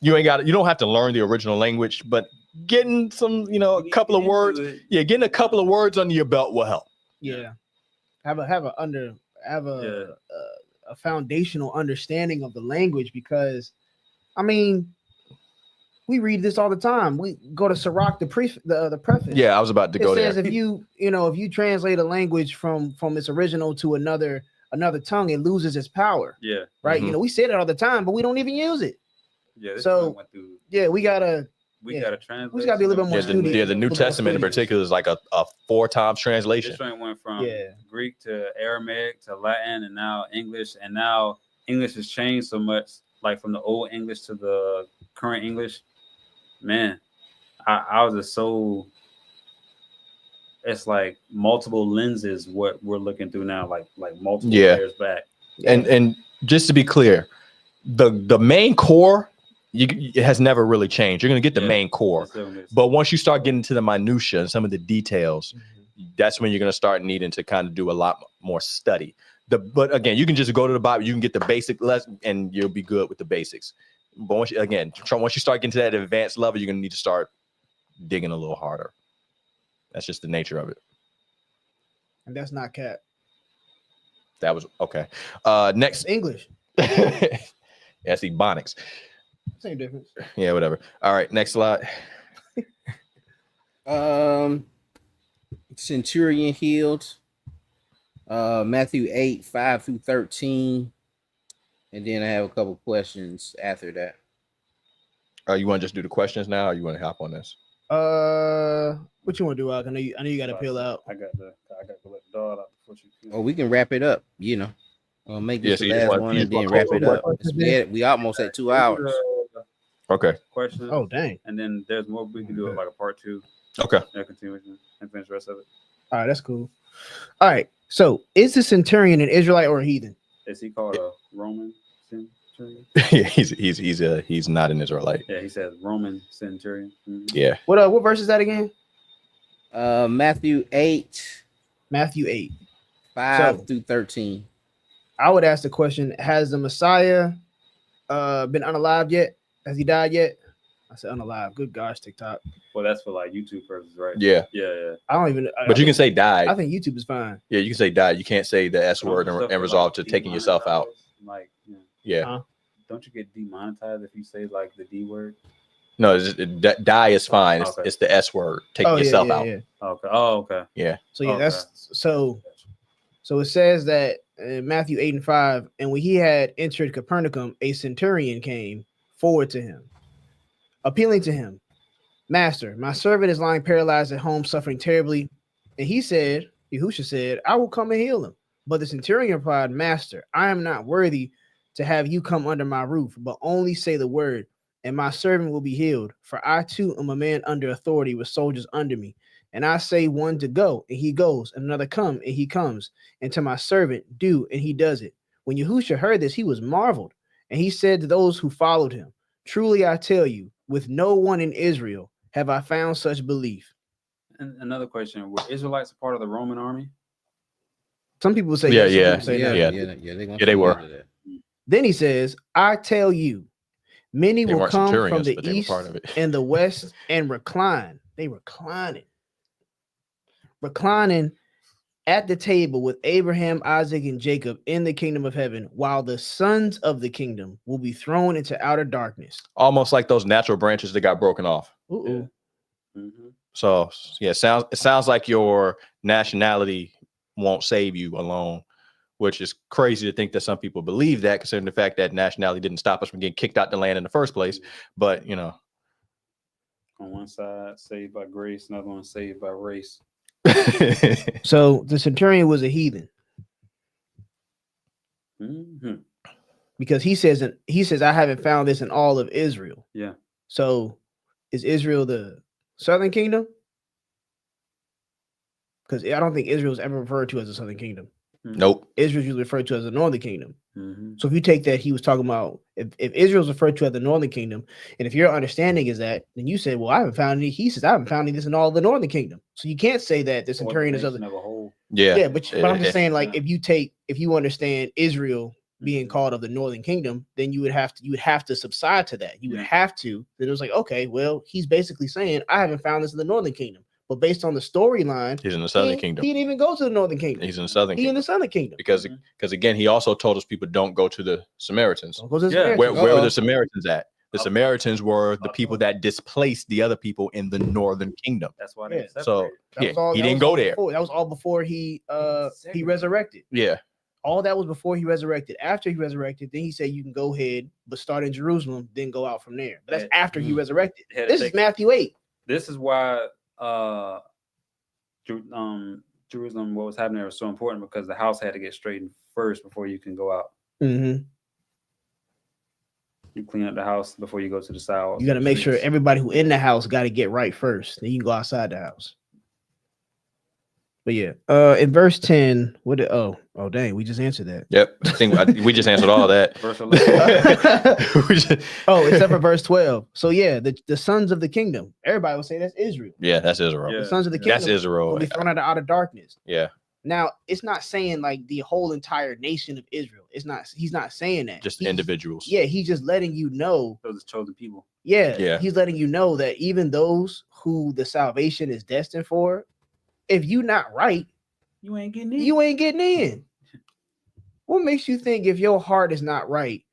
E: you don't have to learn the original language, but getting some, a couple of words. Yeah, getting a couple of words under your belt will help.
D: Yeah. Have a foundational understanding of the language, because I mean, We read this all the time. We go to Sirach, the preface.
E: Yeah, I was about to go there.
D: It says if you translate a language from its original to another tongue, it loses its power.
C: Yeah.
D: Right.
E: Mhm.
D: We say that all the time, but we don't even use it.
C: Yeah.
D: So we gotta
C: translate.
D: we just gotta be a little bit more studious.
E: The New Testament in particular is like a 4 times translation.
C: This joint went from Greek to Aramaic to Latin, and now English, and now English has changed so much, like from the old English to the current English. Man, I was just so. It's like multiple lenses what we're looking through now, like multiple layers back.
E: And just to be clear, the main core it has never really changed. You're gonna get the main core, but once you start getting to the minutia and some of the details, that's when you're gonna start needing to kind of do a lot more study. But again, you can just go to the Bible, you can get the basic lesson, and you'll be good with the basics. But once you start getting to that advanced level, you're gonna need to start digging a little harder. That's just the nature of it.
D: And that's not cat.
E: That was okay. Next,
D: English.
E: That's Ebonics.
D: Same difference.
E: Yeah, whatever. All right, next slide.
A: Centurion healed. Matthew 8, 5 through 13. And then I have a couple questions after that.
E: You want to just do the questions now, or you want to hop on this?
D: What you want to do, Alk? I know you got to peel out.
C: I got to let the dog out before she.
A: Oh, we can wrap it up. Make this the
E: so
A: last one and then wrap it up. We almost at 2 hours.
E: Okay.
C: Question.
D: Oh, dang.
C: And then there's more. We can do it like a part 2.
E: Okay.
C: Continuation and finish the rest of it.
D: All right, that's cool. All right. So, is the centurion an Israelite or a heathen?
C: Is he called a Roman centurion?
E: Yeah, he's not an Israelite.
C: Yeah, he says Roman centurion. Mm-hmm.
E: Yeah.
D: What verse is that again?
A: Matthew 8.
D: Matthew 8.
A: 5 through 13.
D: I would ask the question: has the Messiah been unalived yet? Has he died yet? I said unalive. Good gosh, TikTok.
C: Well, that's for like YouTube purposes, right?
E: Yeah.
D: I don't even.
E: But you can say died.
D: I think YouTube is fine.
E: Yeah, you can say died. You can't say the S word and resolve to taking yourself out.
C: Like,
E: yeah.
D: Huh?
C: Don't you get demonetized if you say like the D word?
E: No, die is fine. It's the S word. Taking yourself out.
D: Yeah.
C: Okay. Oh, okay.
E: Yeah.
D: So that's so. So it says that in Matthew 8 and 5, and when he had entered Capernaum, a centurion came forward to him, appealing to him, "Master, my servant is lying paralyzed at home, suffering terribly." And Yahushua said, "I will come and heal him." But the centurion replied, "Master, I am not worthy to have you come under my roof, but only say the word, and my servant will be healed. For I too am a man under authority with soldiers under me. And I say one to go, and he goes, and another come, and he comes. And to my servant, do, and he does it." When Yahushua heard this, he was marveled. And he said to those who followed him, "Truly I tell you, with no one in Israel have I found such belief."
C: And another question: were Israelites a part of the Roman army?
D: Some people say
E: Yeah.
A: They
E: were.
D: Then he says, "I tell you, many
E: They
D: will
E: weren't
D: come from
E: centurions,
D: the
E: but they were
D: east
E: part of it.
D: and the west and recline." They reclining at the table with Abraham, Isaac, and Jacob in the kingdom of heaven, while the sons of the kingdom will be thrown into outer darkness.
E: Almost like those natural branches that got broken off.
D: Ooh.
C: Mm-hmm.
E: So yeah, it sounds like your nationality won't save you alone, which is crazy to think that some people believe that, considering the fact that nationality didn't stop us from getting kicked out the land in the first place. But
C: on one side saved by grace, another one saved by race.
D: So the centurion was a heathen.
C: Mm-hmm.
D: Because he says, "I haven't found this in all of Israel."
C: Yeah.
D: So is Israel the southern kingdom? Because I don't think Israel is ever referred to as the southern kingdom.
E: Nope.
D: Israel is usually referred to as the northern kingdom.
C: Mm-hmm.
D: So if you take that, he was talking about if Israel is referred to as the northern kingdom, and if your understanding is that, then you said, "Well, I haven't found any." He says, "I haven't found any this in all of the northern kingdom." So you can't say that the centurion is other.
E: Yeah.
D: But I'm just saying, like, if you understand Israel being called of the northern kingdom, then you would have to subside to that. You would have to. Then it was like, okay, well, he's basically saying, "I haven't found this in the northern kingdom." But based on the storyline,
E: he's in the southern kingdom.
D: He didn't even go to the northern kingdom.
E: He's in the southern kingdom.
D: He's in the southern kingdom.
E: Because again, he also told us people don't go to the Samaritans.
D: Go to the Samaritans.
E: Where were the Samaritans at? The Samaritans were the people that displaced the other people in the northern kingdom.
C: That's why they
E: So
C: separated.
E: he didn't go there.
D: That was all before he resurrected.
E: Yeah.
D: All that was before he resurrected. After he resurrected, then he said you can go ahead, but start in Jerusalem, then go out from there. But that's after he resurrected. This is Matthew 8.
C: This is why Jerusalem, what was happening there was so important, because the house had to get straightened first before you can go out.
D: Mm-hmm.
C: You clean up the house before you go to the south.
D: You got to make sure everybody who in the house got to get right first. Then you can go outside the house. But yeah, in verse 10, dang, we just answered that.
E: Yep. I think we just answered all that.
C: Verse 11.
D: Except for verse 12. So yeah, the sons of the kingdom. Everybody will say that's Israel.
E: Yeah, that's Israel.
C: Yeah.
D: The sons of the kingdom.
E: That's Israel.
D: Will be thrown out of darkness.
E: Yeah.
D: Now, it's not saying like the whole entire nation of Israel. It's not. He's not saying that.
E: Just individuals.
D: Yeah, he's just letting you know.
C: Those are chosen people.
D: Yeah. He's letting you know that even those who the salvation is destined for, if you not right,
C: you ain't getting in.
D: You ain't getting in. What makes you think if your heart is not right,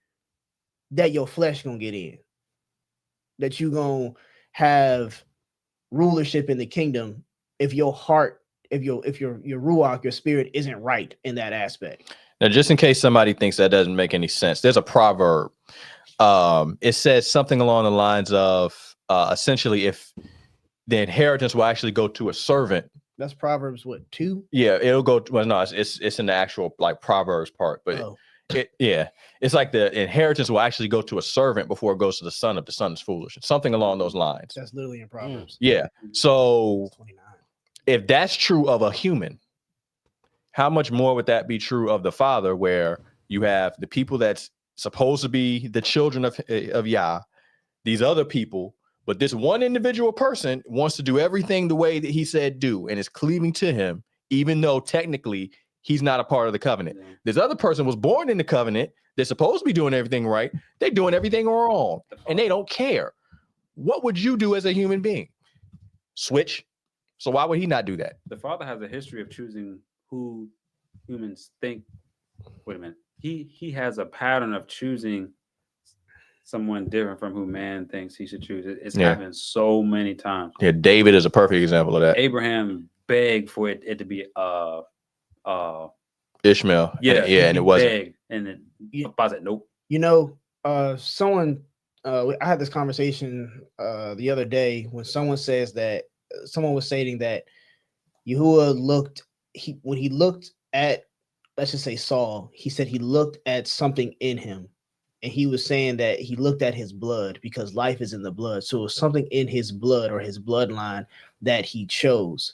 D: that your flesh gonna get in? That you gonna have rulership in the kingdom if your heart, if your ruach, your spirit isn't right in that aspect.
E: Now, just in case somebody thinks that doesn't make any sense, there's a proverb. It says something along the lines of essentially, if the inheritance will actually go to a servant.
D: That's Proverbs 2?
E: Yeah, it'll go. Well, no, it's in the actual like Proverbs part, but it's like the inheritance will actually go to a servant before it goes to the son. If the son is foolish, something along those lines.
D: That's literally in Proverbs.
E: Yeah. So if that's true of a human, how much more would that be true of the Father, where you have the people that's supposed to be the children of Yah, these other people, but this one individual person wants to do everything the way that he said do and is cleaving to him, even though technically he's not a part of the covenant. Yeah. This other person was born in the covenant. They're supposed to be doing everything right. They're doing everything wrong, and they don't care. What would you do as a human being? Switch. So why would he not do that?
C: The Father has a history of choosing who humans think. Wait a minute. He has a pattern of choosing someone different from who man thinks he should choose. It's happened so many times.
E: Yeah, David is a perfect example of that.
C: Abraham begged for it to be
E: Ishmael. And it wasn't.
C: And then I said nope.
D: You know, someone I had this conversation the other day when someone says that someone was saying that Yahuwah when he looked at, let's just say Saul, he said he looked at something in him. And he was saying that he looked at his blood because life is in the blood. So it was something in his blood or his bloodline that he chose.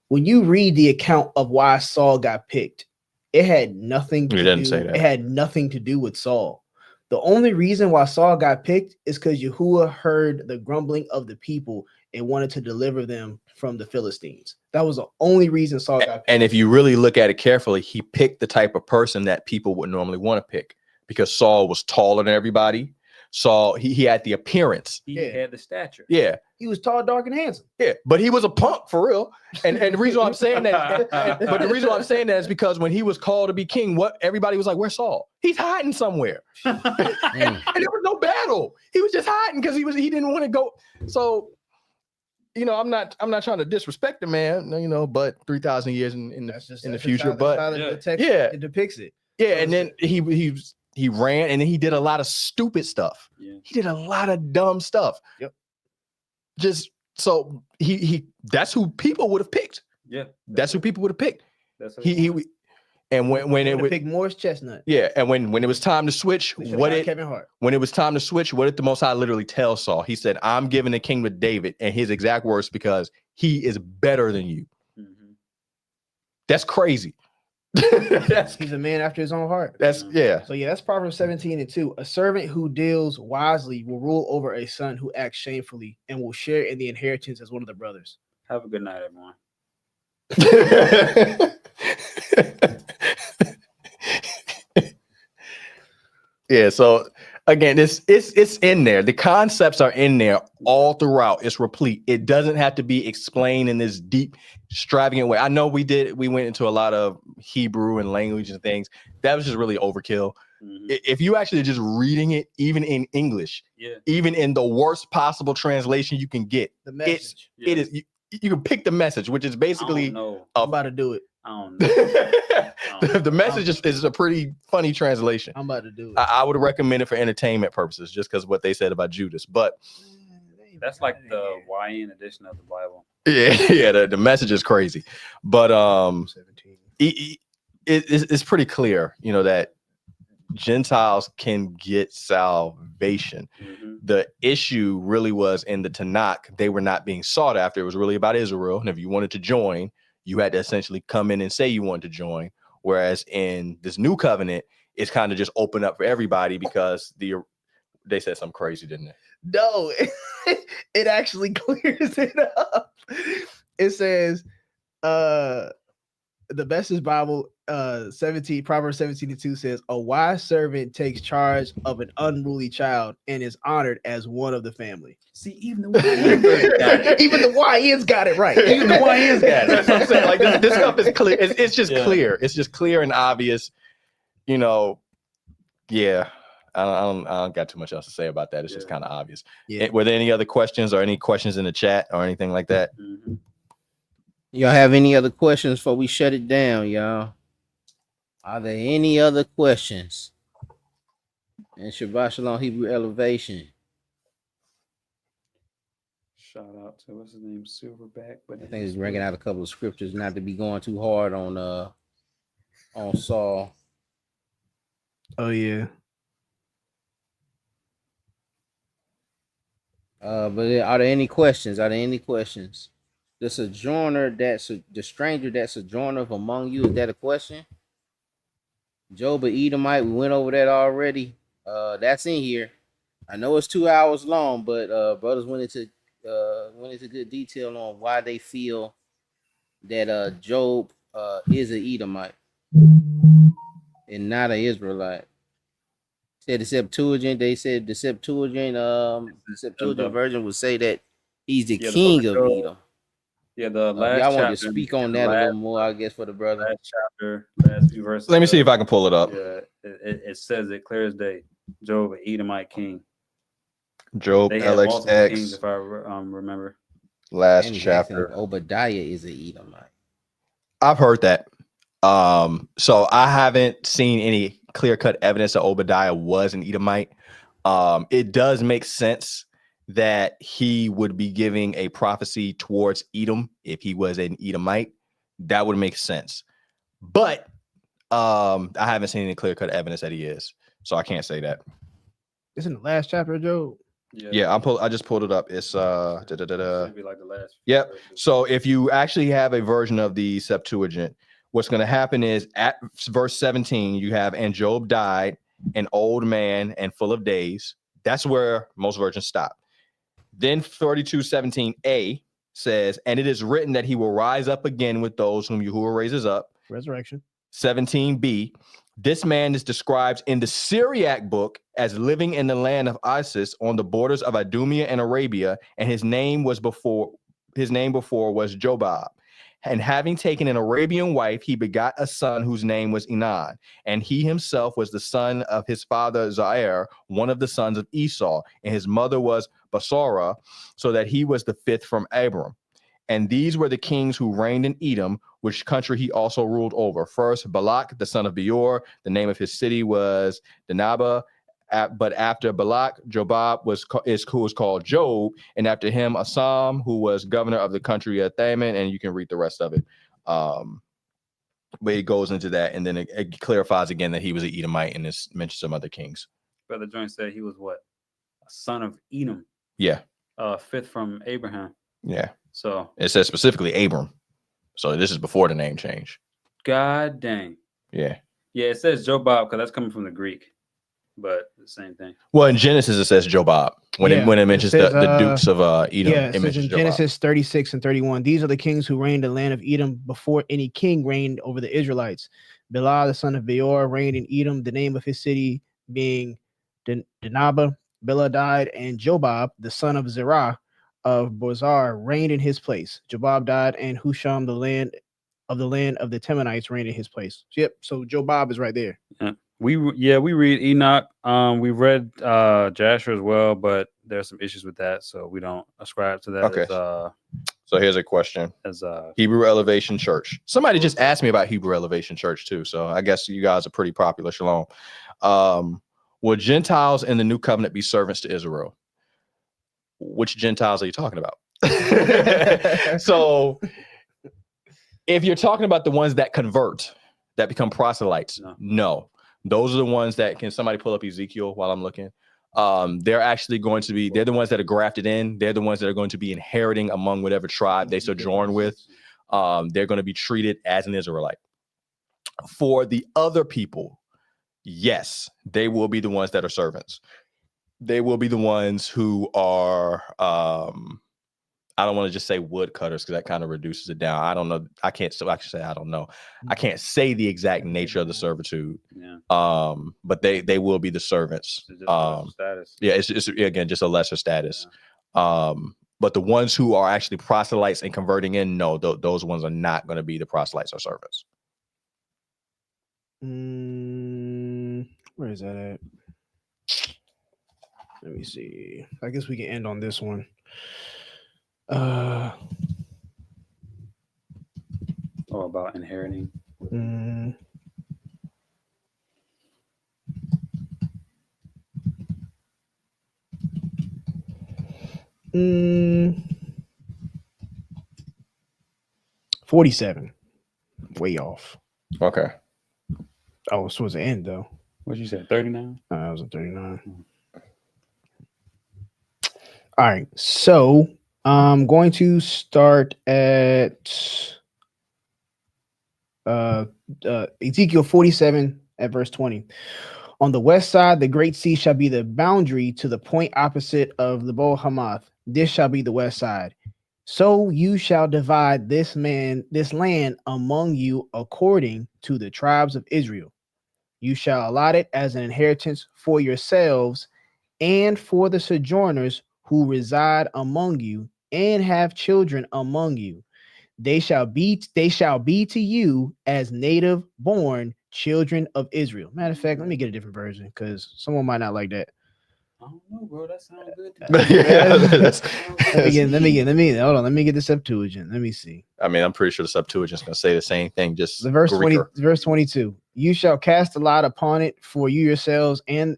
D: When you read the account of why Saul got picked, it had nothing to do. It had nothing to do with Saul. The only reason why Saul got picked is because Yahuwah heard the grumbling of the people and wanted to deliver them from the Philistines. That was the only reason Saul got picked.
E: And if you really look at it carefully, he picked the type of person that people would normally want to pick. Because Saul was taller than everybody. Saul, he had the appearance.
C: He had the stature.
E: Yeah.
D: He was tall, dark, and handsome.
E: Yeah, but he was a punk for real. And the reason why I'm saying that, is because when he was called to be king, everybody was like, where's Saul? He's hiding somewhere. And there was no battle. He was just hiding because he didn't want to go. So, I'm not trying to disrespect the man, but 3,000 years in the future.
D: It depicts it.
E: Yeah, and then he ran, and then he did a lot of stupid stuff. Yeah. He did a lot of dumb stuff.
D: Yep.
E: Just so that's who people would have picked.
C: Yeah.
E: That's who people would have picked.
C: That's
E: and when it would
D: pick Morris Chestnut.
E: Yeah, and when it was time to switch,
D: Kevin Hart.
E: When it was time to switch, what did the Most High literally tell Saul? He said, "I'm giving the kingdom to David," and his exact words, because he is better than you. Mm-hmm. That's crazy.
D: He's a man after his own heart.
E: So
D: that's Proverbs 17:2. A servant who deals wisely will rule over a son who acts shamefully and will share in the inheritance as one of the brothers.
C: Have a good night, everyone.
E: Yeah, so again, it's in there. The concepts are in there all throughout. It's replete. It doesn't have to be explained in this deep, extravagant way. I know we went into a lot of Hebrew and language and things. That was just really overkill. If you actually just reading it, even in English, even in the worst possible translation you can get,
D: the message.
E: It is you can pick the message, which is basically
D: I'm about to do it.
C: I don't know.
E: The message is a pretty funny translation.
D: I'm about to do it.
E: I would recommend it for entertainment purposes, just because of what they said about Judas. But
C: that's like the YN edition of the Bible.
E: Yeah, the message is crazy. But it's pretty clear, that Gentiles can get salvation. The issue really was in the Tanakh, they were not being sought after. It was really about Israel. And if you wanted to join, you had to essentially come in and say you wanted to join. Whereas in this new covenant, it's kind of just open up for everybody because they said something crazy, didn't they?
D: No, it actually clears it up. It says, the Message Bible, Proverbs 17:2 says, a wise servant takes charge of an unruly child and is honored as one of the family.
C: See, even the YNs got it.
D: Even the YNs got it right.
C: Even the YNs got it.
E: That's what I'm saying. Like this stuff is clear. It's just clear. It's just clear and obvious. Yeah. I don't got too much else to say about that. It's just kind of obvious. Yeah. Were there any other questions or any questions in the chat or anything like that?
A: Y'all have any other questions before we shut it down, y'all? Are there any other questions? And Shabbat Shalom Hebrew Elevation.
C: Shout out to what's his name, Silverback. But
A: I think he's bringing out a couple of scriptures, not to be going too hard on Saul.
D: Oh yeah.
A: But are there any questions? The sojourner the stranger that sojourneth among you, is that a question? Job and Edomite, we went over that already. That's in here. I know it's 2 hours long, but brothers went into good detail on why they feel that Job is an Edomite and not an Israelite. Said the Septuagint. They said the Septuagint version would say that he's the king of Edom.
C: Yeah, the last
A: y'all
C: chapter.
A: Want to speak on that a little more, I guess, for the brother.
C: Last chapter, last few verses.
E: Let me see if I can pull it up.
C: Yeah, it says it clear as day. Job, an Edomite king.
E: Job, LXX.
C: Kings, if I remember.
E: Last chapter.
A: Obadiah is an Edomite.
E: I've heard that. So I haven't seen any clear-cut evidence that Obadiah was an Edomite. It does make sense that he would be giving a prophecy towards Edom if he was an Edomite. That would make sense. But I haven't seen any clear-cut evidence that he is. So I can't say that.
D: It's in the last chapter, Joe.
E: Yeah, I just pulled it up. It's
C: Be like the last.
E: Yep. So if you actually have a version of the Septuagint, what's going to happen is at verse 17, you have, and Job died, an old man and full of days. That's where most versions stop. Then 32:17a says, and it is written that he will rise up again with those whom Yahuwah raises up.
D: Resurrection.
E: 17b, this man is described in the Syriac book as living in the land of Isis on the borders of Idumea and Arabia, and his name before was Jobab. And having taken an Arabian wife, he begot a son whose name was Enan. And he himself was the son of his father Zair, one of the sons of Esau. And his mother was Basora, so that he was the fifth from Abram. And these were the kings who reigned in Edom, which country he also ruled over. First, Balak, the son of Beor. The name of his city was Dinaba. But after Balak, Jobab who was called Job, and after him Asam, who was governor of the country of Thaman, and you can read the rest of it. But it goes into that, and then it clarifies again that he was an Edomite, and this mentions some other kings.
C: Brother Joint said he was what? A son of Edom.
E: Yeah.
C: Fifth from Abraham.
E: Yeah.
C: So
E: it says specifically Abram. So this is before the name change.
C: God dang.
E: Yeah.
C: Yeah, it says Jobab because that's coming from the Greek. But the same thing.
E: Well, in Genesis it says Jobab when it mentions the dukes of Edom.
D: Yeah, it says in Genesis 36 and 31. These are the kings who reigned in the land of Edom before any king reigned over the Israelites. Bela, the son of Beor, reigned in Edom. The name of his city being Dinaba. Bela died, and Jobab, the son of Zerah of Bozar, reigned in his place. Jobab died, and Husham, the land of the Temanites, reigned in his place. Yep. So Jobab is right there.
C: Yeah. We read Enoch. We read Jasher as well, but there's some issues with that, so we don't ascribe to that.
E: Okay. So here's a question.
C: As
E: Hebrew Elevation Church. Somebody just asked me about Hebrew Elevation Church too, so I guess you guys are pretty popular. Shalom. Will Gentiles in the new covenant be servants to Israel? Which Gentiles are you talking about? So if you're talking about the ones that convert, that become proselytes, no. Those are the ones that, can somebody pull up Ezekiel while I'm looking? They're actually going to be, they're the ones that are grafted in. They're the ones that are going to be inheriting among whatever tribe they sojourn with. They're going to be treated as an Israelite. For the other people, yes, they will be the ones that are servants. They will be the ones who are, I don't want to just say woodcutters because that kind of reduces it down. I don't know. I can't still actually say I don't know. I can't say the exact nature of the servitude.
C: Yeah.
E: But they will be the servants.
C: Status.
E: Yeah, it's again just a lesser status. Yeah. But the ones who are actually proselytes and converting in, no, those ones are not going to be the proselytes or servants.
D: Where is that at? Let me see. I guess we can end on this one.
C: About inheriting.
D: 47. Way off.
E: Okay.
D: Oh, it's towards the end though.
C: What'd you say? 39?
D: I was at 39. All right. So I'm going to start at Ezekiel 47 at verse 20. On the west side, the great sea shall be the boundary to the point opposite of the Bo Hamath. This shall be the west side. So you shall divide this land among you according to the tribes of Israel. You shall allot it as an inheritance for yourselves and for the sojourners who reside among you and have children among you. They shall be to you as native born children of Israel. Matter of fact, let me get a different version because someone might not like that.
C: I don't know, bro. That sounds good.
D: Let me get the Septuagint. Let me see.
E: I mean, I'm pretty sure the Septuagint is going to say the same thing. Just
D: the verse 20, verse 22. You shall cast a lot upon it for you yourselves, and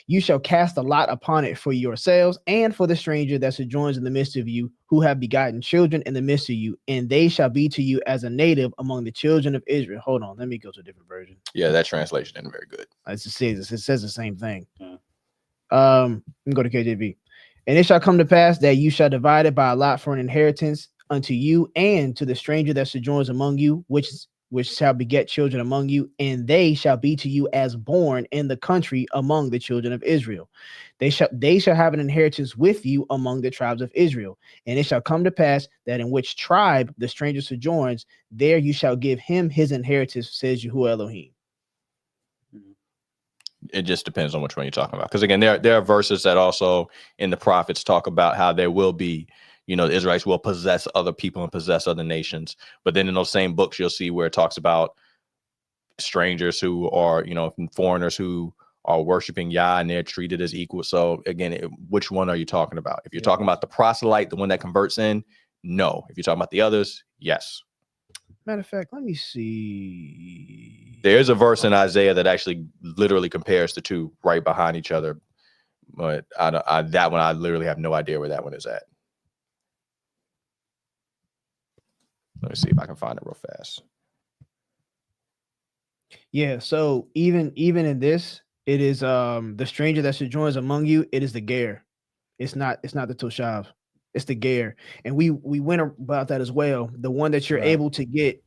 D: you shall cast a lot upon it for yourselves and for the stranger that sojourns in the midst of you, who have begotten children in the midst of you, and they shall be to you as a native among the children of Israel. Hold on, let me go to a different version.
E: Yeah, that translation isn't very good.
D: It says the same thing. Let me go to KJV. And it shall come to pass that you shall divide it by a lot for an inheritance unto you and to the stranger that sojourns among you, which shall beget children among you, and they shall be to you as born in the country among the children of Israel. They shall have an inheritance with you among the tribes of Israel. And it shall come to pass that in which tribe the stranger sojourns, there you shall give him his inheritance, says Yahuwah Elohim.
E: It just depends on which one you're talking about. Because again, there are verses that also in the prophets talk about how there will be, the Israelites will possess other people and possess other nations. But then in those same books, you'll see where it talks about strangers who are, foreigners who are worshiping Yah and they're treated as equal. So again, which one are you talking about? If you're talking about the proselyte, the one that converts in, no. If you're talking about the others, yes.
D: Matter of fact, let me see.
E: There's a verse in Isaiah that actually literally compares the two right behind each other. But that one, I literally have no idea where that one is at. Let me see if I can find it real fast.
D: Yeah, so even in this, it is the stranger that sojourns among you, it is the ger. It's not the toshav. It's the ger. And we went about that as well. The one that you're able to get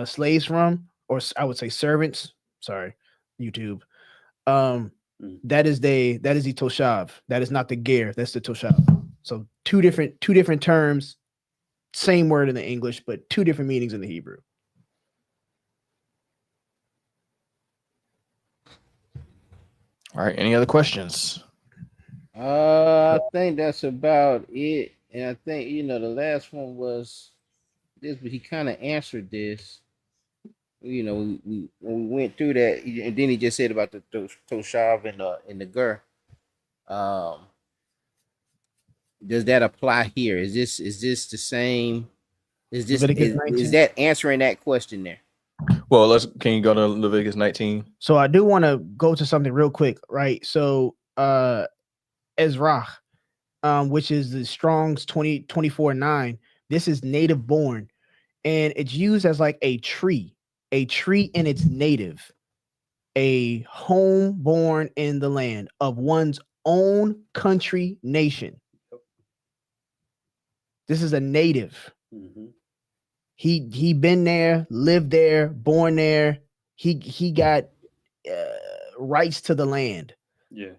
D: slaves from, or I would say servants. Sorry, YouTube. That is the toshav. That is not the ger. That's the toshav. So two different terms, same word in the English, but two different meanings in the Hebrew.
E: All right. Any other questions?
A: I think that's about it. And I think, the last one was this, but he kind of answered this. you know, when we went through that, and then he just said about the Toshav and the Gur. Does that apply here? Is this the same? Is that answering that question there?
E: Well, can you go to Leviticus 19?
D: So I do want to go to something real quick, right? So Ezra, which is the Strong's 24:9. This is native born, and it's used as like a tree in its native, a home born in the land of one's own country nation. This is a native.
C: Mm-hmm.
D: He been there, lived there, born there. He got rights to the land.
C: Yeah.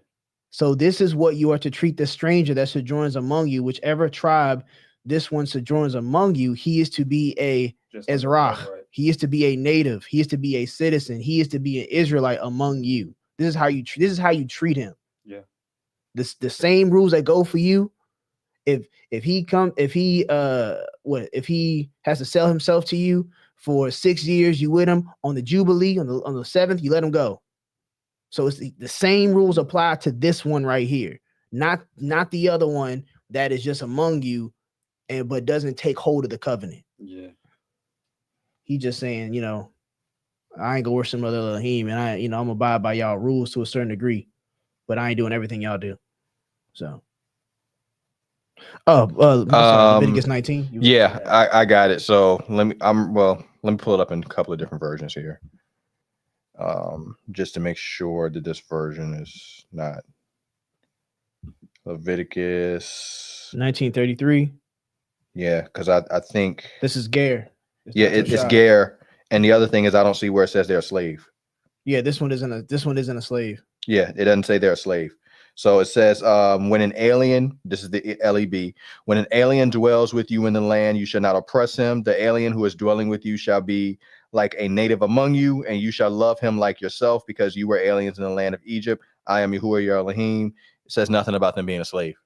D: So this is what you are to treat the stranger that sojourns among you, whichever tribe this one sojourns among you. He is to be a Ezrach. Right. He is to be a native. He is to be a citizen. He is to be an Israelite among you. This is how you treat him.
C: Yeah.
D: The same rules that go for you. If he has to sell himself to you for 6 years, you with him on the Jubilee on the 7th, you let him go. So it's the same rules apply to this one right here, not the other one that is just among you, but doesn't take hold of the covenant.
C: Yeah,
D: he just saying, I ain't gonna worship some other Elohim, and I'm gonna abide by y'all rules to a certain degree, but I ain't doing everything y'all do. So, Leviticus 19.
E: Yeah, I got it. So let me pull it up in a couple of different versions here. Just to make sure that this version is not Leviticus
D: 1933.
E: Yeah, because I think
D: this is Ger.
E: It's Ger, and the other thing is I don't see where it says they're a slave.
D: Yeah, this one isn't a slave.
E: Yeah, it doesn't say they're a slave. So it says, when an alien, this is the LEB, when an alien dwells with you in the land, you shall not oppress him. The alien who is dwelling with you shall be like a native among you, and you shall love him like yourself, because you were aliens in the land of Egypt. I am Yahuwah your Elohim. It says nothing about them being a slave.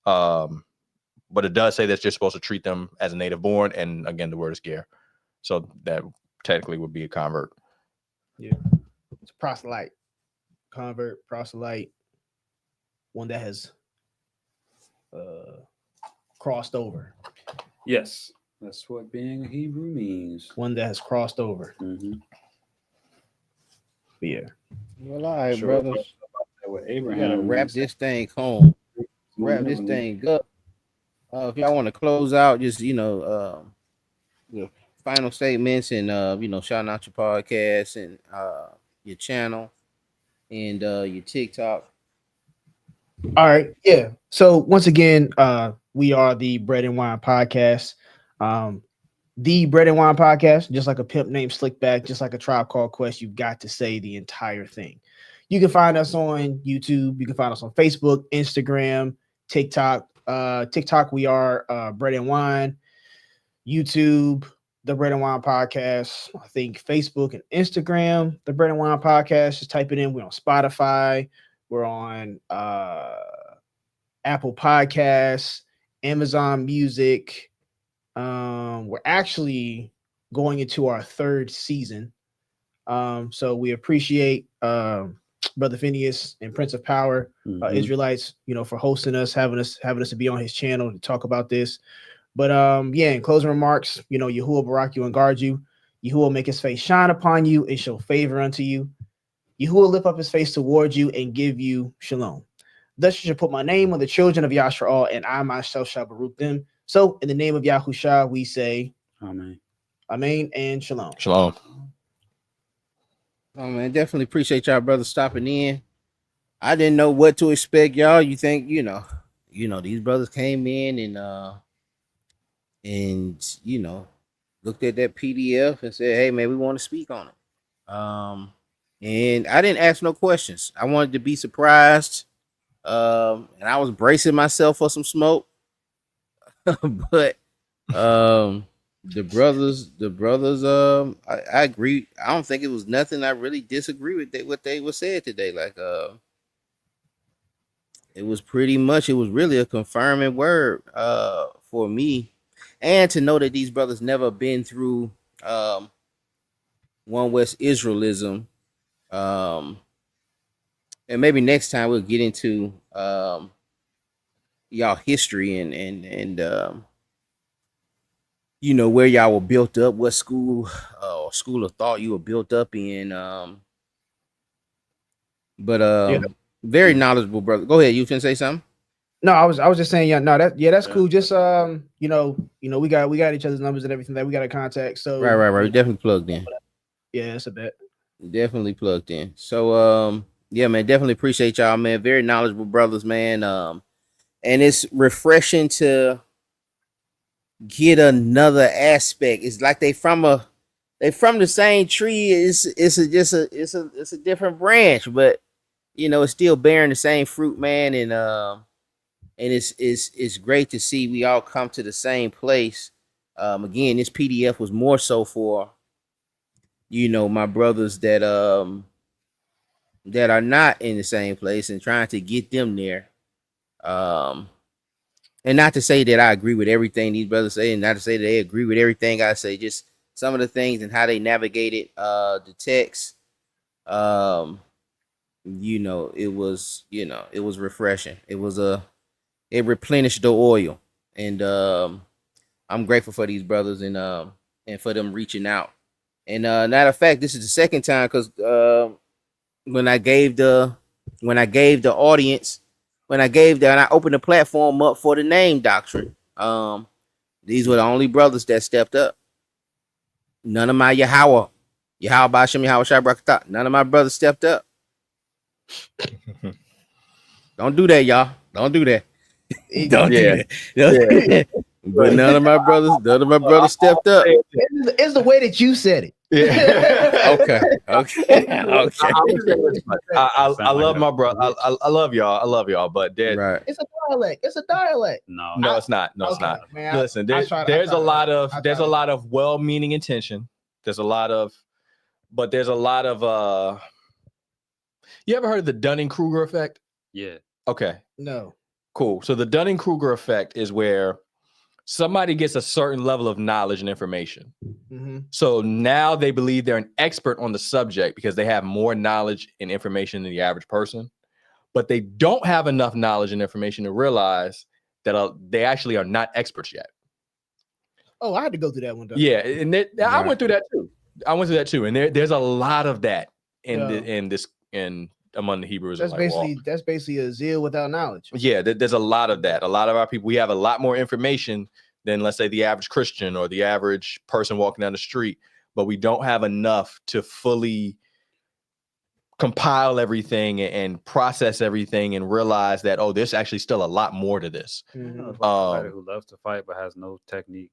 E: But it does say that you're supposed to treat them as a native born, and again, the word is ger. So that technically would be a convert.
D: Yeah, it's a proselyte. Convert, proselyte, one that has crossed over.
C: Yes, that's what being a Hebrew means.
D: One that has crossed over.
C: Mm-hmm.
D: Yeah.
A: Well, all right, brothers.
C: Abraham,
A: we gotta wrap this thing home. Wrap this thing up. If y'all want to close out, just your final statements and shouting out your podcast and your channel and your TikTok.
D: All right, yeah. So once again, we are the Bread and Wine Podcast. The Bread and Wine Podcast, just like a pimp named Slickback, just like a Tribe Called Quest, you've got to say the entire thing. You can find us on YouTube. You can find us on Facebook, Instagram, TikTok. TikTok, we are Bread and Wine. YouTube, the Bread and Wine Podcast. I think Facebook and Instagram, the Bread and Wine Podcast. Just type it in. We're on Spotify. We're on Apple Podcasts, Amazon Music. We're actually going into our 3rd season. So we appreciate Brother Phinehas and Prince of Power, Israelites, for hosting us, having us to be on his channel to talk about this. But in closing remarks, Yahuwah barak you and guard you. Yahuwah make his face shine upon you and show favor unto you. Yahuwah lift up his face towards you and give you shalom. Thus you shall put my name on the children of Yashar'al, and I myself shall baruch them. So in the name of Yahushua, we say
C: Amen.
D: Amen and shalom.
E: Shalom.
A: Oh man, definitely appreciate y'all brothers stopping in. I didn't know what to expect, y'all. You think, these brothers came in and looked at that PDF and said, hey man, we want to speak on it. And I didn't ask no questions. I wanted to be surprised. And I was bracing myself for some smoke. But the brothers, I agree. I don't think it was nothing I really disagree with what they were said today. Like it was really a confirming word for me. And to know that these brothers never been through One West Israelism. And maybe next time we'll get into y'all history and you know, where y'all were built up, what school or school of thought you were built up in. Very knowledgeable brother. Go ahead, you can say something.
D: No, I was just saying, that's cool. Just we got each other's numbers and everything that we got to contact. So
A: Right. We definitely plugged in.
D: Yeah, that's a bet.
A: Definitely plugged in. So yeah, man, definitely appreciate y'all, man. Very knowledgeable brothers, man. And it's refreshing to get another aspect. It's like they from the same tree. It's a different branch, but you know, it's still bearing the same fruit, man. And it's great to see we all come to the same place. Again, this PDF was more so for, you know, my brothers that are not in the same place and trying to get them there. And not to say that I agree with everything these brothers say, and not to say that they agree with everything I say, just some of the things and how they navigated the text. You know, it was refreshing. It replenished the oil. And I'm grateful for these brothers and for them reaching out. And matter of fact, this is the second time, because when I opened the platform up for the name doctrine, these were the only brothers that stepped up. None of my Yahweh Bashem, Yahweh Shai Barakatah, none of my brothers stepped up. Don't do that, y'all. Don't do that. Don't do that. But none of my brothers stepped up.
D: It's the way that you said it.
E: Yeah.
A: Okay.
E: I love my brother. I love y'all. But
A: Right.
D: It's a dialect.
E: No, it's not. It's not.
D: Man,
E: listen, there's a lot of well-meaning intention. There's a lot of you ever heard of the Dunning-Kruger effect?
C: Yeah.
E: Okay.
D: No.
E: Cool. So the Dunning-Kruger effect is where somebody gets a certain level of knowledge and information.
D: Mm-hmm.
E: So now they believe they're an expert on the subject because they have more knowledge and information than the average person, but they don't have enough knowledge and information to realize that they actually are not experts yet.
D: Oh, I had to go through that one.
E: Yeah, and I went through that too. And there's a lot of that in among the Hebrews.
D: That's basically a zeal without knowledge.
E: Yeah, there's a lot of that. A lot of our people, we have a lot more information than, let's say, the average Christian or the average person walking down the street, but we don't have enough to fully compile everything and process everything and realize that, oh, there's actually still a lot more to this.
C: Mm-hmm. Somebody who loves to fight but has no technique.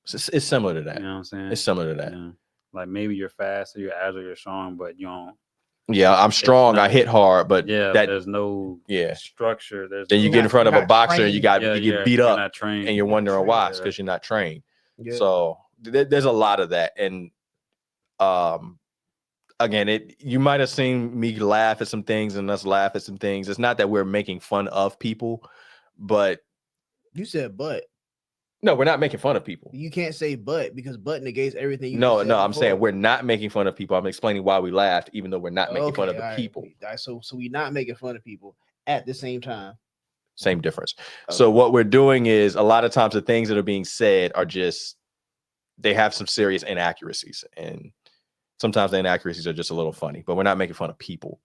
E: It's similar to that.
C: You know what I'm saying?
E: It's similar to that.
C: Yeah. Like maybe you're fast or you're agile, you're strong, but you don't.
E: Yeah, I'm strong. I hit hard, but
C: there's no structure.
E: Then you get in front of a boxer and you get beat up,
C: and
E: you're wondering why. It's because you're not trained. Yeah. So there's a lot of that. And again, you might have seen me laugh at some things and us laugh at some things. It's not that we're making fun of people, but
D: you said but.
E: No, we're not making fun of people.
D: You can't say but, because but negates everything.
E: No, I'm saying we're not making fun of people. I'm explaining why we laughed, even though we're not making fun of the people.
D: So we're not making fun of people at the same time.
E: Same difference. Okay. So what we're doing is, a lot of times the things that are being said are just, they have some serious inaccuracies, and sometimes the inaccuracies are just a little funny. But we're not making fun of people.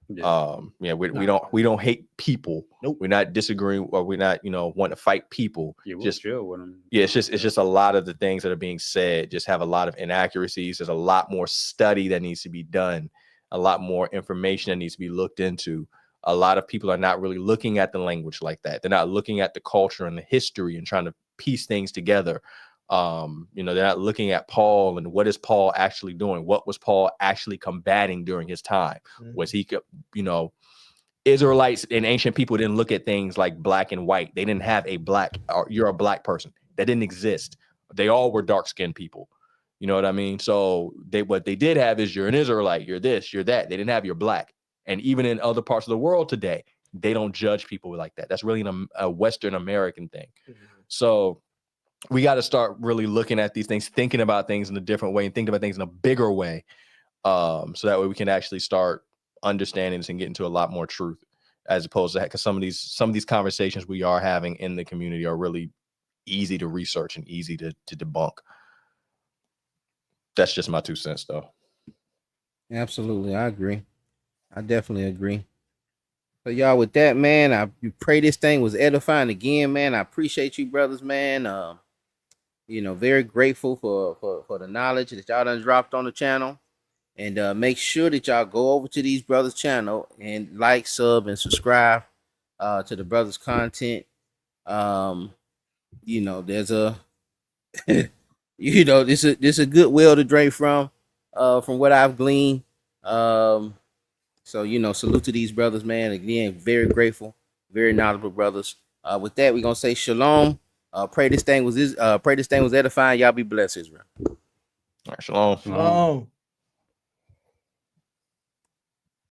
E: Yeah. We don't hate people.
D: Nope.
E: We're not disagreeing, or we're not, wanting to fight people.
C: Yeah, we'll
E: just
C: chill with them.
E: Yeah, it's just a lot of the things that are being said just have a lot of inaccuracies. There's a lot more study that needs to be done, a lot more information that needs to be looked into. A lot of people are not really looking at the language like that. They're not looking at the culture and the history and trying to piece things together. They're not looking at Paul and what is Paul actually doing? What was Paul actually combating during his time? Mm-hmm. Was he, Israelites and ancient people didn't look at things like black and white. They didn't have a black, or you're a black person. That didn't exist. They all were dark-skinned people. You know what I mean? So what they did have is, you're an Israelite, you're this, you're that. They didn't have you're black. And even in other parts of the world today, they don't judge people like that. That's really a Western American thing. Mm-hmm. So we got to start really looking at these things, thinking about things in a different way, and thinking about things in a bigger way, so that way we can actually start understanding this and get into a lot more truth, as opposed to, because some of these conversations we are having in the community are really easy to research and easy to debunk. That's just my 2 cents, though.
A: Absolutely, I agree. I definitely agree. So y'all, with that, man, I pray this thing was edifying again, man. I appreciate you, brothers, man. Very grateful for the knowledge that y'all done dropped on the channel. And make sure that y'all go over to these brothers' channel and like, sub, and subscribe to the brothers' content. There's a this a good well to drink from what I've gleaned. So salute to these brothers, man. Again, very grateful, very knowledgeable brothers. With that, we're gonna say shalom. Pray this thing was edifying. Y'all be blessed, Israel.
E: All right, shalom.
D: Shalom.